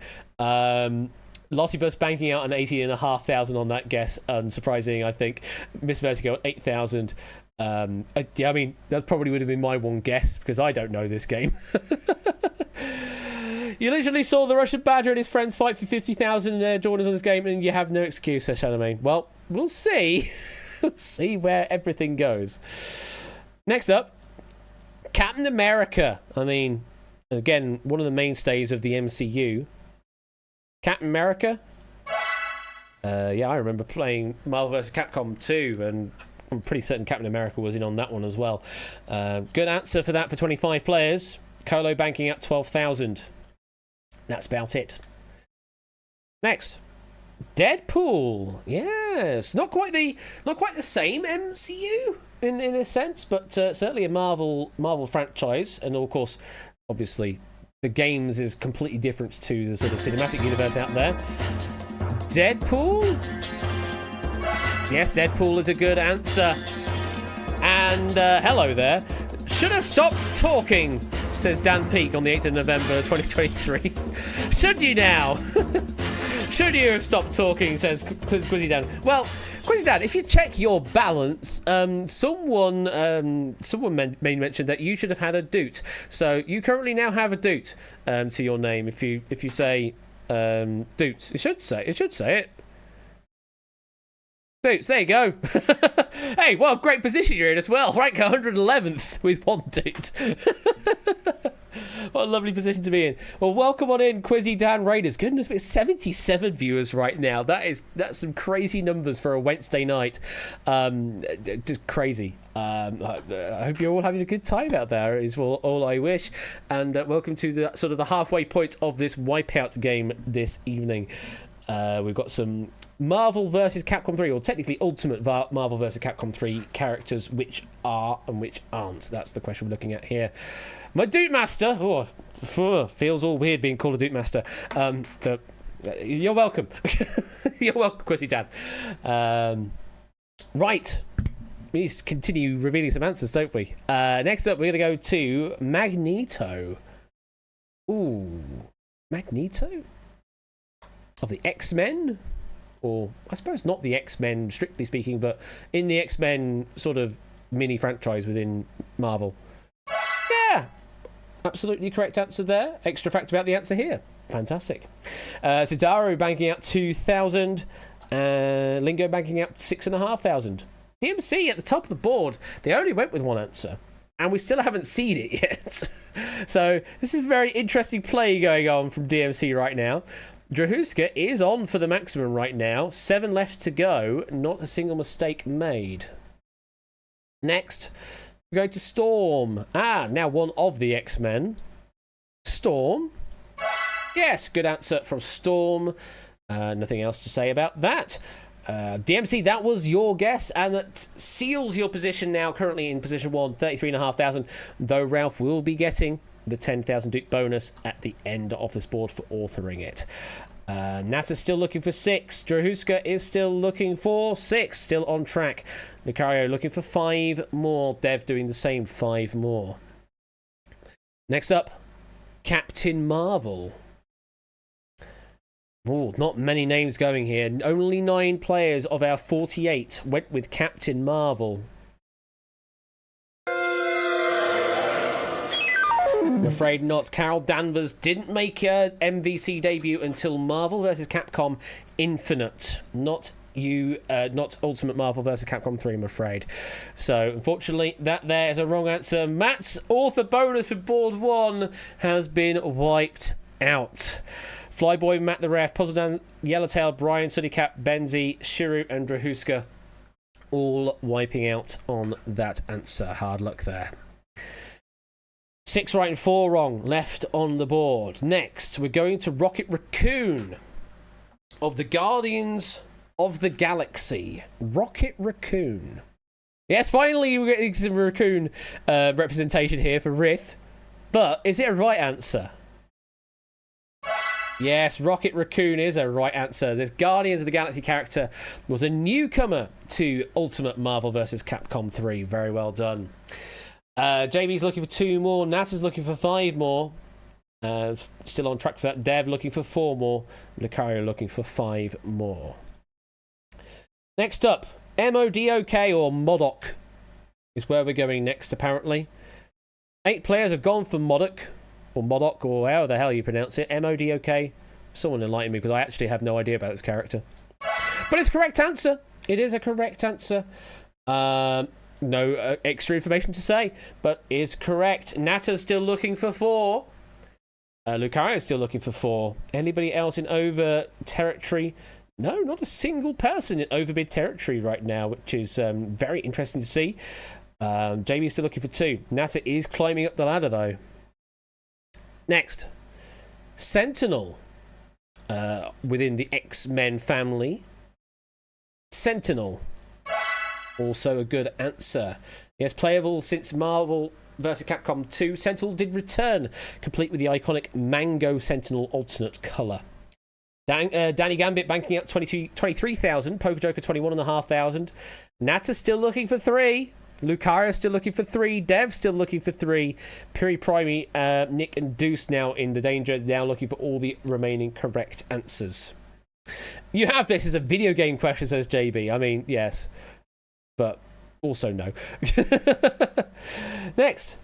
Lottibus banking out an 18,500 on that guess. Unsurprising, I think. Miss Vertigo 8,000. Yeah, I mean, that probably would have been my one guess because I don't know this game. You literally saw the Russian Badger and his friends fight for 50,000 Jordans on this game, and you have no excuse, says Shadowmane. Well, we'll see. We'll see where everything goes. Next up, Captain America. I mean, again, one of the mainstays of the MCU. Captain America? Yeah, I remember playing Marvel vs. Capcom 2, and I'm pretty certain Captain America was in on that one as well. Good answer for that for 25 players. Colo banking at 12,000. That's about it. Next, Deadpool. Yes, not quite the same MCU in a sense, but certainly a Marvel franchise, and of course, obviously, the games is completely different to the sort of cinematic universe out there. Deadpool. Yes, Deadpool is a good answer. And hello there. Should have stopped talking, says Dan Peake on the 8th of November 2023. Should you now? Should you have stopped talking, says Quizzy Dan. Well, Quizzy Dan, if you check your balance, someone may mention that you should have had a doot. So you currently now have a doot to your name. If you say doot, it should say it. Doots, there you go. Hey, well, great position you're in as well. Rank 111th with 1 doot. What a lovely position to be in. Well, welcome on in, Quizzy Dan Raiders. Goodness, it's 77 viewers right now. That's some crazy numbers for a Wednesday night. Just crazy. I hope you're all having a good time out there, is all I wish. And welcome to the sort of the halfway point of this Wipeout game this evening. We've got some Marvel vs. Capcom 3, or technically Ultimate Marvel vs. Capcom 3 characters, which are and which aren't. That's the question we're looking at here. My Doot Master, feels all weird being called a Doot Master. But you're welcome. You're welcome, Quizzy Dan. Right. We need to continue revealing some answers, don't we? Next up, we're going to go to Magneto. Ooh. Magneto? Of the X-Men? Or, I suppose not the X-Men, strictly speaking, but in the X-Men sort of mini-franchise within Marvel. Yeah! Absolutely correct answer there. Extra fact about the answer here. Fantastic. Sidaro banking out 2,000. Lingo banking out 6,500. DMC at the top of the board. They only went with one answer. And we still haven't seen it yet. So, this is a very interesting play going on from DMC right now. Drahuska is on for the maximum right now. 7 left to go. Not a single mistake made. Next, we go to Storm. Now one of the X-Men. Storm. Yes, good answer from Storm. Nothing else to say about that. DMC, that was your guess, and that seals your position now, currently in position 1, 33,500, though Ralph will be getting the 10,000 Duke bonus at the end of this board for authoring it. Nata's still looking for 6. Drahuska is still looking for 6. Still on track. Lucario looking for 5 more. Dev doing the same, 5 more. Next up, Captain Marvel. Oh, not many names going here. Only 9 players of our 48 went with Captain Marvel. I'm afraid not. Carol Danvers didn't make her MVC debut until Marvel vs. Capcom Infinite. Not Ultimate Marvel vs. Capcom 3, I'm afraid. So, unfortunately, that there is a wrong answer. Matt's author bonus for board 1 has been wiped out. Flyboy, Matt the Ref, Puzzledan, Yellowtail, Brian, Suddycap, Benzi, Shiru, and Drahuska all wiping out on that answer. Hard luck there. 6 right and 4 wrong left on the board. Next, we're going to Rocket Raccoon of the Guardians of the Galaxy. Rocket Raccoon. Yes, finally we're getting some raccoon representation here for Riff. But is it a right answer? Yes, Rocket Raccoon is a right answer. This Guardians of the Galaxy character was a newcomer to Ultimate Marvel vs. Capcom 3. Very well done. JB's looking for 2 more. Nat is looking for 5 more. Still on track for that. Dev looking for 4 more. Lucario looking for 5 more. Next up, MODOK or Modok is where we're going next, apparently. 8 players have gone for Modok, or how the hell you pronounce it. MODOK. Someone enlighten me, because I actually have no idea about this character. But it's a correct answer. It is a correct answer. No extra information to say, but is correct. Nata's still looking for 4. Lucario's still looking for 4. Anybody else in over territory? No, not a single person in overbid territory right now, which is very interesting to see. Jamie's still looking for 2. Nata is climbing up the ladder, though. Next, Sentinel. Within the X-Men family. Sentinel. Also a good answer. Yes, playable since Marvel vs. Capcom 2. Sentinel did return, complete with the iconic Mango Sentinel alternate colour. Danny Gambit banking out 23,000. Poker Joker 21,500. Nata still looking for 3. Lucario still looking for 3. Dev still looking for 3. Piri Primi, Nick and Deuce now in the danger. Now looking for all the remaining correct answers. You have this as a video game question, says JB. I mean, yes. But also no. Next.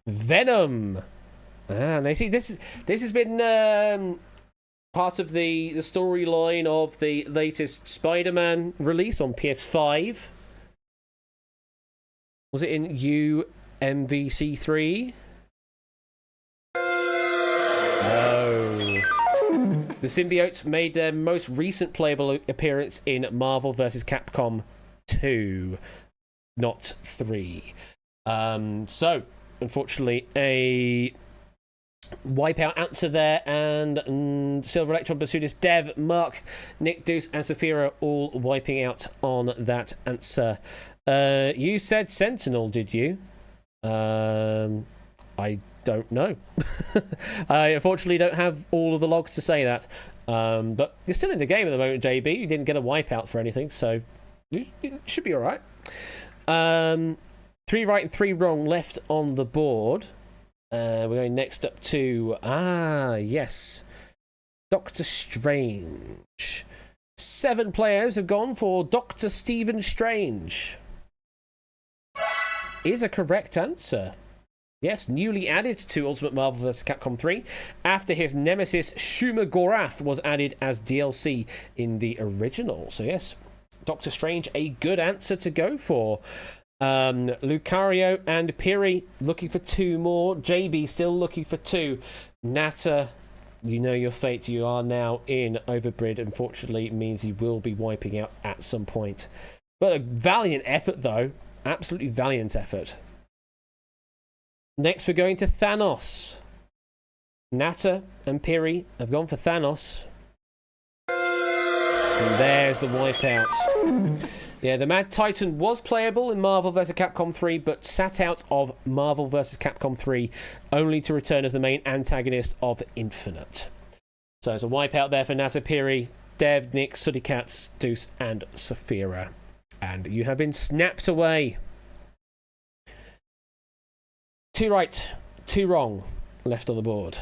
Venom. Now you see, this has been part of the storyline of the latest Spider-Man release on PS5. Was it in UMVC3? No. The symbiotes made their most recent playable appearance in Marvel vs. Capcom 2, not 3. So, unfortunately, a wipeout answer there, and Silver Electron, Basudis, Dev, Mark, Nick, Deuce, and Sophia all wiping out on that answer. You said Sentinel, did you? I don't know. I unfortunately don't have all of the logs to say that. But you're still in the game at the moment, JB. You didn't get a wipeout for anything, so it should be all right. 3 right and 3 wrong left on the board. We're going next up to yes, Doctor Strange. 7 players have gone for Dr. Stephen Strange. Is a correct answer. Yes, newly added to Ultimate Marvel vs. Capcom 3 after his nemesis Shuma Gorath was added as DLC in the original. So yes, Doctor Strange, a good answer to go for. Lucario and Piri looking for 2 more. JB still looking for 2. Nata, you know your fate. You are now in Overbrid. Unfortunately, it means he will be wiping out at some point. But a valiant effort, though. Absolutely valiant effort. Next, we're going to Thanos. Nata and Piri have gone for Thanos. And there's the wipeout. Yeah, the Mad Titan was playable in Marvel vs. Capcom 3, but sat out of Marvel vs. Capcom 3 only to return as the main antagonist of Infinite. So it's a wipeout there for Nasapiri, Dev, Nick, Sudicats, Deuce, and Saphira. And you have been snapped away. 2 right, 2 wrong left on the board.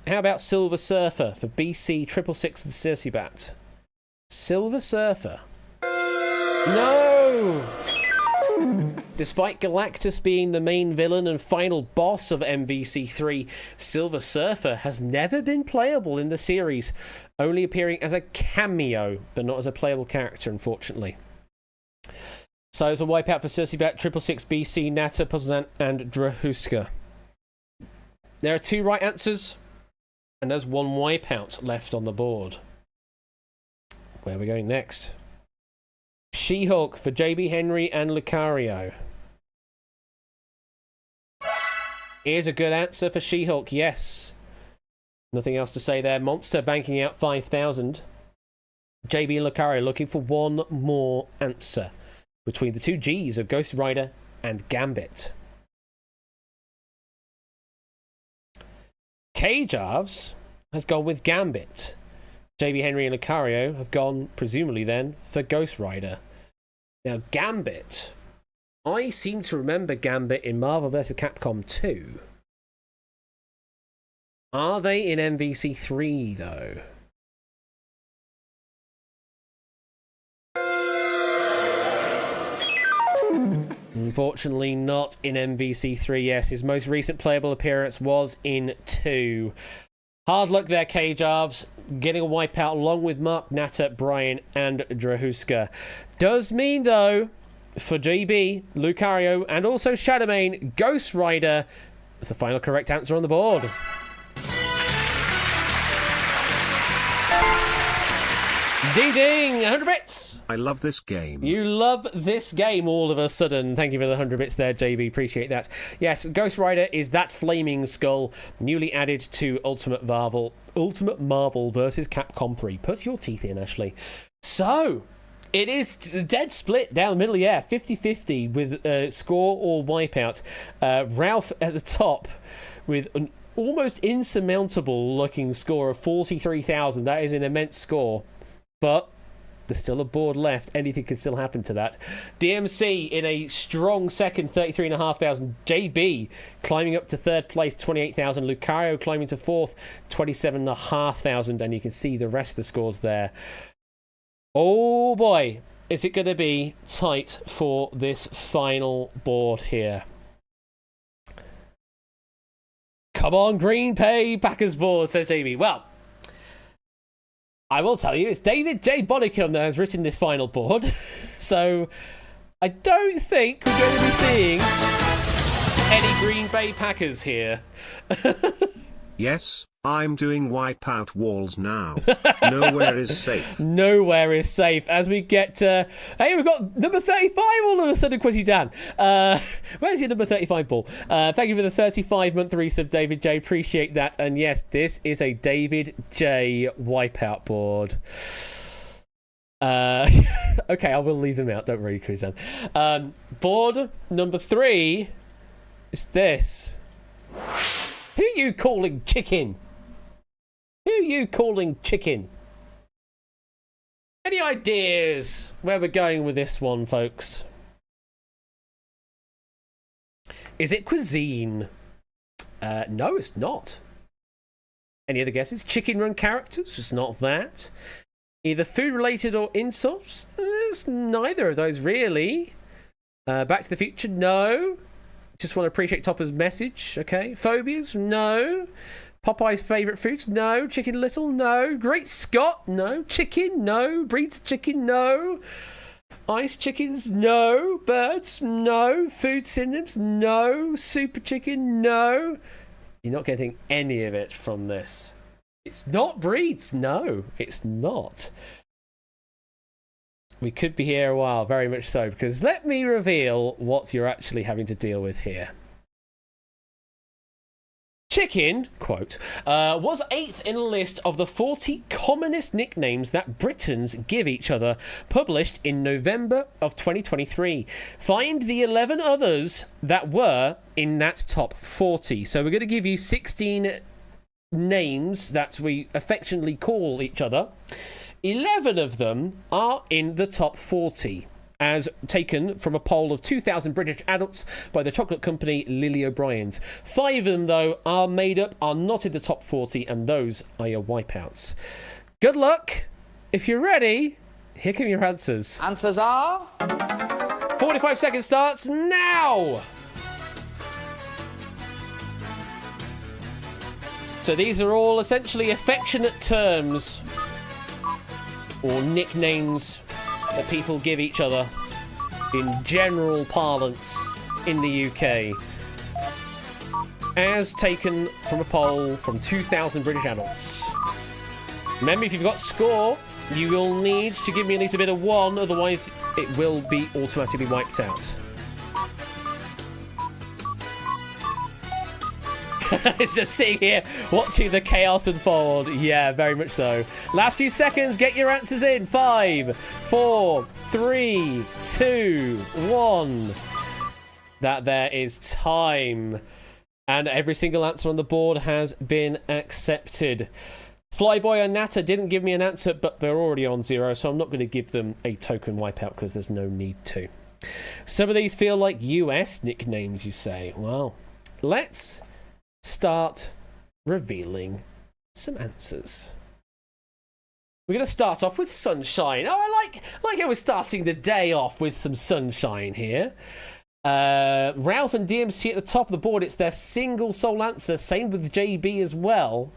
How about Silver Surfer for BC 666 and Circe Bat? Silver Surfer. No! Despite Galactus being the main villain and final boss of MVC3, Silver Surfer has never been playable in the series, only appearing as a cameo, but not as a playable character, unfortunately. So it's a wipeout for Circe Bat, 666, BC, Nata, Puzzle, and Drahuska. There are 2 right answers, and there's 1 wipeout left on the board. Where are we going next? She-Hulk for JB Henry and Lucario. Here's a good answer for She-Hulk, yes. Nothing else to say there. Monster banking out 5,000. JB and Lucario looking for 1 more answer between the 2 Gs of Ghost Rider and Gambit. K-Jarves has gone with Gambit. JB Henry and Lucario have gone, presumably then, for Ghost Rider. Now, Gambit. I seem to remember Gambit in Marvel vs. Capcom 2. Are they in MVC3, though? Unfortunately, not in MVC3, yes. His most recent playable appearance was in 2. Hard luck there, K-Jarves. Getting a wipeout along with Mark, Nata, Brian, and Drahuska. Does mean, though, for JB, Lucario, and also Shadowmane, Ghost Rider is the final correct answer on the board. Ding ding! 100 bits! I love this game. You love this game all of a sudden. Thank you for the 100 bits there, JB. Appreciate that. Yes, Ghost Rider is that flaming skull newly added to Ultimate Marvel versus Capcom 3. Put your teeth in, Ashley. So, it is dead split down the middle, yeah. 50-50 with score or wipeout. Ralph at the top with an almost insurmountable looking score of 43,000. That is an immense score. But there's still a board left. Anything can still happen to that. DMC in a strong second, 33,500. JB climbing up to third place, 28,000. Lucario climbing to fourth, 27,500. And you can see the rest of the scores there. Oh boy, is it going to be tight for this final board here. Come on, Green Pay Packers board, says JB. Well, I will tell you, it's David J. Bonicum that has written this final board. So I don't think we're going to be seeing any Green Bay Packers here. Yes, I'm doing wipeout walls now. Nowhere is safe. Nowhere is safe. As we get to... Hey, we've got number 35 all of a sudden, Quizzy Dan. Where's your number 35 ball? Thank you for the 35-month resub, David J. Appreciate that. And yes, this is a David J. wipeout board. Okay, I will leave them out. Don't worry, Chris Dan. Board number 3 is this. Who are you calling chicken? Who are you calling chicken? Any ideas where we're going with this one, folks? Is it cuisine? No, it's not. Any other guesses? Chicken Run characters? It's not that. Either food-related or insults? It's neither of those, really. Back to the Future? No. Just want to appreciate Topper's message. Okay. Phobias? No. Popeye's favourite foods? No. Chicken Little? No. Great Scott? No. Chicken? No. Breeds of chicken? No. Ice chickens? No. Birds? No. Food synonyms? No. Super chicken? No. You're not getting any of it from this. It's not breeds. No, it's not. We could be here a while, very much so, because let me reveal what you're actually having to deal with here. Chicken, quote, was 8th in a list of the 40 commonest nicknames that Britons give each other, published in November of 2023. Find the 11 others that were in that top 40. So we're going to give you 16 names that we affectionately call each other, 11 of them are in the top 40, as taken from a poll of 2,000 British adults by the chocolate company Lily O'Brien's. 5 of them, though, are not in the top 40, and those are your wipeouts. Good luck. If you're ready, here come your answers. Answers are... 45 seconds starts now! So these are all essentially affectionate terms or nicknames that people give each other in general parlance in the UK, as taken from a poll from 2,000 British adults. Remember, if you've got score, you will need to give me at least a bit of 1, otherwise it will be automatically wiped out. It's just sitting here watching the chaos unfold. Yeah, very much so. Last few seconds, get your answers in. 5, 4, 3, 2, 1. That there is time. And every single answer on the board has been accepted. Flyboy and Natter didn't give me an answer, but they're already on 0, so I'm not going to give them a token wipeout because there's no need to. Some of these feel like US nicknames, you say. Well, let's start revealing some answers. We're going to start off with Sunshine. Oh, I like how we're starting the day off with some sunshine here. Ralph and DMC at the top of the board. It's their single sole answer. Same with JB as well.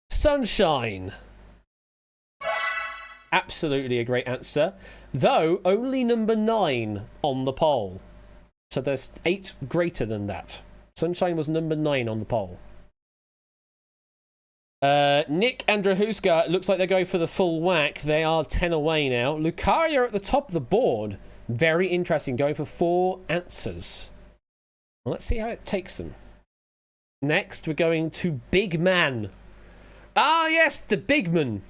Sunshine. Absolutely a great answer. Though only number 9 on the poll. So there's 8 greater than that. Sunshine was number 9 on the poll. Nick and Drahuska, looks like they're going for the full whack. They are 10 away now. Lucaria at the top of the board. Very interesting, going for 4 answers. Well, let's see how it takes them. Next, we're going to Big Man. Ah, yes, the Big Man.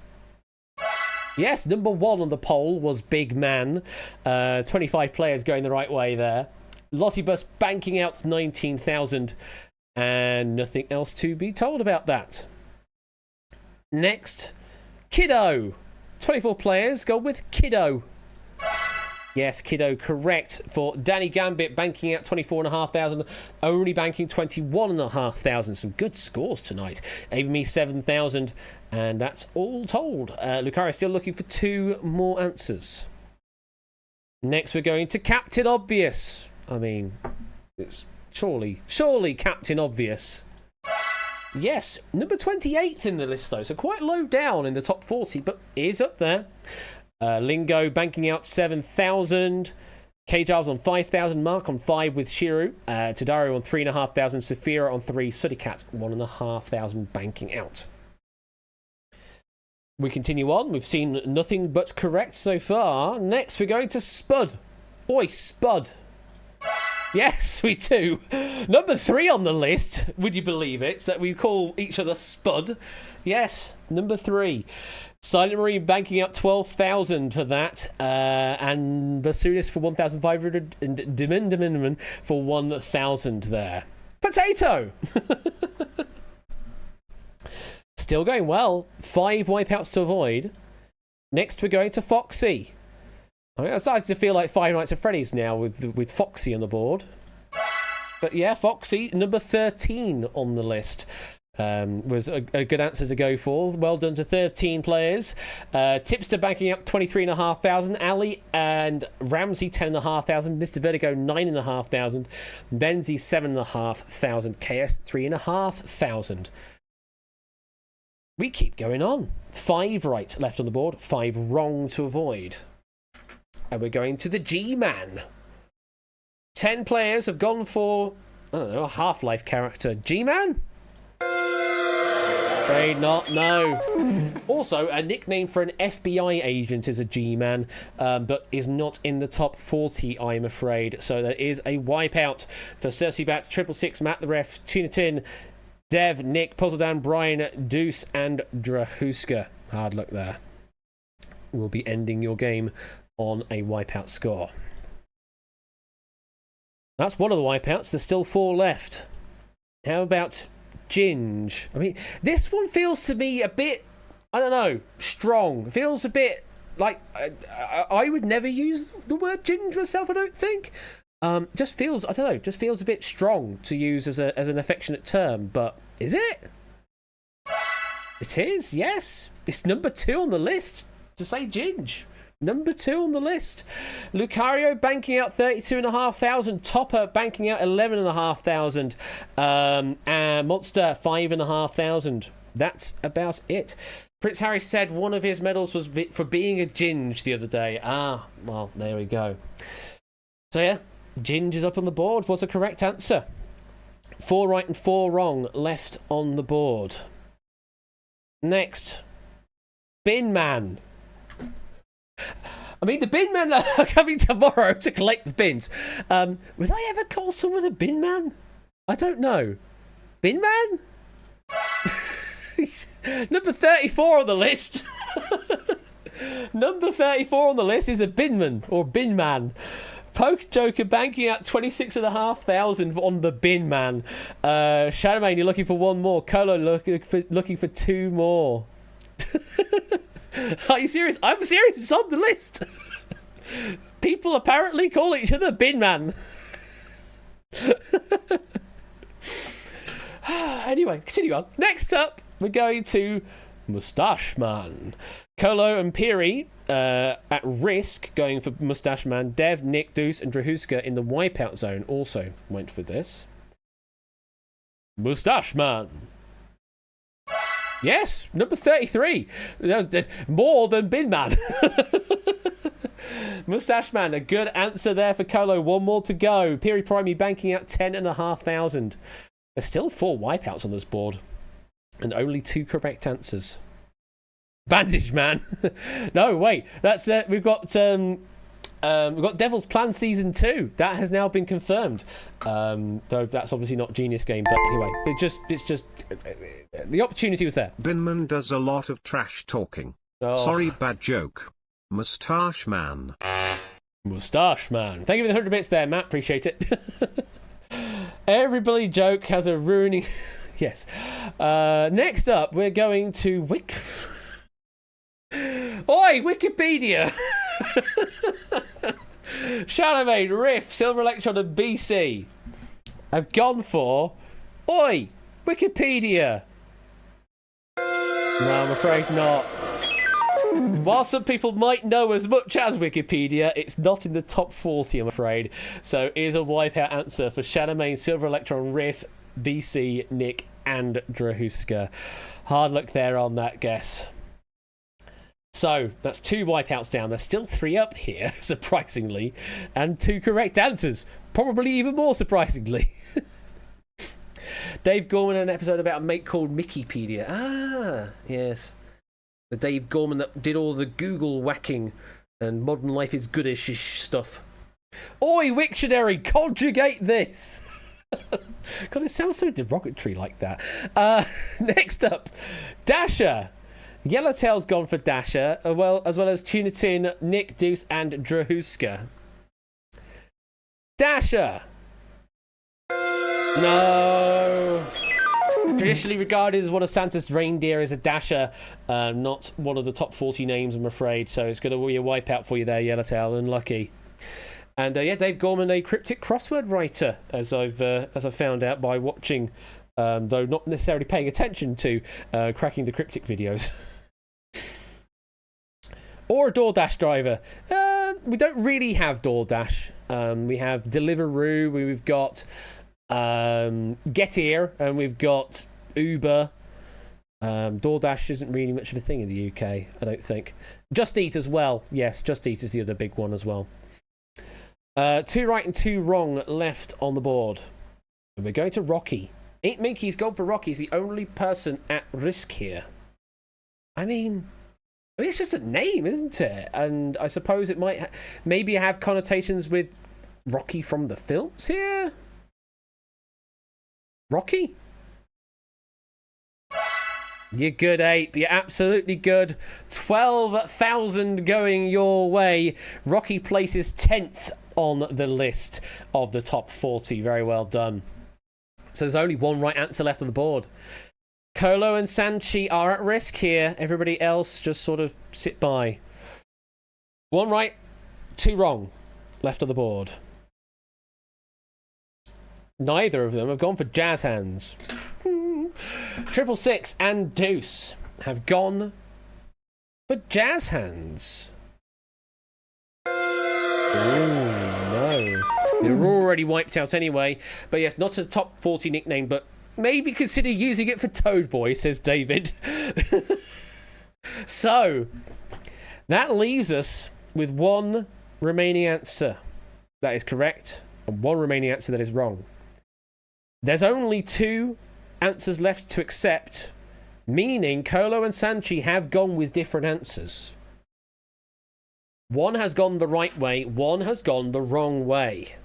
Yes, number 1 on the poll was Big Man. 25 players going the right way there. Lottibus banking out 19,000, and nothing else to be told about that. Next, Kiddo. 24 players go with Kiddo. Yes, Kiddo, correct for Danny Gambit, banking out 24,500, only banking 21,500. Some good scores tonight. Amy 7,000, and that's all told. Lucaria still looking for 2 more answers. Next, we're going to Captain Obvious. I mean, it's surely Captain Obvious. Yes, number 28th in the list, though, so quite low down in the top 40, but is up there. Lingo banking out 7,000. K-Giles on 5,000. Mark on 5 with Shiru. Tadaro on 3,500. Saphira on 3. Suddycat 1,500 banking out. We continue on. We've seen nothing but correct so far. Next, we're going to Spud. Oi, Spud. Yes, we do. Number 3 on the list, would you believe it, that we call each other Spud. Yes, number 3. Silent Marine banking out 12,000 for that, and Basunis for 1,500, and Dimin for 1,000 there. Potato! Still going well. 5 wipeouts to avoid. Next, we're going to Foxy. I'm starting to feel like Five Nights at Freddy's now with Foxy on the board. But yeah, Foxy, number 13 on the list. Was a good answer to go for. Well done to 13 players. Tipster banking up 23,500. Ali and Ramsey 10,500. Mr. Vertigo 9,500. Benzie 7,500. KS 3,500. We keep going on. 5 right left on the board. 5 wrong to avoid. And we're going to the G-Man. 10 players have gone for, I don't know, a Half-Life character. G-Man? Afraid not, no. Also, a nickname for an FBI agent is a G-Man, but is not in the top 40, I'm afraid. So there is a wipeout for Cersei Bats, 666, Matt the Ref, Tina Tin, Dev, Nick, Puzzledan, Brian, Deuce, and Drahuska. Hard luck there. We'll be ending your game on a wipeout score. That's one of the wipeouts. There's still 4 left. How about Ginge. I mean, this one feels to me a bit, I don't know, strong. It feels a bit like I would never use the word ginge myself, I don't think. Just feels, I don't know, just feels a bit strong to use as an affectionate term, but is it? It is, yes. It's number 2 on the list to say ginge. Number 2 on the list. Lucario banking out 32,500. Topper banking out 11,500. And Monster 5,500. That's about it. Prince Harry said one of his medals was for being a ginge the other day. Well, there we go. So yeah, ginge is up on the board. Was a correct answer. 4 right and 4 wrong left on the board. Next, Bin Man. I mean, the bin men are coming tomorrow to collect the bins. Would I ever call someone a bin man? I don't know. Bin man? Number 34 on the list. Number 34 on the list is a binman or bin man. Poke Joker banking out 26,500 on the bin man. Shadowman, you're looking for one more. Colo looking for 2 more. Are you serious? I'm serious. It's on the list. People apparently call each other bin man. Anyway, continue on. Next up, we're going to Moustache Man. Colo and Piri at risk going for Moustache Man. Dev, Nick, Deuce, and Drahuska in the wipeout zone also went with this. Moustache Man. Yes, number 33. More than Bin Man. Moustache Man, a good answer there for Colo. 1 more to go. Piri Prime banking out 10,500. There's still 4 wipeouts on this board. And only 2 correct answers. Bandage Man. No, wait. That's we've got Devil's Plan Season 2. That has now been confirmed. Though that's obviously not Genius Game, but anyway, it's just the opportunity was there. Binman does a lot of trash talking. Oh. Sorry, bad joke. Moustache Man. Moustache Man. Thank you for the 100 bits there, Matt. Appreciate it. Everybody joke has a ruining. Yes. Next up, we're going to Oi, Wikipedia! Shadowmane, Riff, Silver Electron, and BC have gone for Oi, Wikipedia! No, I'm afraid not. While some people might know as much as Wikipedia, it's not in the top 40, I'm afraid. So here's a wipeout answer for Shadowmane, Silver Electron, Riff, BC, Nick, and Drahuska. Hard luck there on that guess. So, that's 2 wipeouts down. There's still 3 up here, surprisingly. And 2 correct answers. Probably even more surprisingly. Dave Gorman in an episode about a mate called Mickeypedia. Ah, yes. The Dave Gorman that did all the Google whacking and Modern Life is Goodish stuff. Oi, Wiktionary, conjugate this! God, it sounds so derogatory like that. Next up, Dasher. Yellowtail's gone for Dasher, as well as Tunitin, Nick, Deuce, and Drahuska. Dasher! No! Traditionally regarded as one of Santa's reindeer is a Dasher, not one of the top 40 names, I'm afraid. So it's going to be a wipeout for you there, Yellowtail. Unlucky. And yeah, Dave Gorman, a cryptic crossword writer, as I've found out by watching, though not necessarily paying attention to cracking the cryptic videos. Or a DoorDash driver. We don't really have DoorDash. We have Deliveroo. We've got Get Here, and we've got Uber. DoorDash isn't really much of a thing in the UK, I don't think. Just Eat as well. Yes, Just Eat is the other big one as well. 2 right and 2 wrong left on the board. And we're going to Rocky. Ain't Minky's gone for Rocky. He's the only person at risk here. I mean, it's just a name, isn't it? And I suppose it might maybe have connotations with Rocky from the films here. Rocky? You're good, Ape. You're absolutely good. 12,000 going your way. Rocky places 10th on the list of the top 40. Very well done. So there's only one right answer left on the board. Colo and Sanchi are at risk here. Everybody else just sort of sit by. One right, two wrong left on the board. Neither of them have gone for jazz hands. 666 and Deuce have gone for jazz hands. No. They're already wiped out anyway. But yes, not a top 40 nickname, but maybe consider using it for Toad Boy, says David. So, that leaves us with one remaining answer that is correct and one remaining answer that is wrong. There's only two answers left to accept, meaning Colo and Sanchi have gone with different answers. One has gone the right way, one has gone the wrong way.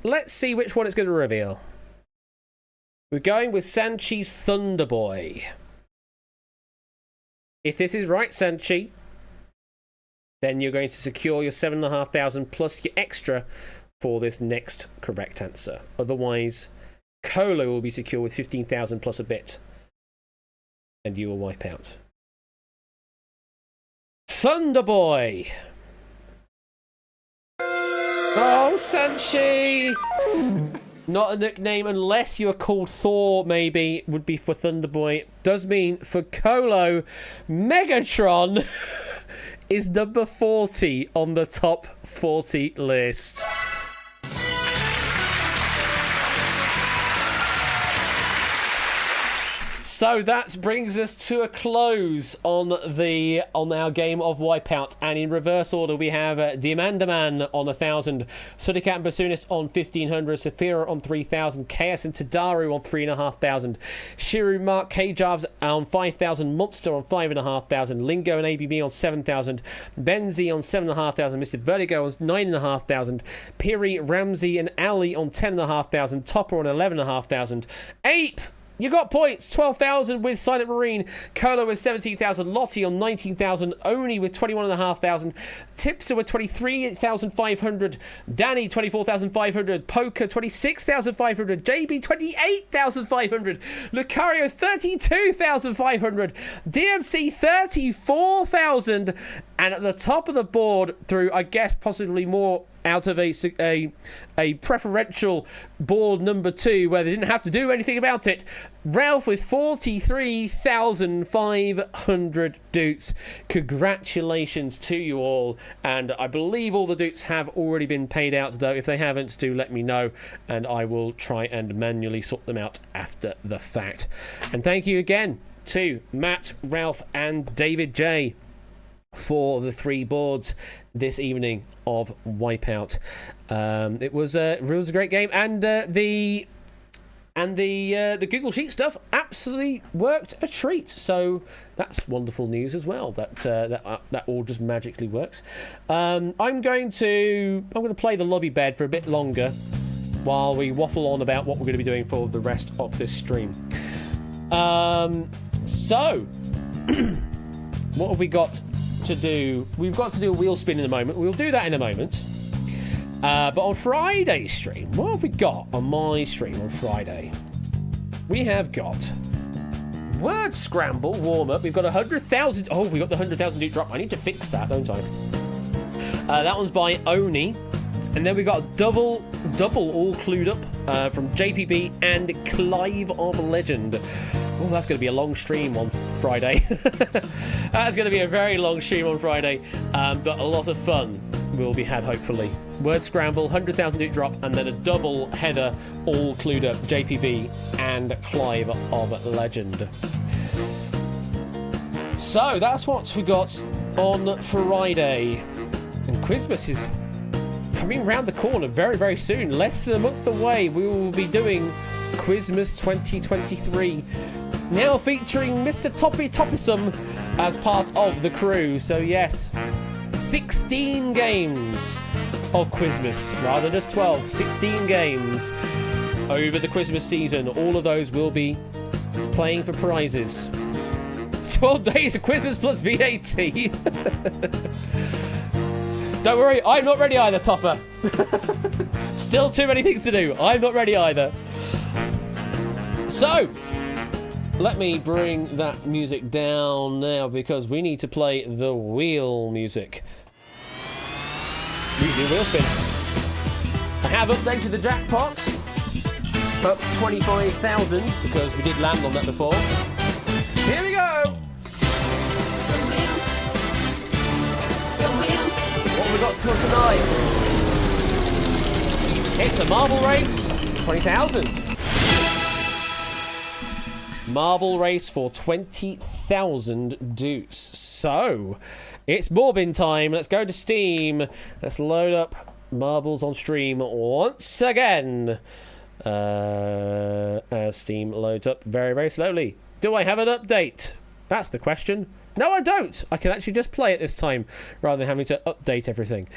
Let's see which one it's going to reveal. We're going with Sanchi's Thunder Boy. If this is right, Sanchi, then you're going to secure your 7,500 plus your extra for this next correct answer. Otherwise, Colo will be secure with 15,000 plus a bit. And you will wipe out. Thunder Boy! Oh, Sanchi! Not a nickname unless you are called Thor, maybe, would be for Thunder Boy. Does mean for Colo, Megatron is number 40 on the top 40 list. So that brings us to a close on our game of Wipeout, and in reverse order we have Diamandaman on 1,000, Sudicat and Basunis on 1,500, Saphira on 3,000, Chaos and Tadaru on 3,500, Shiru Mark K-Jarves on 5,000, Monster on 5,500, Lingo and ABB on 7,000, Benzi on 7,500, Mr. Vertigo on 9,500, Piri, Ramsey and Ali on 10,500, Topper on 11,500, Ape! You got points. 12,000 with Silent Marine. Colo with 17,000. Lottie on 19,000. Oni with 21,500. Tipster with 23,500. Danny 24,500. Poker 26,500. JB 28,500. Lucario 32,500. DMC 34,000. And at the top of the board, through I guess possibly more out of a preferential board number 2 where they didn't have to do anything about it, Ralph with 43,500 doots. Congratulations to you all, and I believe all the doots have already been paid out, though if they haven't, do let me know and I will try and manually sort them out after the fact. And thank you again to Matt, Ralph and David J for the 3 boards this evening of Wipeout. It was a great game, and the Google Sheet stuff absolutely worked a treat. So that's wonderful news as well. That all just magically works. I'm going to play the lobby bed for a bit longer while we waffle on about what we're going to be doing for the rest of this stream. So what have we got to do? We've got to do a wheel spin in a moment. We'll do that in a moment. But on Friday's stream, what have we got on my stream on Friday? We have got Word Scramble warm-up. We've got 100,000. Oh, we got the 100,000 loot drop. I need to fix that, don't I? That one's by Oni. And then we got double all clued up from JPB and Clive of Legend. Oh, that's going to be a long stream on Friday. That's going to be a very long stream on Friday, but a lot of fun will be had, hopefully. Word Scramble, 100,000 loot drop, and then a double header, all clued up, JPB and Clive of Legend. So, that's what we got on Friday. And Christmas is coming round the corner very, very soon. Less than a month away, we will be doing Quizmas 2023. Now featuring Mr. Toppy Toppysome as part of the crew. So yes, 16 games of Quizmas, rather than just 12. 16 games over the Quizmas season. All of those will be playing for prizes. 12 days of Quizmas plus VAT. Don't worry, I'm not ready either, Topper. Still too many things to do. I'm not ready either. So, let me bring that music down now because we need to play the wheel music. Wheel spin. I have updated the jackpot up 25,000 because we did land on that before. Here we go. What have we got for tonight? It's a marble race, 20,000. Marble race for 20,000 deuce. So, it's Morbin time. Let's go to Steam. Let's load up marbles on stream once again. As Steam loads up very, very slowly. Do I have an update? That's the question. No, I don't. I can actually just play it this time rather than having to update everything.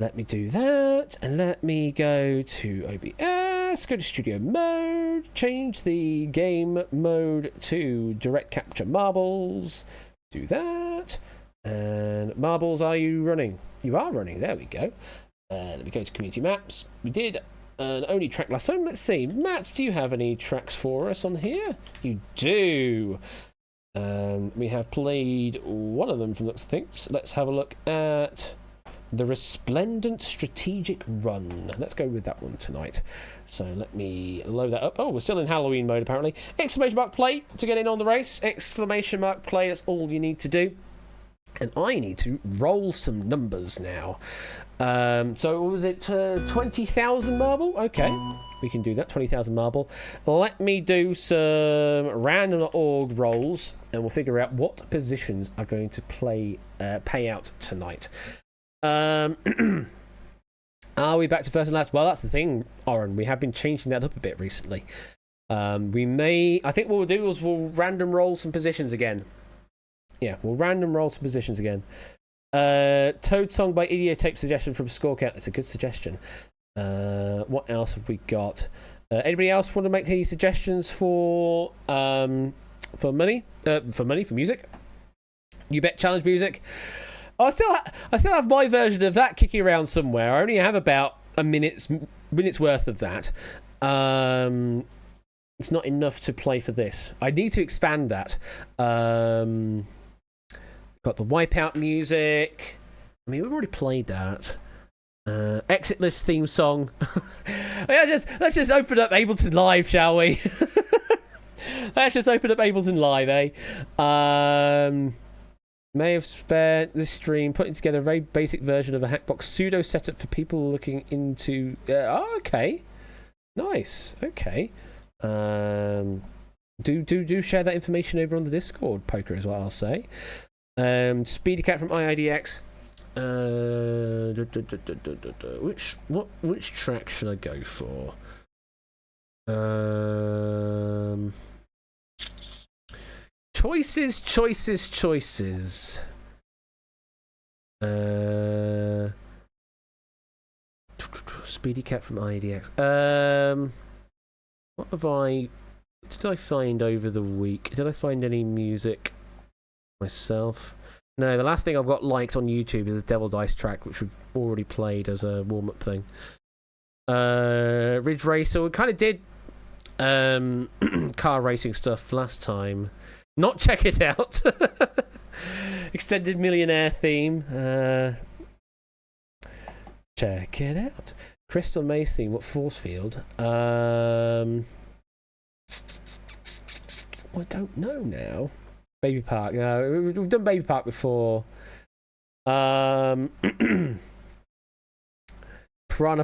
Let me do that, and let me go to OBS, go to studio mode, change the game mode to direct capture marbles. Do that. And marbles, are you running? You are running. There we go. Let me go to community maps. We did an only track last time. Let's see. Matt, do you have any tracks for us on here? You do. We have played one of them from looks of things. Let's have a look at the Resplendent Strategic Run. Let's go with that one tonight. So let me load that up. Oh, we're still in Halloween mode apparently. Exclamation mark play to get in on the race. Exclamation mark play, that's all you need to do. And I need to roll some numbers now. So was it 20,000 marble? Okay, we can do that, 20,000 marble. Let me do some random org rolls and we'll figure out what positions are going to pay out tonight. Are we back to first and last? Well, that's the thing, Oren. We have been changing that up a bit recently. I think what we'll do is we'll random roll some positions again. Yeah, we'll random roll some positions again. Toad Song by Idiotape suggestion from Scorecount. That's a good suggestion. What else have we got? Anybody else want to make any suggestions for money? For music? You Bet Challenge music. I still have my version of that kicking around somewhere. I only have about a minute's worth of that. It's not enough to play for this. I need to expand that. Got the Wipeout music. I mean, we've already played that. Exit list theme song. Let's just open up Ableton Live, shall we? Let's just open up Ableton Live, eh? May have spent this stream putting together a very basic version of a Hackbox pseudo setup for people looking into. Okay, nice. Okay, do share that information over on the Discord, Poker, is what I'll say. Speedy Cat from IIDX. Which track should I go for? Choices. Speedy Cat from IDX. What did I find over the week? Did I find any music myself? No, the last thing I've got liked on YouTube is a Devil Dice track, which we've already played as a warm-up thing. Ridge Racer. We kind of did car racing stuff last time. Not check it out. Extended Millionaire theme. Check it out. Crystal Maze theme. What force field? I don't know now. Baby Park. No, we've done Baby Park before. Piranha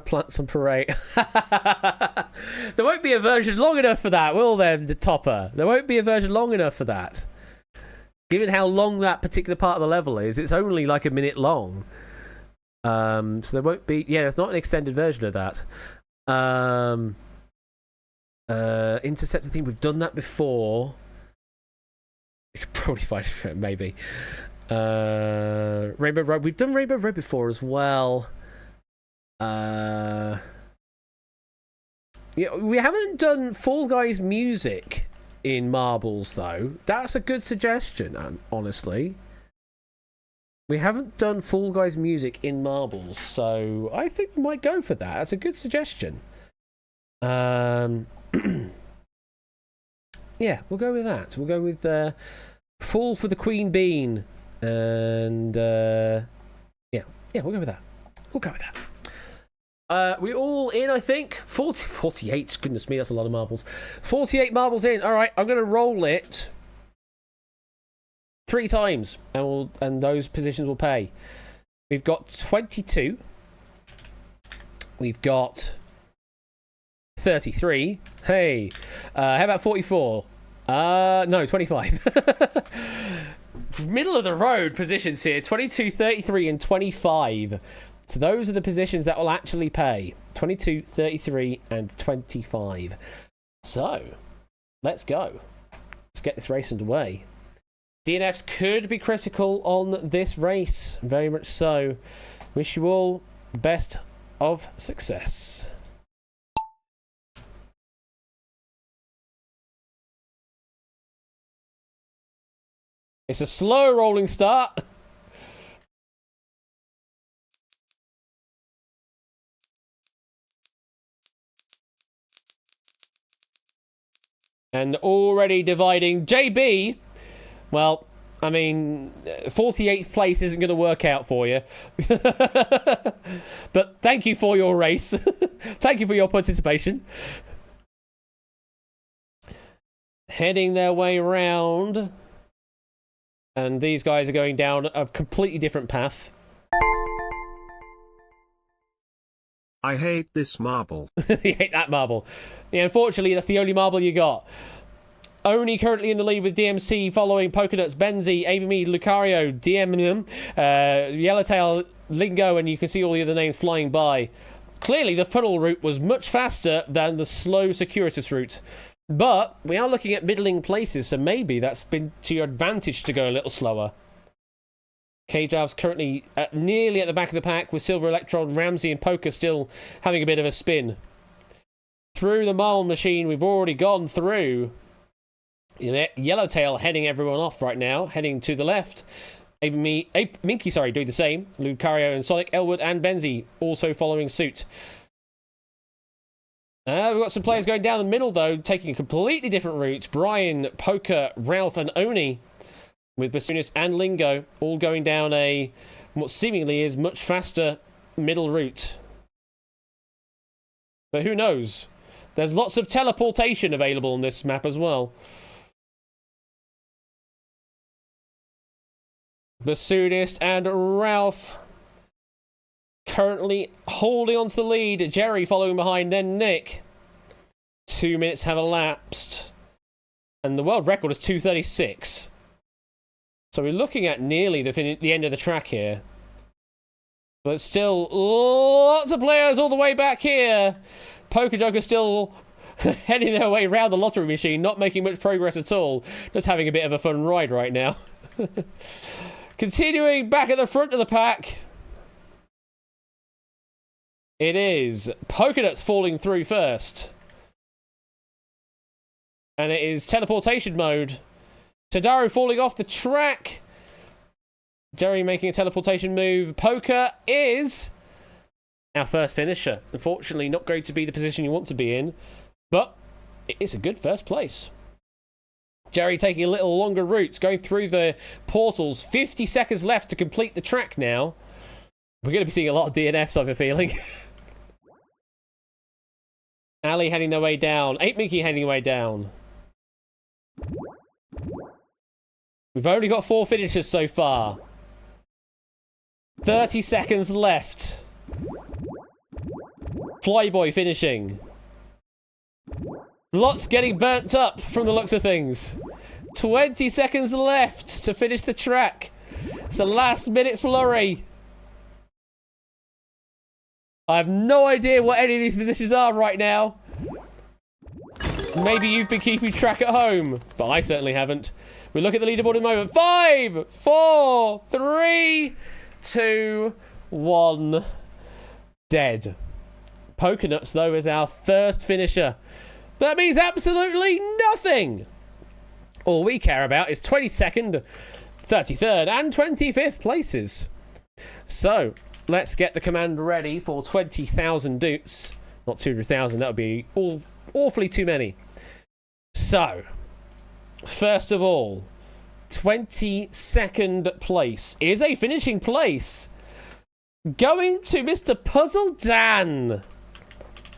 Plants on Parade. There won't be a version long enough for that, will there, the Topper? There won't be a version long enough for that. Given how long that particular part of the level is, it's only like a minute long. So there won't be. Yeah, there's not an extended version of that. Interceptor theme. We've done that before. You could probably find it, maybe. Rainbow Road. We've done Rainbow Road before as well. Yeah, we haven't done Fall Guys music in Marbles though. That's a good suggestion, honestly. We haven't done Fall Guys music in marbles, so I think we might go for that. That's a good suggestion. Yeah, we'll go with that. We'll go with Fall for the Queen Bean. And yeah, we'll go with that. We're all in, I think. 48. Goodness me, that's a lot of marbles. 48 marbles in. All right, I'm going to roll it 3 times, and those positions will pay. We've got 22. We've got 33. Hey, how about 44? No, 25. Middle of the road positions here. 22, 33, and 25. So those are the positions that will actually pay. 22, 33, and 25. So, let's go. Let's get this race underway. DNFs could be critical on this race. Very much so. Wish you all the best of success. It's a slow rolling start. And already dividing. JB, well, I mean, 48th place isn't going to work out for you. But thank you for your race. Thank you for your participation. Heading their way round. And these guys are going down a completely different path. I hate this marble. You hate that marble. Yeah, unfortunately, that's the only marble you got. Oni currently in the lead with DMC, following Polkadots, Benzi, Amy, Lucario, DM, Yellowtail, Lingo, and you can see all the other names flying by. Clearly, the funnel route was much faster than the slow circuitous route. But we are looking at middling places, so maybe that's been to your advantage to go a little slower. K-Jav's currently nearly at the back of the pack, with Silver Electron, Ramsey, and Poker still having a bit of a spin. Through the marble machine, we've already gone through. Yellowtail heading everyone off right now, heading to the left. Minky, doing the same. Lucario and Sonic, Elwood, and Benzi also following suit. We've got some players going down the middle, though, taking a completely different route. Brian, Poker, Ralph, and Oni, with Basunis and Lingo, all going down what seemingly is much faster middle route. But who knows? There's lots of teleportation available on this map as well. Bassoonist and Ralph currently holding on to the lead. Jerry following behind, then Nick. 2 minutes have elapsed. And the world record is 2:36. So we're looking at nearly the end of the track here. But still, lots of players all the way back here. Poker Joker still heading their way around the lottery machine, not making much progress at all. Just having a bit of a fun ride right now. Continuing back at the front of the pack. It is Polkadots falling through first. And it is teleportation mode. Tadaro falling off the track. Jerry making a teleportation move. Poker is our first finisher. Unfortunately, not going to be the position you want to be in. But it is a good first place. Jerry taking a little longer route, going through the portals. 50 seconds left to complete the track now. We're going to be seeing a lot of DNFs, I have a feeling. Ali heading their way down. 8 Mickey heading their way down. We've only got 4 finishers so far. 30 seconds left. Flyboy finishing. Lots getting burnt up from the looks of things. 20 seconds left to finish the track. It's the last minute flurry. I have no idea what any of these positions are right now. Maybe you've been keeping track at home, but I certainly haven't. We look at the leaderboard in a moment. 5, 4, 3, 2, 1. Dead. Pokernuts, though, is our first finisher. That means absolutely nothing. All we care about is 22nd, 33rd and 25th places. So, let's get the commander ready for 20,000 doots. Not 200,000, that would be awfully too many. So, first of all, 22nd place is a finishing place. Going to Mr. Puzzle Dan.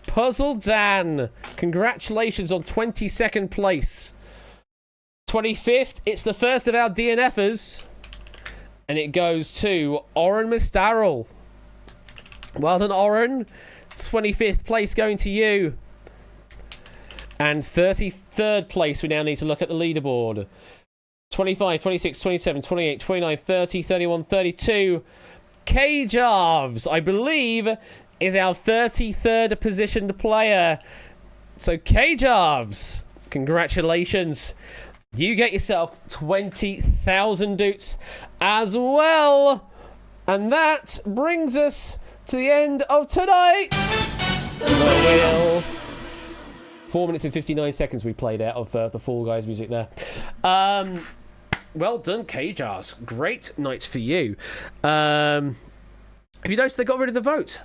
Puzzle Dan. Congratulations on 22nd place. 25th, it's the first of our DNFers. And it goes to Oren Mistarrel. Well done, Oren. 25th place going to you. And 33rd place, we now need to look at the leaderboard. 25, 26, 27, 28, 29, 30, 31, 32. K-Jarves, I believe, is our 33rd positioned player. So K-Jarves, congratulations. You get yourself 20,000 doots as well. And that brings us to the end of tonight. The wheel. 4 minutes and 59 seconds we played out of the Fall Guys music there. Well done, K-Jars. Great night for you. Have you noticed they got rid of the vote?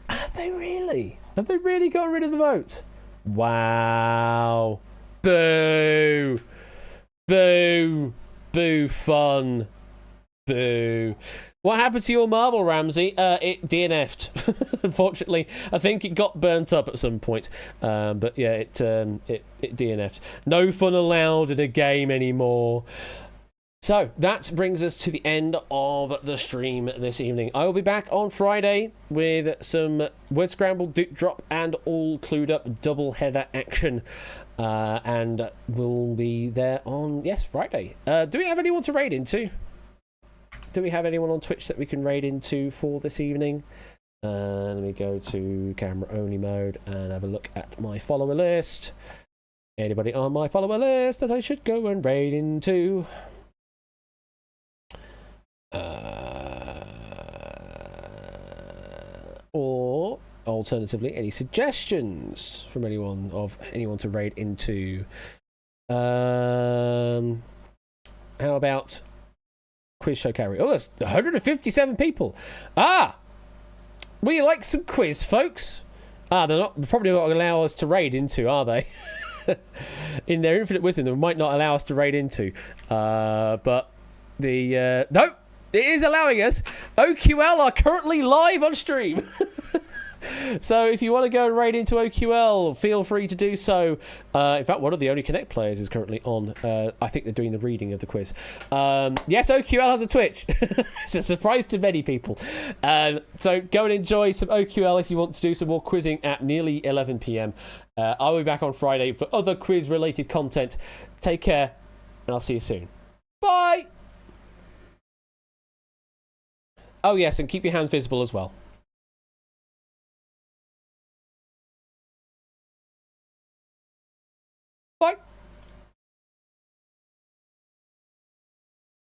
Have they really? Have they really got rid of the vote? Wow. Boo. Boo. Boo fun. Boo. What happened to your marble, Ramsey? It DNF'd. Unfortunately, I think it got burnt up at some point. But yeah, it DNF'd. No fun allowed in a game anymore. So that brings us to the end of the stream this evening. I will be back on Friday with some Word Scramble, Duke Drop, and all clued up double header action. And we'll be there on, yes, Friday. Do we have anyone to raid into? Do we have anyone on Twitch that we can raid into for this evening? Let me go to camera only mode and have a look at my follower list. Anybody on my follower list that I should go and raid into? Or alternatively, any suggestions from anyone to raid into? How about quiz show carry? Oh, there's 157 people. We like some quiz, folks. They're probably not going to allow us to raid into, are they? In their infinite wisdom, they might not allow us to raid into. But the nope, it is allowing us. OQL are currently live on stream. So if you want to go and raid into OQL, feel free to do so. In fact, one of the only Connect players is currently on. I think they're doing the reading of the quiz. Yes, OQL has a Twitch. It's a surprise to many people. So go and enjoy some OQL if you want to do some more quizzing at nearly 11 p.m. I'll be back on Friday for other quiz-related content. Take care, and I'll see you soon. Bye! Oh, yes, and keep your hands visible as well.